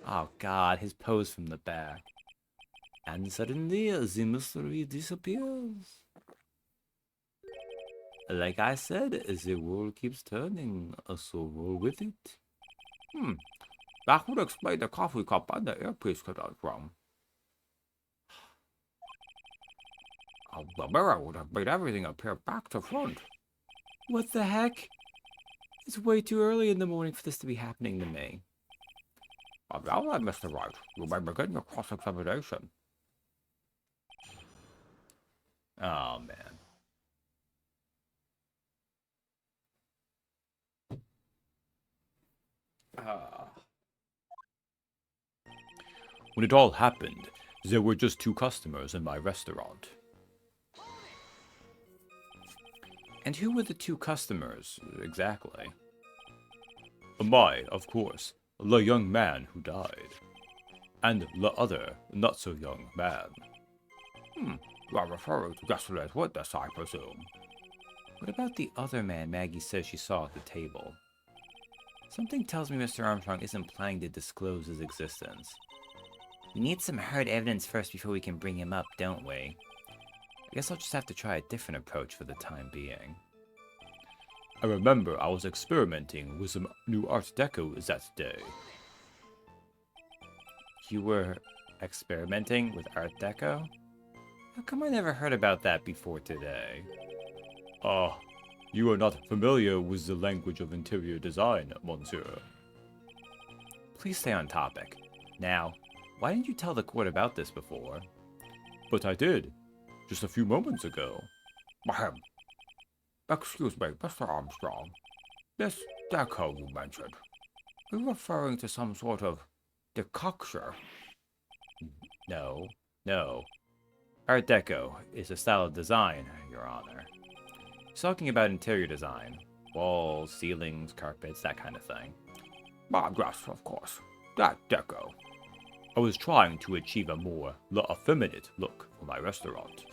Oh god, his pose from the back. And suddenly, the mystery disappears. Like I said, the world keeps turning, so roll with it. That would explain the coffee cup and the earpiece conundrum. The mirror would have made everything appear back to front. What the heck? It's way too early in the morning for this to be happening to me. Now then, Mr. Wright, you may begin your cross-examination. Oh, man. When it all happened, there were just 2 customers in my restaurant. And who were the 2 customers, exactly? My, of course, the young man who died. And the other, not-so-young man. You are referring to yesterday's witness, I presume. What about the other man Maggie says she saw at the table? Something tells me Mr. Armstrong isn't planning to disclose his existence. We need some hard evidence first before we can bring him up, don't we? I guess I'll just have to try a different approach for the time being. I remember I was experimenting with some new Art Deco that day. You were experimenting with Art Deco? How come I never heard about that before today? You are not familiar with the language of interior design, monsieur. Please stay on topic. Now, why didn't you tell the court about this before? But I did, just a few moments ago. Ahem. Excuse me, Mr. Armstrong. This deco you mentioned, are you referring to some sort of decoction? No. Art Deco is a style of design, Your Honor. He's talking about interior design. Walls, ceilings, carpets, that kind of thing. Yes, of course. That deco. I was trying to achieve a more effeminate look for my restaurant.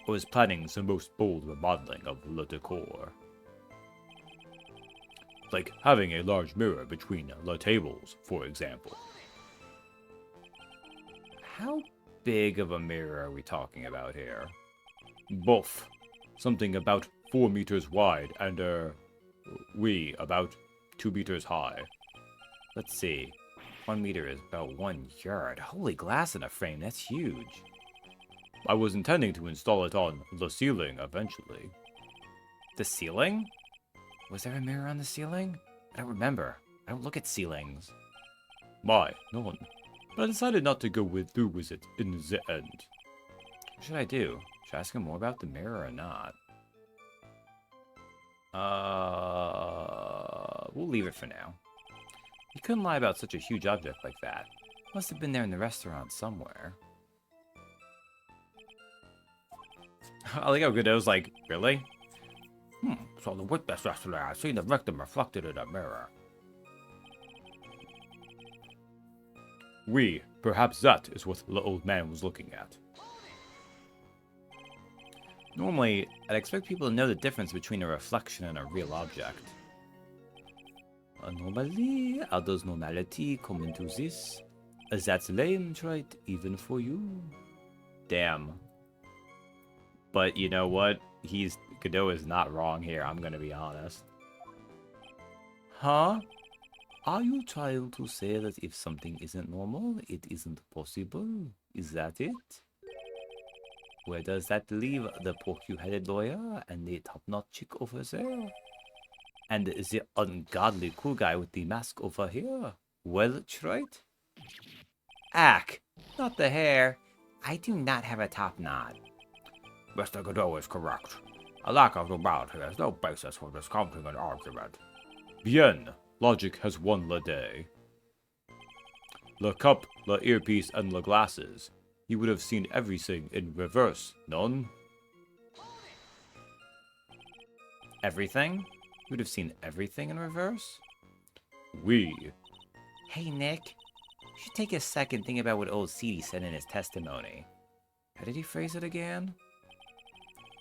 I was planning the most bold remodeling of le decor. Like having a large mirror between the tables, for example. How big of a mirror are we talking about here? Both. Something about 4 meters wide and, about 2 meters high. Let's see. 1 meter is about 1 yard. Holy glass in a frame, that's huge. I was intending to install it on the ceiling eventually. The ceiling? Was there a mirror on the ceiling? I don't remember. I don't look at ceilings. None. But I decided not to go through with it in the end. What should I do? Should I ask him more about the mirror or not? We'll leave it for now. He couldn't lie about such a huge object like that. Must have been there in the restaurant somewhere. I like how Godot's like, really? So the witness yesterday I seen the victim reflected in a mirror. Perhaps that is what the old man was looking at. Normally, I'd expect people to know the difference between a reflection and a real object. Normally, how does normality come into this? That's lame, right? Even for you. Damn. But you know what? Godot is not wrong here, I'm gonna be honest. Huh? Are you trying to say that if something isn't normal, it isn't possible? Is that it? Where does that leave the porky-headed lawyer and the top-notch chick over there? And the ungodly cool guy with the mask over here? Well, right? Ack! Not the hair. I do not have a top knot. Mr. Godot is correct. A lack of normality has no basis for discounting an argument. Bien. Logic has won the day. The cup, the earpiece, and the glasses. He would have seen everything in reverse, none? Everything? He would have seen everything in reverse? Hey, Nick. You should take a second think about what old Seedy said in his testimony. How did he phrase it again?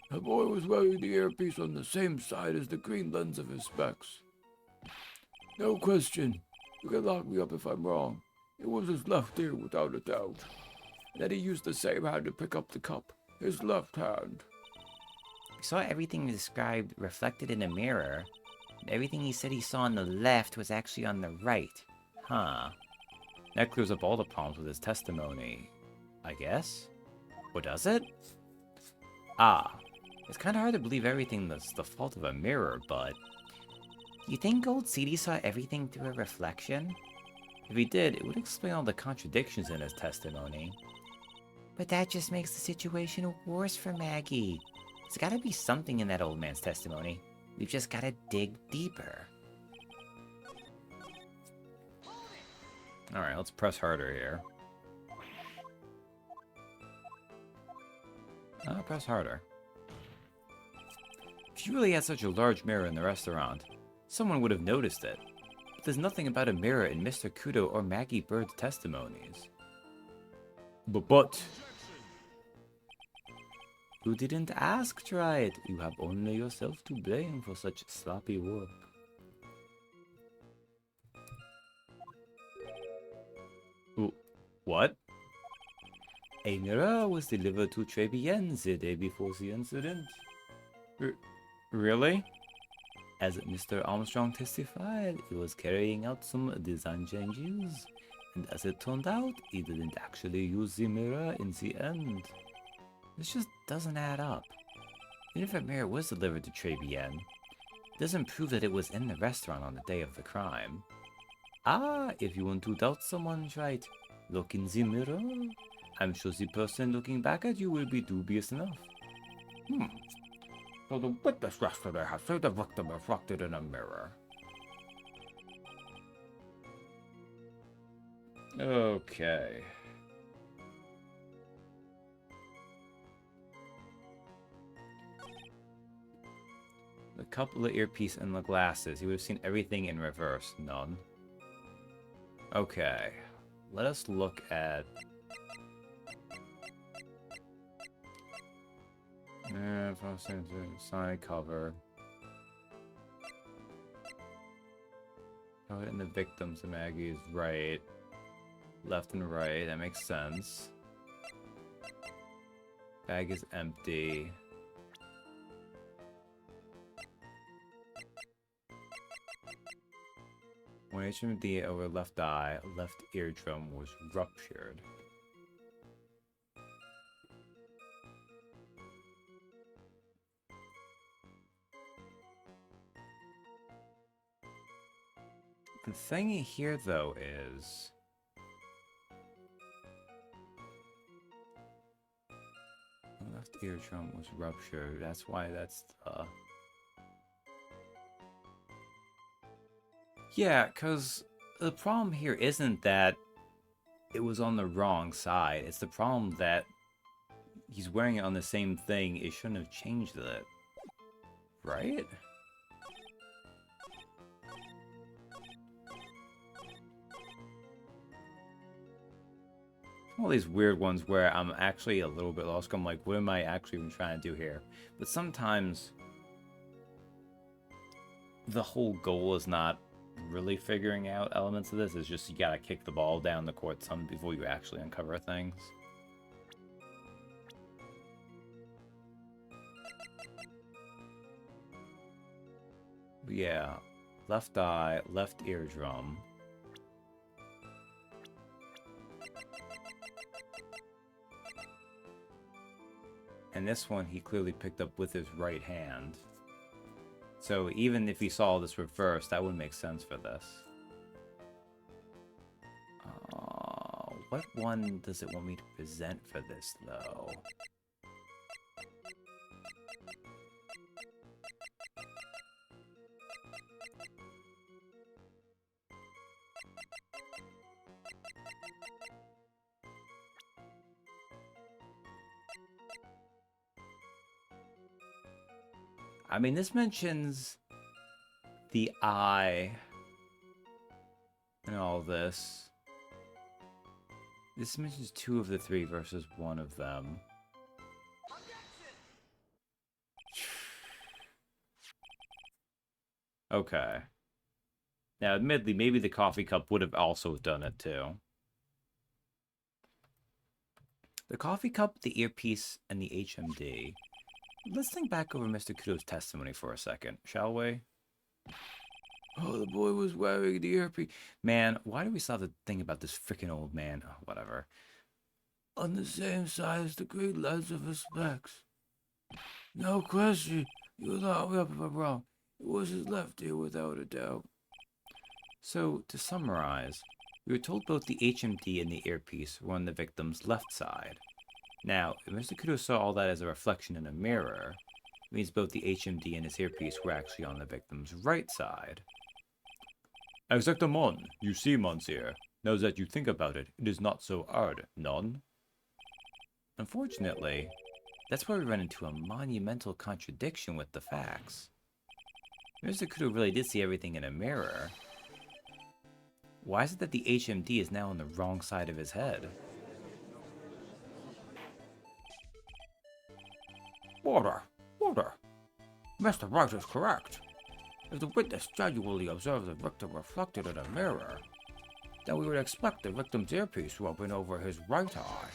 The boy was wearing the earpiece on the same side as the green lens of his specs. No question. You can lock me up if I'm wrong. It was his left ear without a doubt. And then he used the same hand to pick up the cup. His left hand. We saw everything described reflected in a mirror. And everything he said he saw on the left was actually on the right. Huh. That clears up all the problems with his testimony, I guess? Or does it? It's kind of hard to believe everything that's the fault of a mirror, but... You think old Seedy saw everything through a reflection? If he did, it would explain all the contradictions in his testimony. But that just makes the situation worse for Maggie. There's gotta be something in that old man's testimony. We've just gotta dig deeper. Alright, let's press harder here. Press harder. If you really had such a large mirror in the restaurant, someone would have noticed it. But there's nothing about a mirror in Mr. Kudo or Maggie Bird's testimonies. But... You didn't ask, Wright. You have only yourself to blame for such sloppy work. Ooh, what? A mirror was delivered to Trebian the day before the incident. Really? As Mr. Armstrong testified, he was carrying out some design changes, and as it turned out, he didn't actually use the mirror in the end. This just doesn't add up. Even if a mirror was delivered to Trebian, it doesn't prove that it was in the restaurant on the day of the crime. Ah, if you want to doubt someone's right, look in the mirror. I'm sure the person looking back at you will be dubious enough. So the witness yesterday has said the victim reflected in a mirror. Okay. The couple of earpiece and the glasses. He would have seen everything in reverse. None. Okay. Let us look at... side cover. Oh, and the victims of Maggie is right. Left and right, that makes sense. Bag is empty. One HMD over left eye, left eardrum was ruptured. The thing here, though, is... the left eardrum was ruptured. That's why that's the... Yeah, because the problem here isn't that it was on the wrong side. It's the problem that he's wearing it on the same thing. It shouldn't have changed it. Right? All these weird ones where I'm actually a little bit lost. I'm like, what am I actually even trying to do here? But sometimes the whole goal is not really figuring out elements of this. It's just you gotta kick the ball down the court some before you actually uncover things. But yeah, left eye, left eardrum. And this one he clearly picked up with his right hand. So even if he saw this reverse, that would make sense for this. What one does it want me to present for this, though? I mean, this mentions the eye and all this. This mentions 2 of the 3 versus 1 of them. Okay. Now, admittedly, maybe the coffee cup would have also done it too. The coffee cup, the earpiece, and the HMD. Let's think back over Mr. Kudo's testimony for a second, shall we? Oh, the boy was wearing the earpiece. Man, why do we still have to think about this freaking old man? Oh, whatever. On the same side as the great lads of his specs. No question. You'll not me up if I'm wrong. It was his left ear without a doubt. So, to summarize, we were told both the HMD and the earpiece were on the victim's left side. Now, if Mr. Kudo saw all that as a reflection in a mirror, it means both the HMD and his earpiece were actually on the victim's right side. Exactement. You see, Monsieur. Now that you think about it, it is not so hard, non? Unfortunately, That's where we run into a monumental contradiction with the facts. Mr. Kudo really did see everything in a mirror. Why is it that the HMD is now on the wrong side of his head? Order! Order! Mr. Wright is correct. If the witness genuinely observed the victim reflected in a mirror, then we would expect the victim's earpiece to open over his right eye.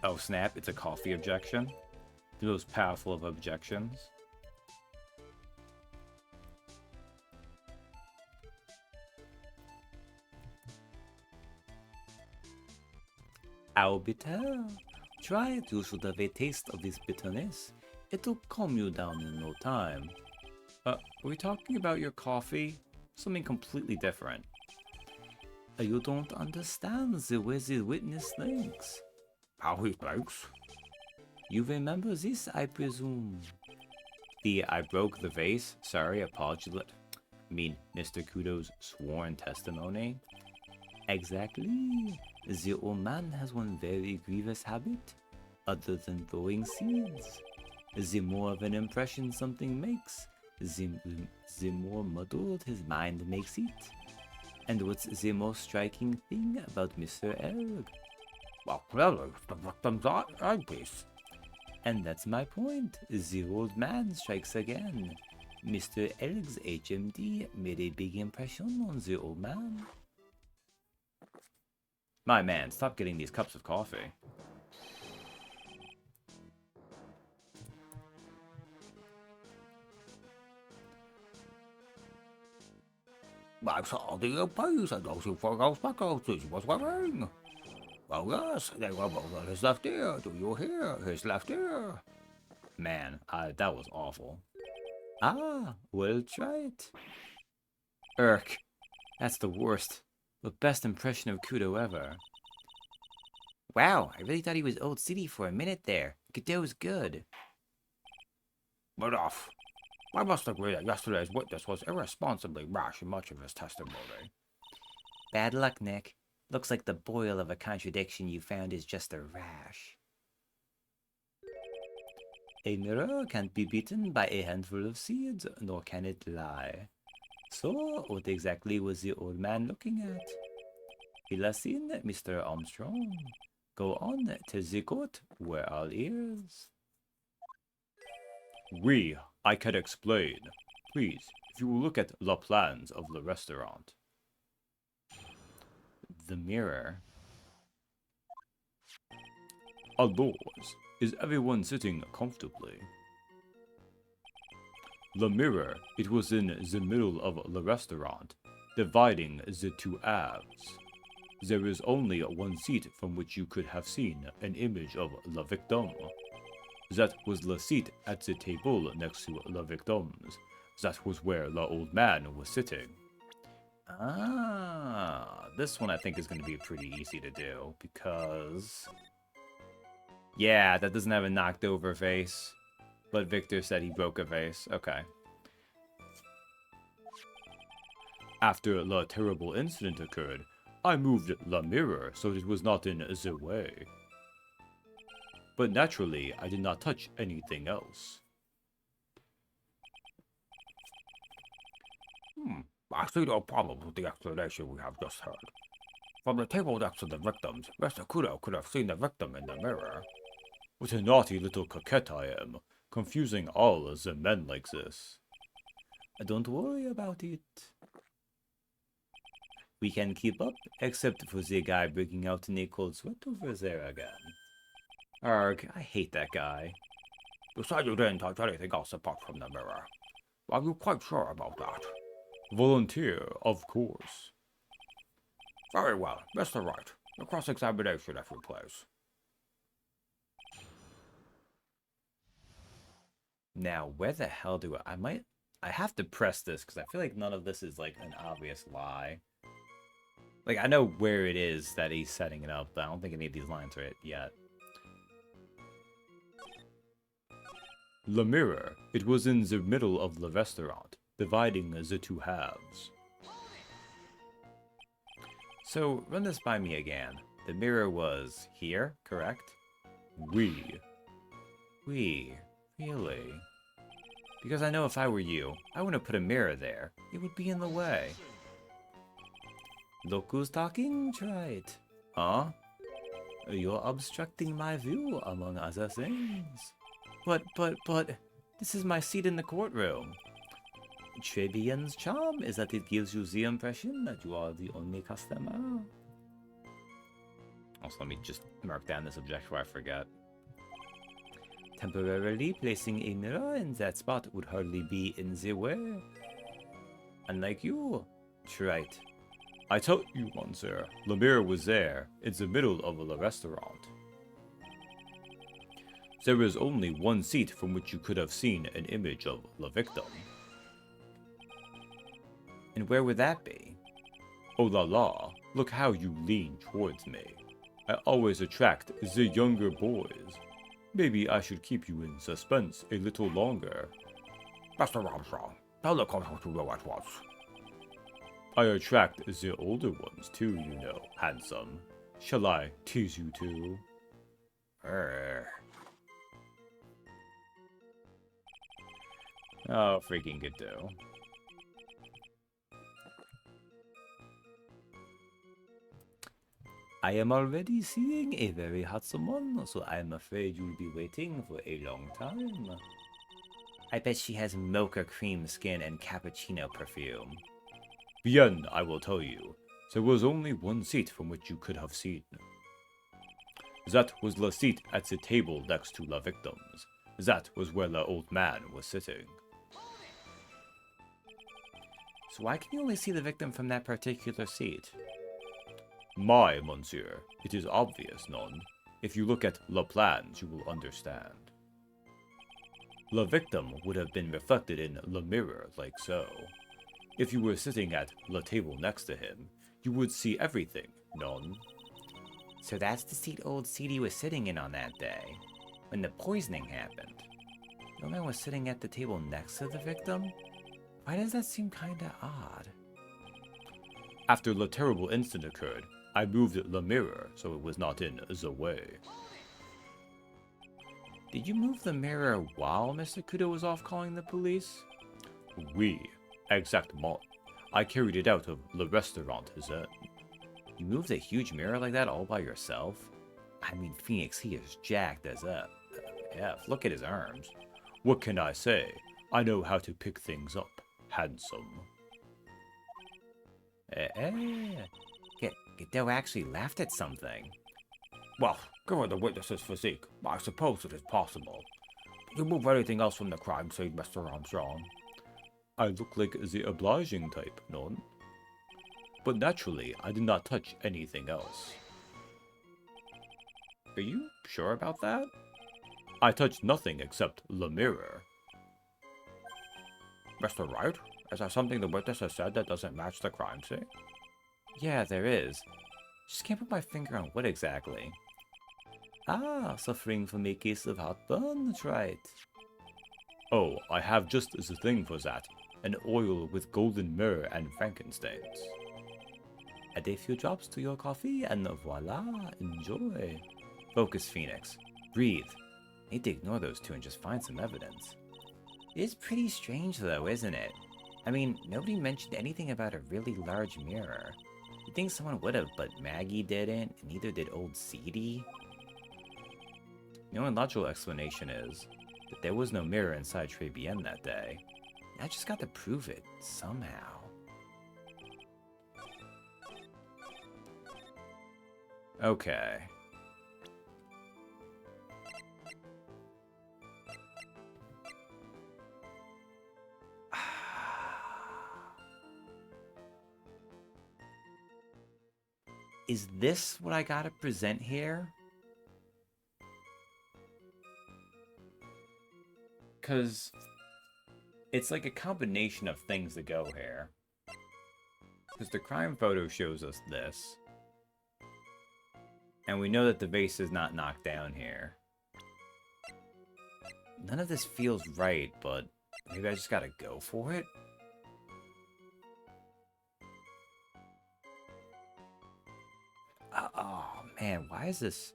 Oh snap, it's a coffee objection? The most powerful of objections. How bitter. Try it, you should have a taste of this bitterness. It'll calm you down in no time. Are we talking about your coffee? Something completely different. You don't understand the way the witness thinks. How he thinks? You remember this, I presume? The I broke the vase, sorry, apologize. I mean, Mr. Kudo's sworn testimony. Exactly. The old man has one very grievous habit, other than throwing seeds. The more of an impression something makes, the more muddled his mind makes it. And what's the most striking thing about Mr. Elg? Well, clearly, the victim's eyepiece. And that's my point. The old man strikes again. Mr. Elg's HMD made a big impression on the old man. My man, stop getting these cups of coffee. I saw the earpiece and those who forgot spectacles was wearing. Well, yes, they were both on his left ear. Do you hear? His left ear. Man, that was awful. Ah, well, try it. Irk, that's the worst. The best impression of Kudo ever. Wow, I really thought he was old city for a minute there. Godot's good. Enough. I must agree that yesterday's witness was irresponsibly rash in much of his testimony. Bad luck, Nick. Looks like the boil of a contradiction you found is just a rash. A mirror can't be beaten by a handful of seeds, nor can it lie. So, what exactly was the old man looking at? Fill us in, Mr. Armstrong. Go on to the court, we're all ears. I can explain. Please, if you will look at the plans of the restaurant. The mirror. Outdoors, is everyone sitting comfortably? The mirror, it was in the middle of the restaurant, dividing the two halves. There is only one seat from which you could have seen an image of the victim. That was the seat at the table next to the victims. That was where the old man was sitting. Ah, This one I think is going to be pretty easy to do, because... Yeah, that doesn't have a knocked over face. But Victor said he broke a vase. Okay. After the terrible incident occurred, I moved the mirror so it was not in the way. But naturally, I did not touch anything else. I see no problem with the explanation we have just heard. From the table next to the victims, Mr. Kudo could have seen the victim in the mirror. What a naughty little coquette I am, confusing all the men like this. don't worry about it. We can keep up, except for the guy breaking out in a cold sweat over there again. Arg, I hate that guy. You said you didn't touch anything else apart from the mirror. Are you quite sure about that? Volunteer, of course. Very well, Mr. Wright. The cross-examination, if you please. Now, where the hell do I have to press this, because I feel like none of this is, like, an obvious lie. Like, I know where it is that he's setting it up, but I don't think any of these lines are it yet. The mirror. It was in the middle of the restaurant, dividing the two halves. So, run this by me again. The mirror was here, correct? We. Really? Because I know if I were you, I wouldn't put a mirror there. It would be in the way. Look who's talking, Wright. Huh? You're obstructing my view, among other things. But, this is my seat in the courtroom. Trebian's charm is that it gives you the impression that you are the only customer. Also, let me just mark down this object before I forget. Temporarily placing a mirror in that spot would hardly be in the way. Unlike you, Wright. I told you once, sir. The mirror was there, in the middle of the restaurant. There is only one seat from which you could have seen an image of the victim. And where would that be? Oh la la, look how you lean towards me. I always attract the younger boys. Maybe I should keep you in suspense a little longer. Mr. Armstrong, now look what you know at once. I attract the older ones too, you know, handsome. Shall I tease you too? Oh, freaking good too. I am already seeing a very hot someone, so I'm afraid you'll be waiting for a long time. I bet she has mocha cream skin and cappuccino perfume. Bien, I will tell you. There was only one seat from which you could have seen. That was the seat at the table next to the victims. That was where the old man was sitting. So why can you only see the victim from that particular seat? My, monsieur, it is obvious, non? If you look at the plans, you will understand. The victim would have been reflected in the mirror like so. If you were sitting at the table next to him, you would see everything, non? So that's the seat old CD was sitting in on that day, when the poisoning happened. The old man was sitting at the table next to the victim? Why does that seem kinda odd? After the terrible incident occurred, I moved the mirror so it was not in the way. Did you move the mirror while Mr. Kudo was off calling the police? Oui, exactement. I carried it out of the restaurant then. You moved a huge mirror like that all by yourself? I mean, Phoenix, he is jacked as up. Yeah, look at his arms. What can I say? I know how to pick things up. Handsome. Godot actually laughed at something. Well, given the witness's physique, I suppose it is possible. Did you move anything else from the crime scene, Mr. Armstrong? I look like the obliging type, non? But naturally, I did not touch anything else. Are you sure about that? I touched nothing except the mirror. Mr. Wright, is there something the witness has said that doesn't match the crime scene? Yeah, there is. Just can't put my finger on what exactly. Ah, suffering from a case of heartburn, right? Oh, I have just the thing for that. An oil with golden myrrh and frankincense. Add a few drops to your coffee and voila, enjoy. Focus, Phoenix. Breathe. Need to ignore those two and just find some evidence. It is pretty strange though, isn't it? I mean, nobody mentioned anything about a really large mirror. You'd think someone would have, but Maggie didn't, and neither did old Seedy. The only logical explanation is that there was no mirror inside Trebian that day. I just got to prove it, somehow. Okay. Is this what I gotta present here? Because it's like a combination of things that go here. Because the crime photo shows us this. And we know that the vase is not knocked down here. None of this feels right, but maybe I just gotta go for it? Oh man, why is this?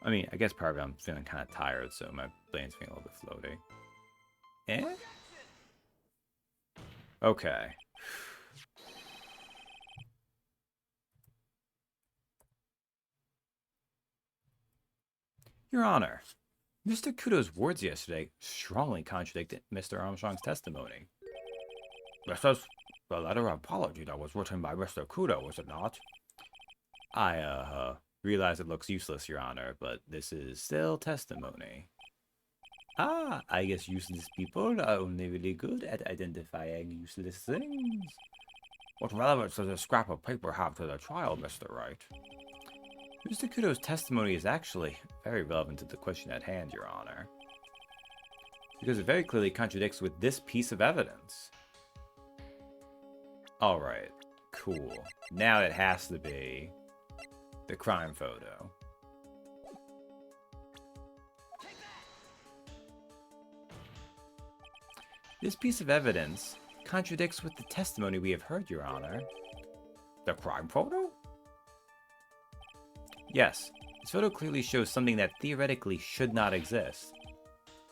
I mean, I guess part of it I'm feeling kind of tired, so my brain's feeling a little bit floaty. Eh? Okay. Your Honor, Mr. Kudo's words yesterday strongly contradicted Mr. Armstrong's testimony. This is the letter of apology that was written by Mr. Kudo, was it not? I realize it looks useless, Your Honor, but this is still testimony. Ah, I guess useless people are only really good at identifying useless things. What relevance does this scrap of paper have to the trial, Mr. Wright? Mr. Kudo's testimony is actually very relevant to the question at hand, Your Honor, because it very clearly contradicts with this piece of evidence. Alright, cool. Now it has to be the crime photo. This piece of evidence contradicts with the testimony we have heard, Your Honor. The crime photo? Yes, this photo clearly shows something that theoretically should not exist.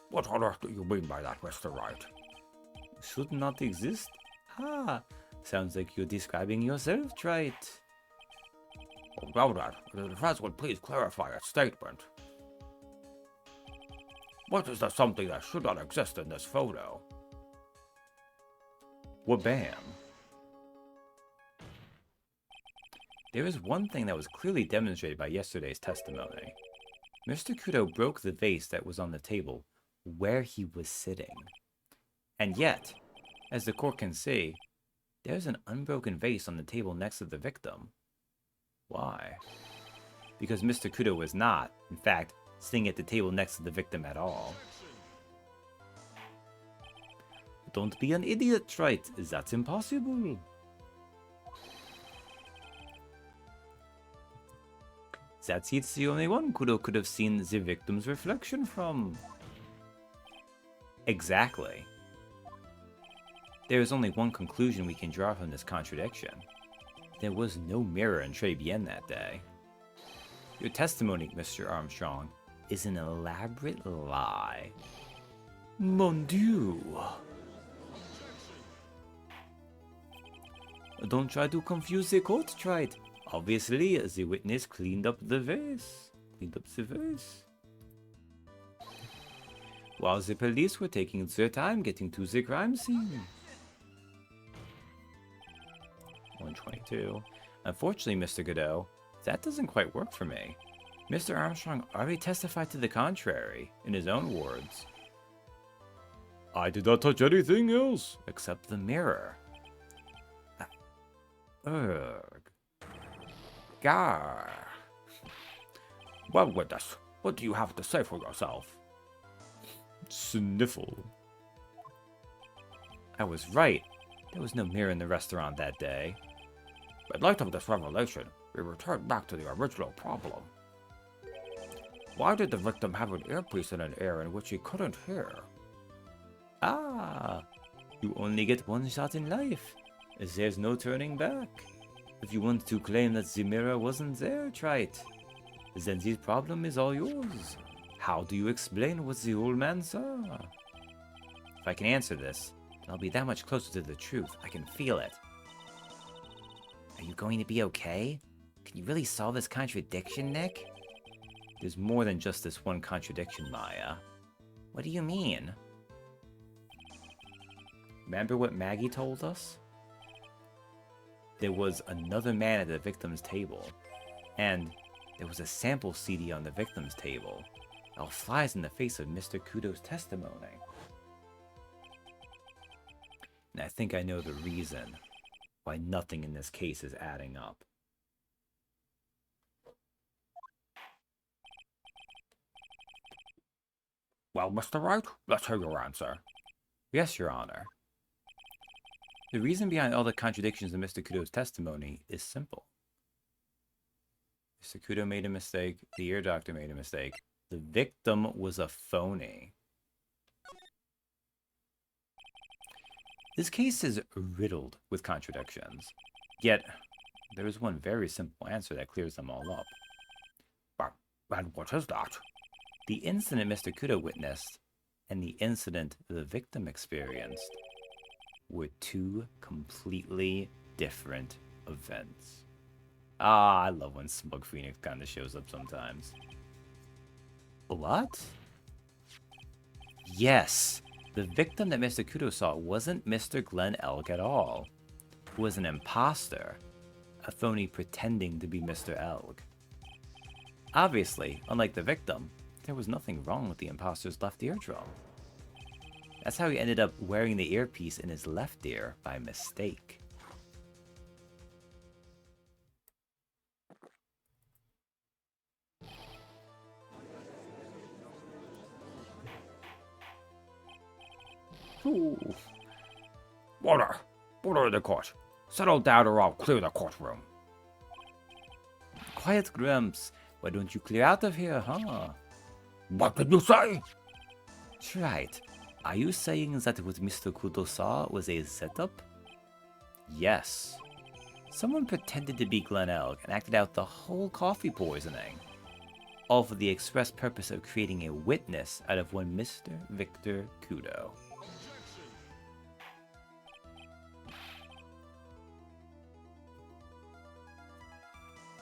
What on earth do you mean by that, Mr. Wright? Should not exist? Ah, sounds like you're describing yourself, Wright. About that, the defense would please clarify its statement. What is the something that should not exist in this photo? Wabam. There is one thing that was clearly demonstrated by yesterday's testimony. Mr. Kudo broke the vase that was on the table where he was sitting. And yet, as the court can see, there's an unbroken vase on the table next to the victim. Why? Because Mr. Kudo was not, in fact, sitting at the table next to the victim at all. Don't be an idiot, Wright. That's impossible. That's it's the only one Kudo could have seen the victim's reflection from. Exactly. There is only one conclusion we can draw from this contradiction. There was no mirror in Très Bien that day. Your testimony, Mr. Armstrong, is an elaborate lie. Mon Dieu! Don't try to confuse the court, Wright. Obviously, the witness cleaned up the vase. While the police were taking their time getting to the crime scene. 122. Unfortunately, Mr. Godot, that doesn't quite work for me. Mr. Armstrong already testified to the contrary, in his own words. I did not touch anything else. Except the mirror. Ugh. Gar. Well, witness, what do you have to say for yourself? Sniffle. I was right. There was no mirror in the restaurant that day. In light of this revelation, we return back to the original problem. Why did the victim have an earpiece in an ear in which he couldn't hear? Ah, you only get one shot in life. There's no turning back. If you want to claim that the mirror wasn't there, try it. Then the problem is all yours. How do you explain what the old man saw? If I can answer this, then I'll be that much closer to the truth. I can feel it. Are you going to be okay? Can you really solve this contradiction, Nick? There's more than just this one contradiction, Maya. What do you mean? Remember what Maggie told us? There was another man at the victim's table, and there was a sample CD on the victim's table. It all flies in the face of Mr. Kudo's testimony. And I think I know the reason why nothing in this case is adding up. Well, Mr. Wright, let's hear your answer. Yes, Your Honor. The reason behind all the contradictions in Mr. Kudo's testimony is simple. Mr. Kudo made a mistake, the ear doctor made a mistake, the victim was a phony. This case is riddled with contradictions, yet there is one very simple answer that clears them all up. And what is that? The incident Mr. Kudo witnessed and the incident the victim experienced were two completely different events. Ah, I love when Smug Phoenix kind of shows up sometimes. What? Yes, the victim that Mr. Kudo saw wasn't Mr. Glenn Elk at all. It was an imposter, a phony pretending to be Mr. Elk. Obviously, unlike the victim, there was nothing wrong with the imposter's left eardrum. That's how he ended up wearing the earpiece in his left ear by mistake. Ooh. Order in the court. Settle down or I'll clear the courtroom. Quiet, Grumps. Why don't you clear out of here, huh? What did you say? Right. Are you saying that what Mr. Kudo saw was a setup? Yes. Someone pretended to be Glen Elk and acted out the whole coffee poisoning, all for the express purpose of creating a witness out of one Mr. Victor Kudo.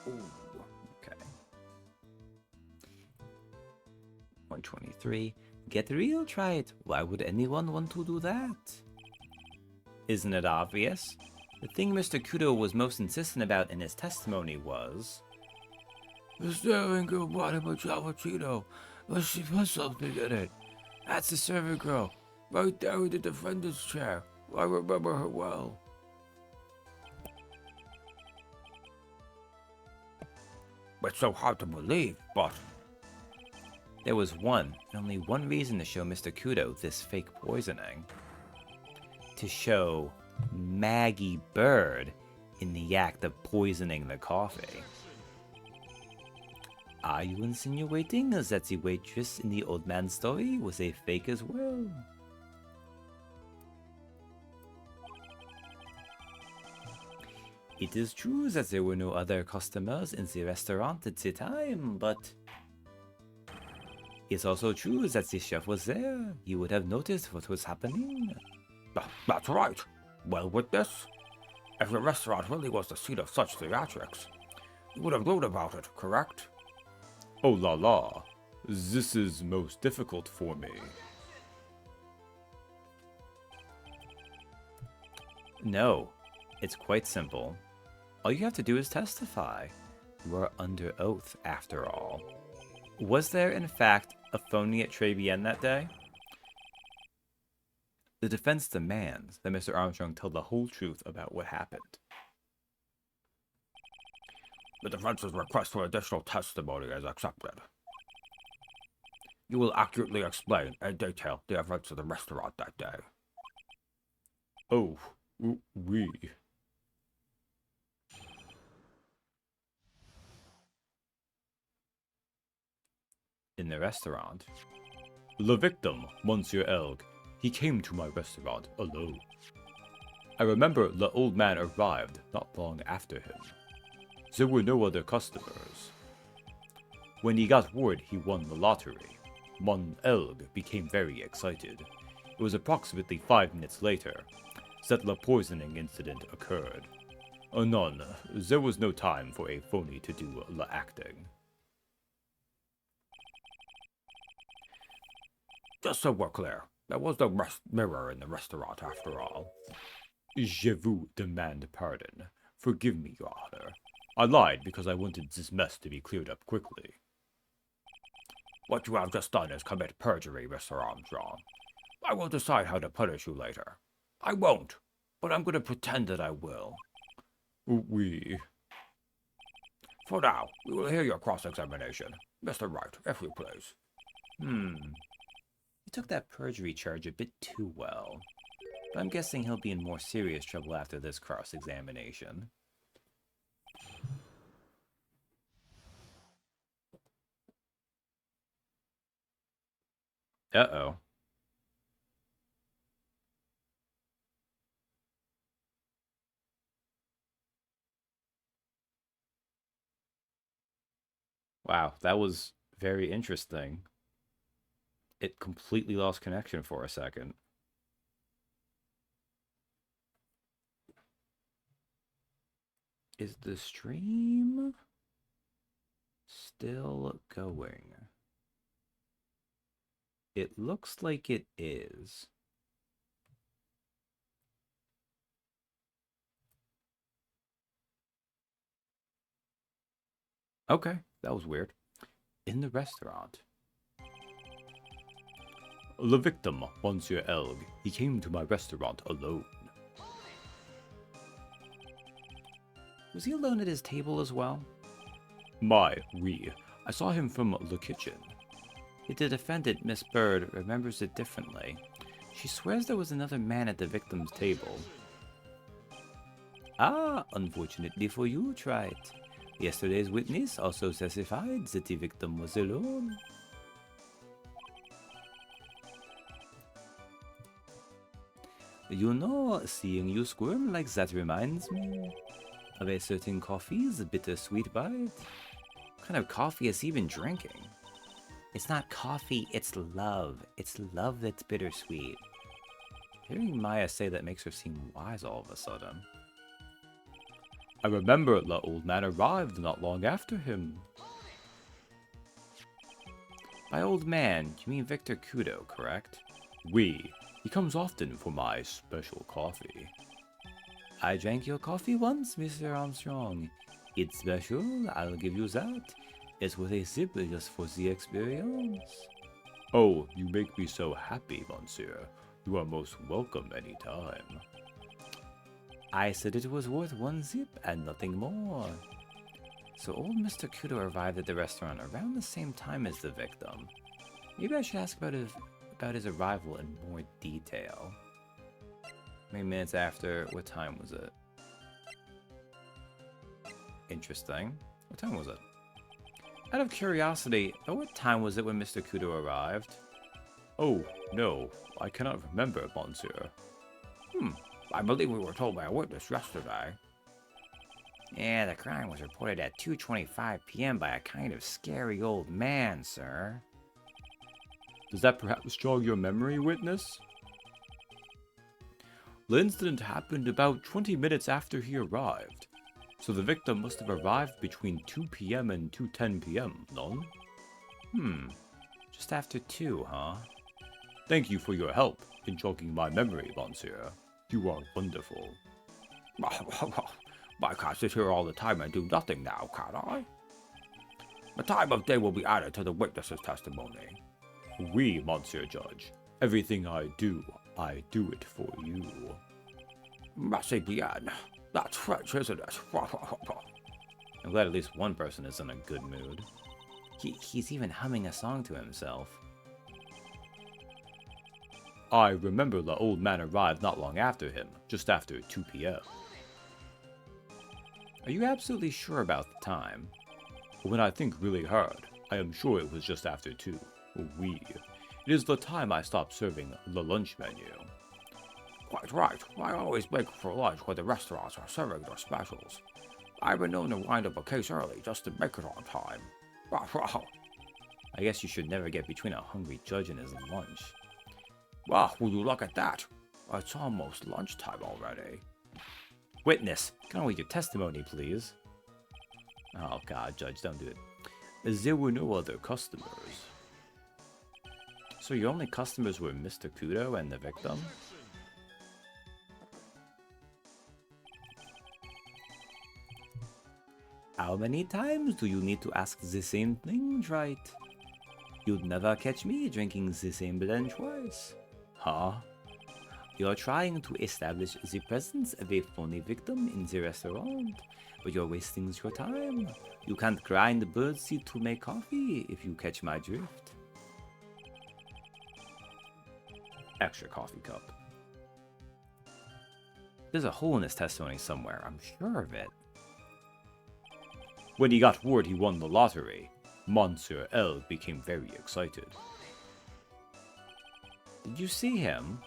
Ooh, okay. 123. Get real, try it. Why would anyone want to do that? Isn't it obvious? The thing Mr. Kudo was most insistent about in his testimony was... The serving girl brought him a Javachino, but she put something in it. That's the serving girl, right there in the defendant's chair. I remember her well. It's so hard to believe, but... There was one, and only one reason to show Mr. Kudo this fake poisoning. To show Maggie Bird in the act of poisoning the coffee. Are you insinuating that the waitress in the old man's story was a fake as well? It is true that there were no other customers in the restaurant at the time, but... It's also true that the chef was there. He would have noticed what was happening. That's right. Well, with this, if the restaurant really was the seat of such theatrics, you would have known about it, correct? Oh la la. This is most difficult for me. No, it's quite simple. All you have to do is testify. You are under oath, after all. Was there, in fact, a phony at Trevienne that day? The defense demands that Mr. Armstrong tell the whole truth about what happened. The defense's request for additional testimony is accepted. You will accurately explain in detail the events of the restaurant that day. Oh, oui. In the restaurant, The victim, Monsieur Elg, he came to my restaurant alone. I remember the old man arrived not long after him. There were no other customers. When he got word he won the lottery, Mon Elg became very excited. It was approximately 5 minutes later that the poisoning incident occurred. None, there was no time for a phony to do the acting. Just so we're clear, there was no mirror in the restaurant after all. Je vous demande pardon. Forgive me, Your Honor. I lied because I wanted this mess to be cleared up quickly. What you have just done is commit perjury, Mr. Armstrong. I will decide how to punish you later. I won't, but I'm going to pretend that I will. Oui. For now, we will hear your cross-examination. Mr. Wright, if you please. he took that perjury charge a bit too well. But I'm guessing he'll be in more serious trouble after this cross-examination. Uh-oh. Wow, that was Very interesting. It completely lost connection for a second. Is the stream still going? It looks like it is. Okay, that was weird. In the restaurant. The victim, Monsieur Elg, he came to my restaurant alone. Was he alone at his table as well? Oui. I saw him from the kitchen. Yet the defendant, Miss Bird, remembers it differently. She swears there was another man at the victim's table. Ah, unfortunately for you, Wright. Yesterday's witness also testified that the victim was alone. You know, seeing you squirm like that reminds me of a certain coffee's bittersweet bite. What kind of coffee has he been drinking? It's not coffee, it's love. It's love that's bittersweet. Hearing Maya say that makes her seem wise all of a sudden. I remember the old man arrived not long after him. By old man, you mean Victor Kudo, correct? Oui. He comes often for my special coffee. I drank your coffee once, Mr. Armstrong. It's special, I'll give you that. It's worth a sip just for the experience. Oh, you make me so happy, monsieur. You are most welcome anytime. I said it was worth one sip and nothing more. So old Mr. Kudo arrived at the restaurant around the same time as the victim. Maybe I should ask about his arrival in more detail. How many minutes after? What time was it? Interesting. What time was it? Out of curiosity, at what time was it when Mr. Kudo arrived? Oh, no. I cannot remember, monsieur. I believe we were told by a witness yesterday. Yeah, the crime was reported at 2:25 p.m. by a kind of scary old man, sir. Does that perhaps jog your memory, witness? The incident happened about 20 minutes after he arrived, so the victim must have arrived between 2 p.m. and 2:10 p.m., no? Just after 2, huh? Thank you for your help in jogging my memory, monsieur. You are wonderful. I can't sit here all the time and do nothing now, can I? The time of day will be added to the witness's testimony. Oui, Monsieur Judge. Everything I do it for you. Merci bien. That's French, isn't it? I'm glad at least one person is in a good mood. He's even humming a song to himself. I remember the old man arrived not long after him, just after 2 p.m. Are you absolutely sure about the time? When I think really hard, I am sure it was just after 2. Oui. It is the time I stopped serving the lunch menu. Quite right. I always make for lunch when the restaurants are serving their specials. I've been known to wind up a case early just to make it on time. I guess you should never get between a hungry judge and his lunch. Well, will you look at that? It's almost lunchtime already. Witness, can I read your testimony, please? Oh god, Judge, don't do it. There were no other customers. So your only customers were Mr. Kudo and the victim? How many times do you need to ask the same thing, Wright? You'd never catch me drinking the same blend twice. Huh? You're trying to establish the presence of a phony victim in the restaurant, but you're wasting your time. You can't grind birdseed to make coffee, if you catch my drift. Extra coffee cup. There's a hole in his testimony somewhere, I'm sure of it. When he got word he won the lottery, Monsieur L became very excited. Did you see him?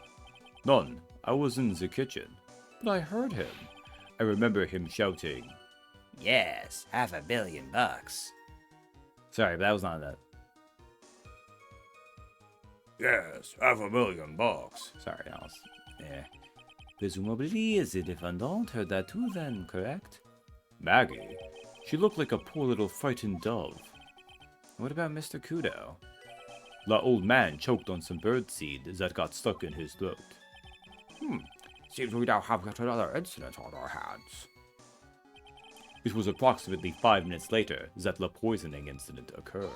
None. I was in the kitchen, but I heard him. I remember him shouting, Yes, $500 million. Sorry, but that was not that. Yes, $500,000. Sorry, I was... Eh. Presumably, the defendant heard that too then, correct? Maggie? She looked like a poor little frightened dove. What about Mr. Kudo? The old man choked on some birdseed that got stuck in his throat. Seems we now have yet another incident on our hands. It was approximately 5 minutes later that the poisoning incident occurred.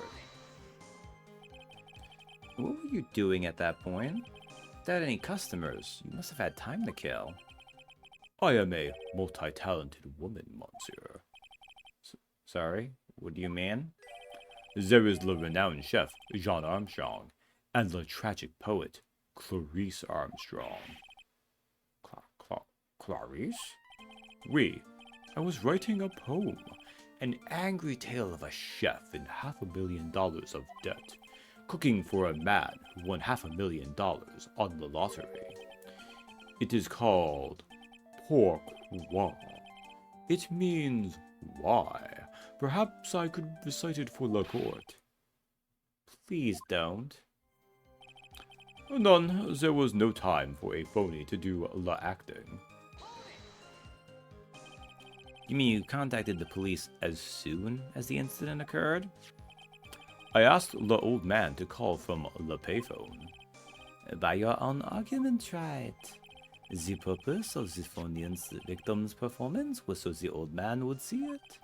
What were you doing at that point? Without any customers, you must have had time to kill. I am a multi-talented woman, monsieur. Sorry, what do you mean? There is the renowned chef, Jean Armstrong, and the tragic poet, Clarice Armstrong. Clarice? Oui, I was writing a poem, an angry tale of a chef in $500,000 of debt, cooking for a man who won $500,000 on the lottery. It is called Pourquoi. It means why. Perhaps I could recite it for the court. Please don't. None. There was no time for a phony to do the acting. You mean you contacted the police as soon as the incident occurred? I asked the old man to call from the payphone. By your own argument, right? The purpose of the phony victim's performance was so the old man would see it.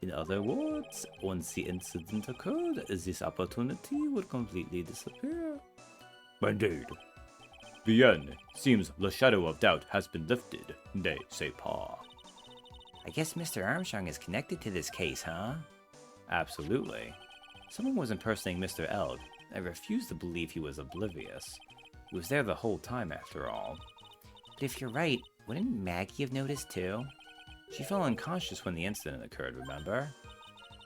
In other words, once the incident occurred, this opportunity would completely disappear. Indeed. Bien, seems the shadow of doubt has been lifted, ne sais pas. I guess Mr. Armstrong is connected to this case, huh? Absolutely. Someone was impersonating Mr. Elg. I refuse to believe he was oblivious. He was there the whole time, after all. But if you're right, wouldn't Maggie have noticed too? She fell unconscious when the incident occurred, remember?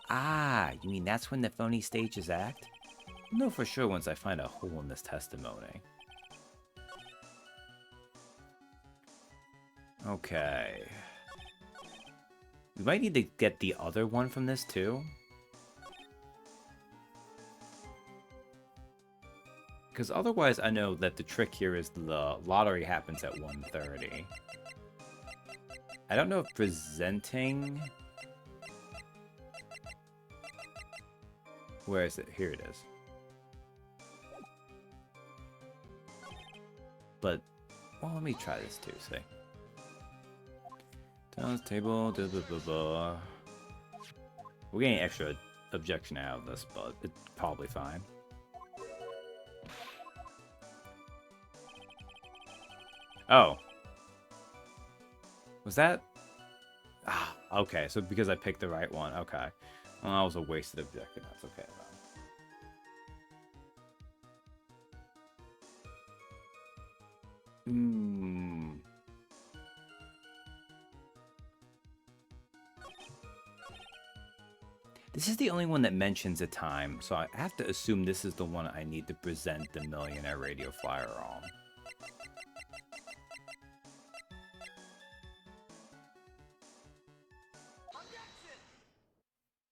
Ah, you mean that's when the phony staged his act? I'll know for sure once I find a hole in this testimony. Okay. We might need to get the other one from this too. Because otherwise I know that the trick here is the lottery happens at 1:30. I don't know if presenting... Where is it? Here it is. But, well, let me try this too, see. Down table, blah, blah, blah, blah. We're getting extra objection out of this, but it's probably fine. Oh. Was that... Ah, okay, so because I picked the right one, okay. Well, that was a wasted objection, that's okay, though. This is the only one that mentions a time, so I have to assume this is the one I need to present the Millionaire Radio Flyer on.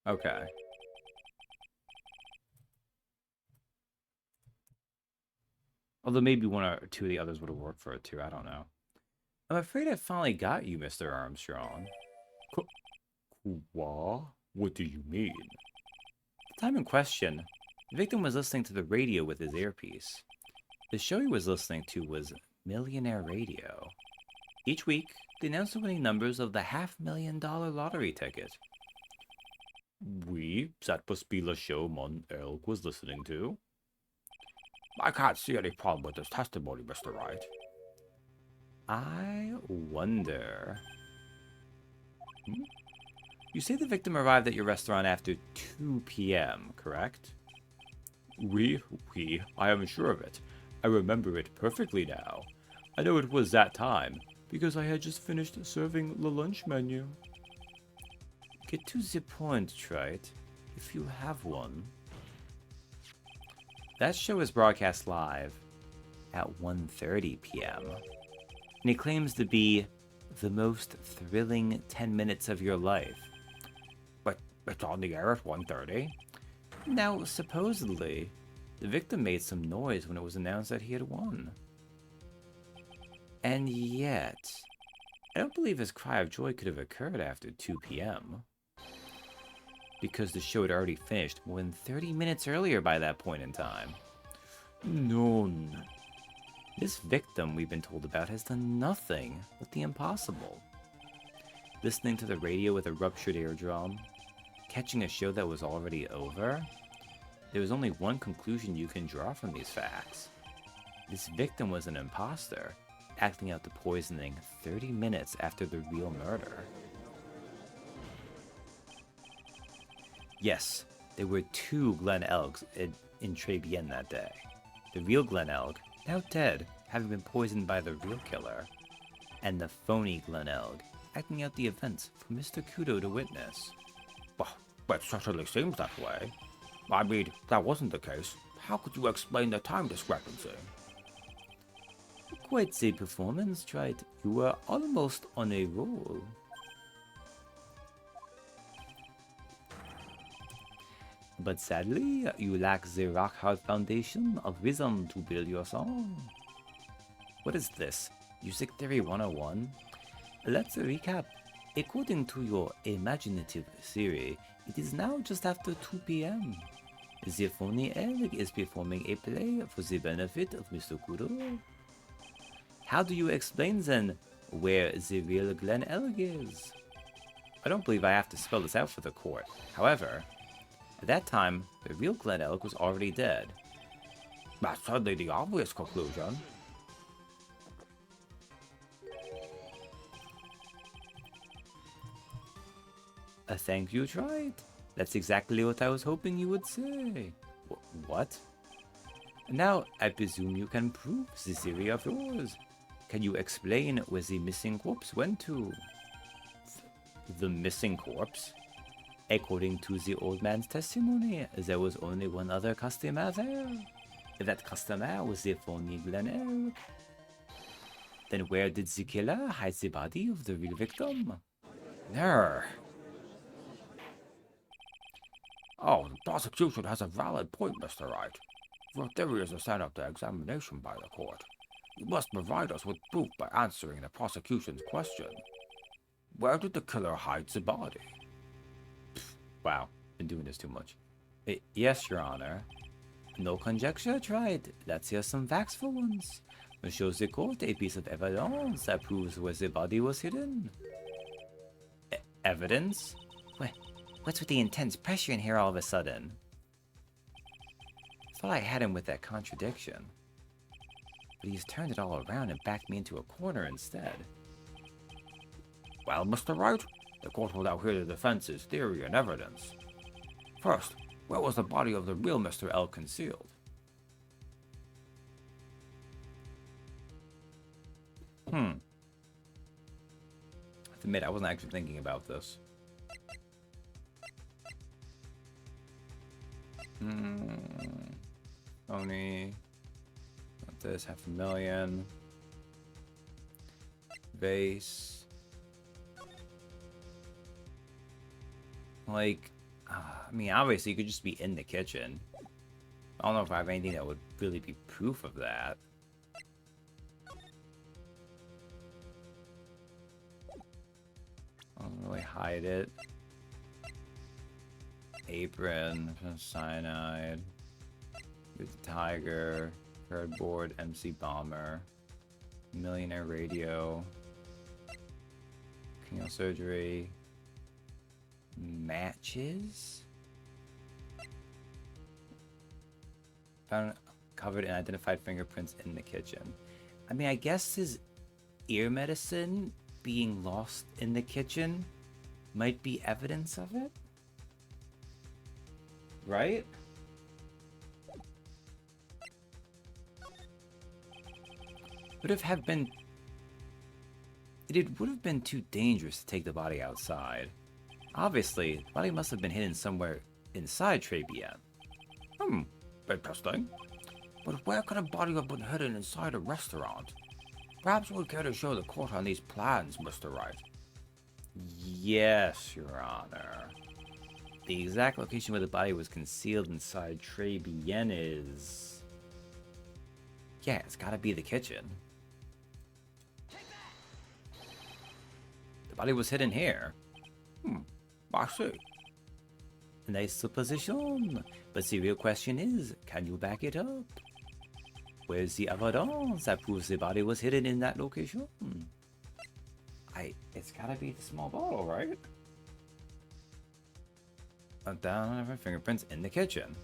Okay. Although maybe one or two of the others would have worked for it too, I don't know. I'm afraid I finally got you, Mr. Armstrong. What? What do you mean? The time in question, the victim was listening to the radio with his earpiece. The show he was listening to was Millionaire Radio. Each week, they announced the winning numbers of the $500,000 lottery ticket. Oui, that must be the show Mon Elk was listening to. I can't see any problem with this testimony, Mr. Wright. I wonder... You say the victim arrived at your restaurant after 2 p.m., correct? Oui, I am sure of it. I remember it perfectly now. I know it was that time, because I had just finished serving the lunch menu. Get to the point, Wright, if you have one. That show is broadcast live at 1:30 p.m. And it claims to be the most thrilling 10 minutes of your life. But it's on the air at 1:30? Now, supposedly, The victim made some noise when it was announced that he had won. And yet, I don't believe his cry of joy could have occurred after 2 p.m. because the show had already finished more than 30 minutes earlier by that point in time. None. This victim we've been told about has done nothing but the impossible. Listening to the radio with a ruptured eardrum, catching a show that was already over, there was only one conclusion you can draw from these facts. This victim was an imposter, acting out the poisoning 30 minutes after the real murder. Yes, there were 2 Glen Elgs in Trebienne that day. The real Glen Elg, now dead, having been poisoned by the real killer, and the phony Glen Elg, acting out the events for Mr. Kudo to witness. Well, it certainly seems that way. I mean, if that wasn't the case, how could you explain the time discrepancy? Quite the performance, Wright. You were almost on a roll. But sadly, you lack the rock-hard foundation of wisdom to build your song. What is this? Music Theory 101? Let's recap. According to your imaginative theory, it is now just after 2 p.m. The phony Elg is performing a play for the benefit of Mr. Kudo. How do you explain then where the real Glen Elg is? I don't believe I have to spell this out for the court. However, at that time, the real Glen Elg was already dead. That's certainly the obvious conclusion. Thank you, Wright. That's exactly what I was hoping you would say. What? Now, I presume you can prove the theory of yours. Can you explain where the missing corpse went to? The missing corpse? According to the old man's testimony, there was only one other customer there. If that customer was the phony Glen Elg, then where did the killer hide the body of the real victim? There. Oh, the prosecution has a valid point, Mr. Wright. Your theory is to send up to examination by the court. You must provide us with proof by answering the prosecution's question. Where did the killer hide the body? Wow, been doing this too much. Yes, Your Honor. No conjecture, tried. Let's hear some facts for once. Shows the court a piece of evidence that proves where the body was hidden. Evidence? What's with the intense pressure in here all of a sudden? Thought I had him with that contradiction. But he's turned it all around and backed me into a corner instead. Well, Mr. Wright, the court will now hear the defense's theory and evidence. First, where was the body of the real Mr. L concealed? I have to admit, I wasn't actually thinking about this. Phony. Got this, 500,000. Vase. Like, I mean, obviously you could just be in the kitchen. I don't know if I have anything that would really be proof of that. I don't really hide it. Apron, cyanide, with the tiger, cardboard, MC bomber, millionaire radio, cranial surgery, matches. Found covered in identified fingerprints in the kitchen. I mean, I guess his ear medicine being lost in the kitchen might be evidence of it. Right? It would have been too dangerous to take the body outside. Obviously, the body must have been hidden somewhere inside Trebienne. Interesting. But where could a body have been hidden inside a restaurant? Perhaps you would care to show the court on these plans, Mr. Wright. Yes, Your Honor. The exact location where the body was concealed inside Trey Bien is... Yeah, it's gotta be the kitchen. The body was hidden here. I see. Nice supposition. But the real question is, can you back it up? Where's the evidence that proves the body was hidden in that location? It's gotta be the small bottle, right? Down on her fingerprints in the kitchen.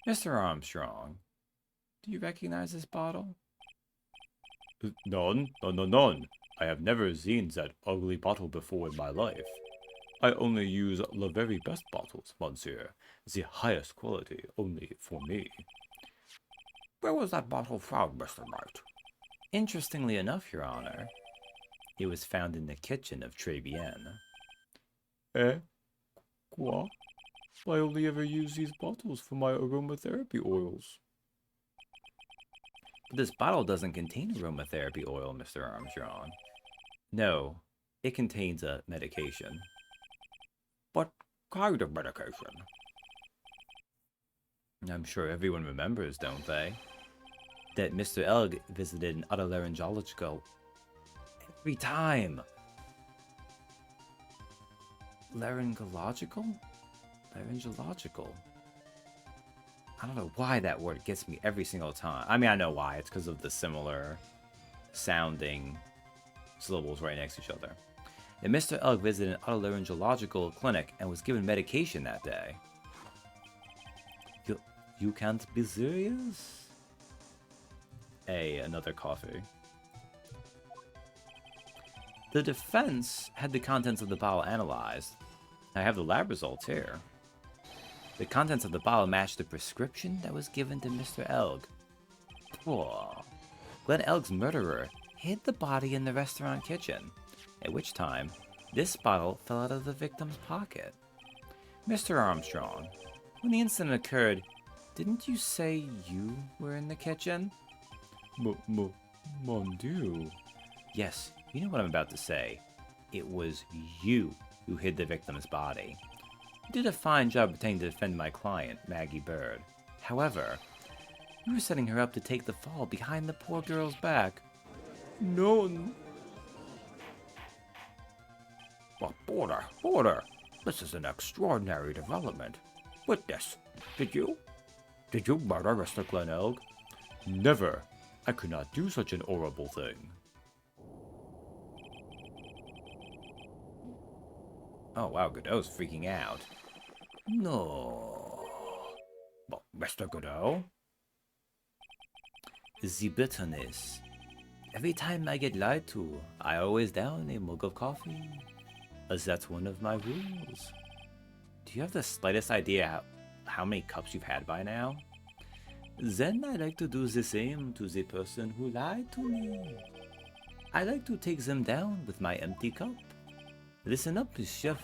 Mr. Armstrong, do you recognize this bottle? None, none. I have never seen that ugly bottle before in my life. I only use the very best bottles, monsieur. The highest quality, only for me. Where was that bottle found, Mr. Wright? Interestingly enough, Your Honor, it was found in the kitchen of Trey Bien. Eh? Quoi? I only ever use these bottles for my aromatherapy oils. But this bottle doesn't contain aromatherapy oil, Mr. Armstrong. No, it contains a medication. What kind of medication? I'm sure everyone remembers, don't they? That Mr. Elg visited an otolaryngological every time. Laryngological? Laryngological. I don't know why that word gets me every single time. I mean, I know why. It's because of the similar sounding syllables right next to each other. And Mr. Elg visited an otolaryngological clinic and was given medication that day. You can't be serious? Hey, another coffee. The defense had the contents of the bottle analyzed. I have the lab results here. The contents of the bottle matched the prescription that was given to Mr. Elg. Poor. Glenn Elg's murderer hid the body in the restaurant kitchen, at which time this bottle fell out of the victim's pocket. Mr. Armstrong, when the incident occurred, didn't you say you were in the kitchen? Mon Dieu. Yes, you know what I'm about to say. It was you who hid the victim's body. You did a fine job pretending to defend my client, Maggie Bird. However, you were setting her up to take the fall behind the poor girl's back. None. But Porter, this is an extraordinary development. Witness, did you murder Mr. Glenn Elg? Never. I could not do such an horrible thing. Oh wow, Godot's freaking out. No. But Mr. Godot? The bitterness. Every time I get lied to, I always down a mug of coffee. As that's one of my rules. Do you have the slightest idea how many cups you've had by now? Then I like to do the same to the person who lied to me. I like to take them down with my empty cup. Listen up, chef.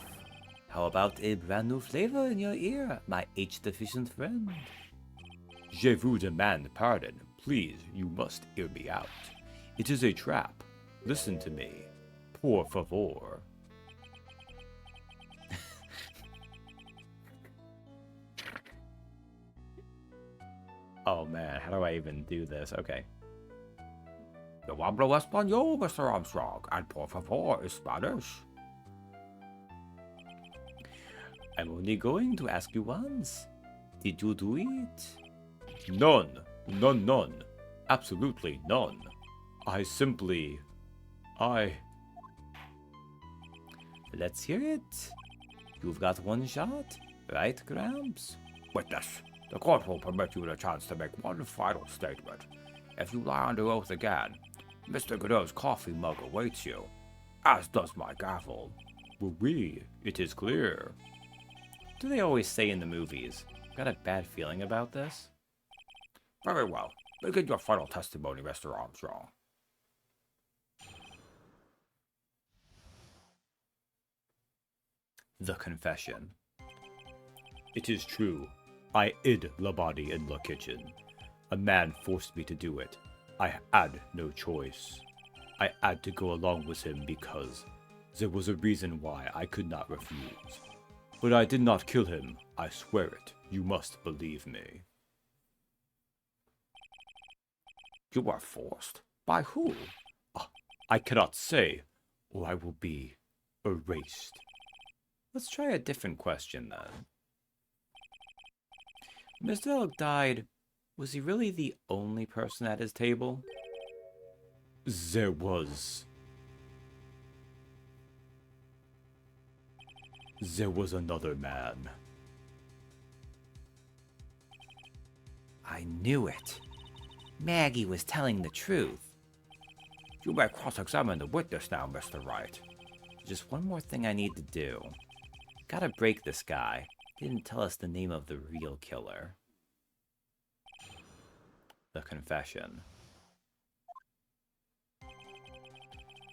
How about a brand new flavor in your ear, my H-deficient friend? Je vous demand pardon. Please, you must hear me out. It is a trap. Listen to me. Por favor. Oh man, how do I even do this? Okay. Yo hablo español, Mr. Armstrong, and por favor is Spanish. I'm only going to ask you once. Did you do it? None. Absolutely none. Let's hear it. You've got one shot, right, Gramps? Witness, the court will permit you the chance to make one final statement. If you lie under oath again, Mr. Godot's coffee mug awaits you, as does my gavel. Oui, it is clear. Do they always say in the movies? Got a bad feeling about this? Very well. Begin your final testimony, Mr. Armstrong. The confession. It is true. I hid the body in the kitchen. A man forced me to do it. I had no choice. I had to go along with him because There was a reason why I could not refuse. But I did not kill him, I swear it. You must believe me. You were forced? By who? I cannot say, or I will be erased. Let's try a different question then. Mr. Elk died. Was he really the only person at his table? There was. There was another man. I knew it. Maggie was telling the truth. You may cross-examine the witness now, Mr. Wright. Just one more thing I need to do. Gotta break this guy. Didn't tell us the name of the real killer. The confession.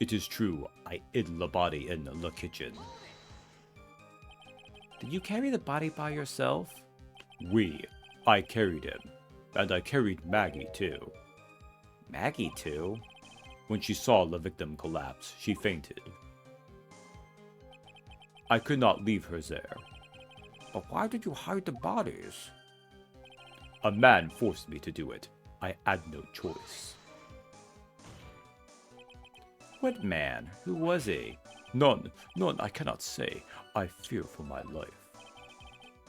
It is true, I hid the body in the kitchen. Did you carry the body by yourself? I carried him. And I carried Maggie too. Maggie too? When she saw the victim collapse, she fainted. I could not leave her there. But why did you hide the bodies? A man forced me to do it. I had no choice. What man? Who was he? None I cannot say. I fear for my life.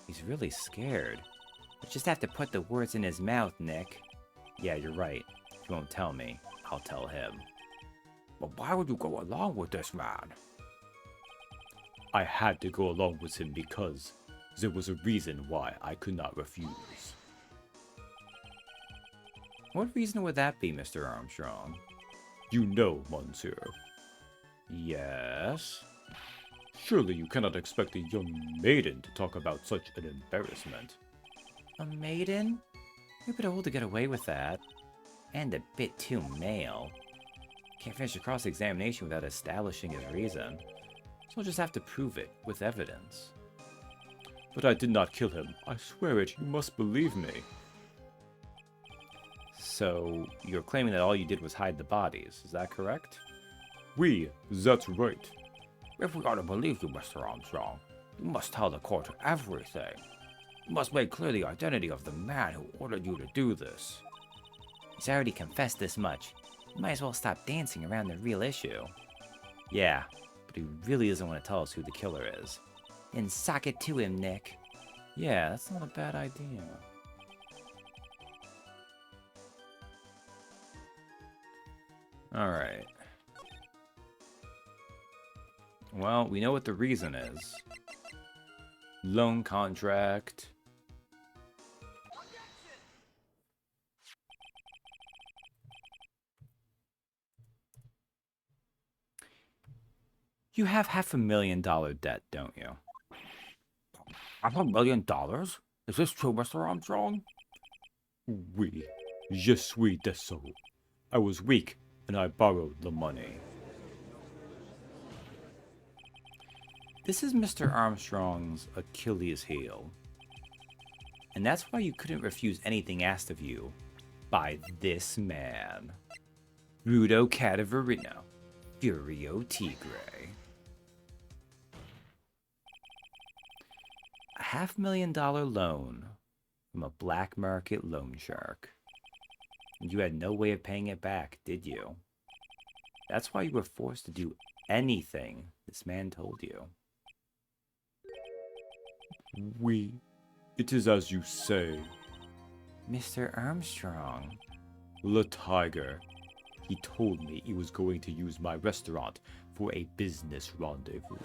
He's really scared. I just have to put the words in his mouth, Nick. Yeah, you're right. If you won't tell me, I'll tell him. But why would you go along with this man? I had to go along with him because there was a reason why I could not refuse. What reason would that be, Mr. Armstrong? You know, monsieur. Yes? Surely you cannot expect a young maiden to talk about such an embarrassment. A maiden? You're a bit old to get away with that. And a bit too male. Can't finish a cross-examination without establishing his reason. So I'll just have to prove it with evidence. But I did not kill him. I swear it. You must believe me. So, you're claiming that all you did was hide the bodies, is that correct? That's right. If we are to believe you, Mr. Armstrong, you must tell the court everything. You must make clear the identity of the man who ordered you to do this. He's already confessed this much. You might as well stop dancing around the real issue. Yeah, but he really doesn't want to tell us who the killer is. Then sock it to him, Nick. Yeah, that's not a bad idea. Alright. Well, we know what the reason is. Loan contract. You have $500,000 debt, don't you? $500,000? Is this true, Mr. Armstrong? Je suis désolé. I was weak, and I borrowed the money. This is Mr. Armstrong's Achilles heel. And that's why you couldn't refuse anything asked of you by this man. Rudo Cadaverino, Furio Tigre. A $500,000 loan from a black market loan shark. And you had no way of paying it back, did you? That's why you were forced to do anything this man told you. It is as you say. Mr. Armstrong. The tiger. He told me he was going to use my restaurant for a business rendezvous.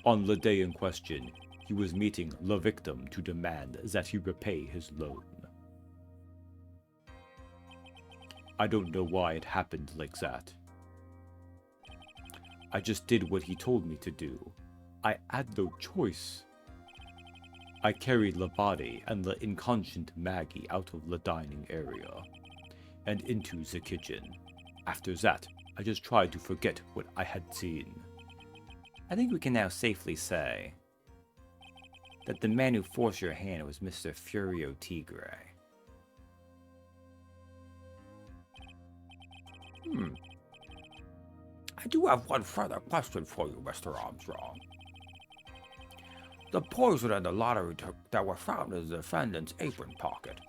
On the day in question, he was meeting the victim to demand that he repay his loan. I don't know why it happened like that. I just did what he told me to do. I had no choice. I carried the body and the inconscient Maggie out of the dining area and into the kitchen. After that, I just tried to forget what I had seen. I think we can now safely say that the man who forced your hand was Mr. Furio Tigre. I do have one further question for you, Mr. Armstrong. The poison and the lottery that were found in the defendant's apron pocket,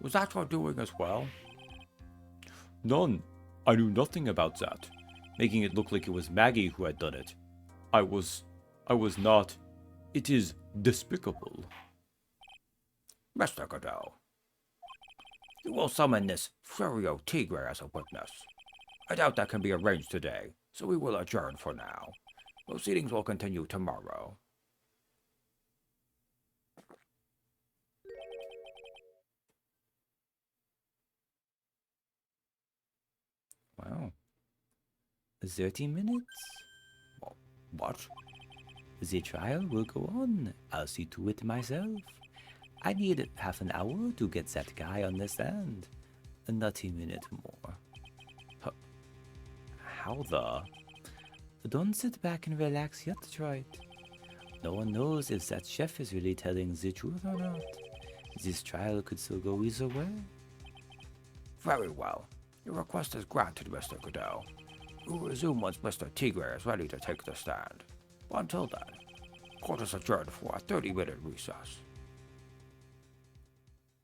was that your doing as well? None. I knew nothing about that, making it look like it was Maggie who had done it. I was not. It is despicable. Mr. Godot, you will summon this Furio Tigre as a witness. I doubt that can be arranged today, so we will adjourn for now. Proceedings will continue tomorrow. Wow. 30 minutes? What? The trial will go on. I'll see to it myself. I need half an hour to get that guy on the stand. A nutty minute more. How the? Don't sit back and relax yet, Wright. No one knows if that chef is really telling the truth or not. This trial could still go either way. Very well. Your request is granted, Mr. Godot. We'll resume once Mr. Tigre is ready to take the stand. But until then, court is adjourned for a 30-minute recess.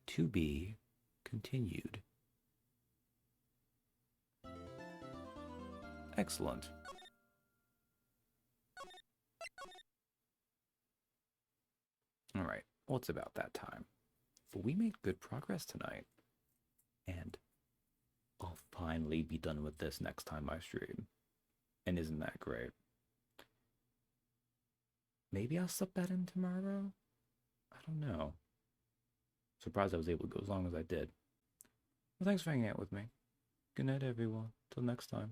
To be continued. Excellent. All right. Well, it's about that time. But we made good progress tonight. And I'll finally be done with this next time I stream. And isn't that great? Maybe I'll slip that in tomorrow? I don't know. Surprised I was able to go as long as I did. Well, thanks for hanging out with me. Good night, everyone. Till next time.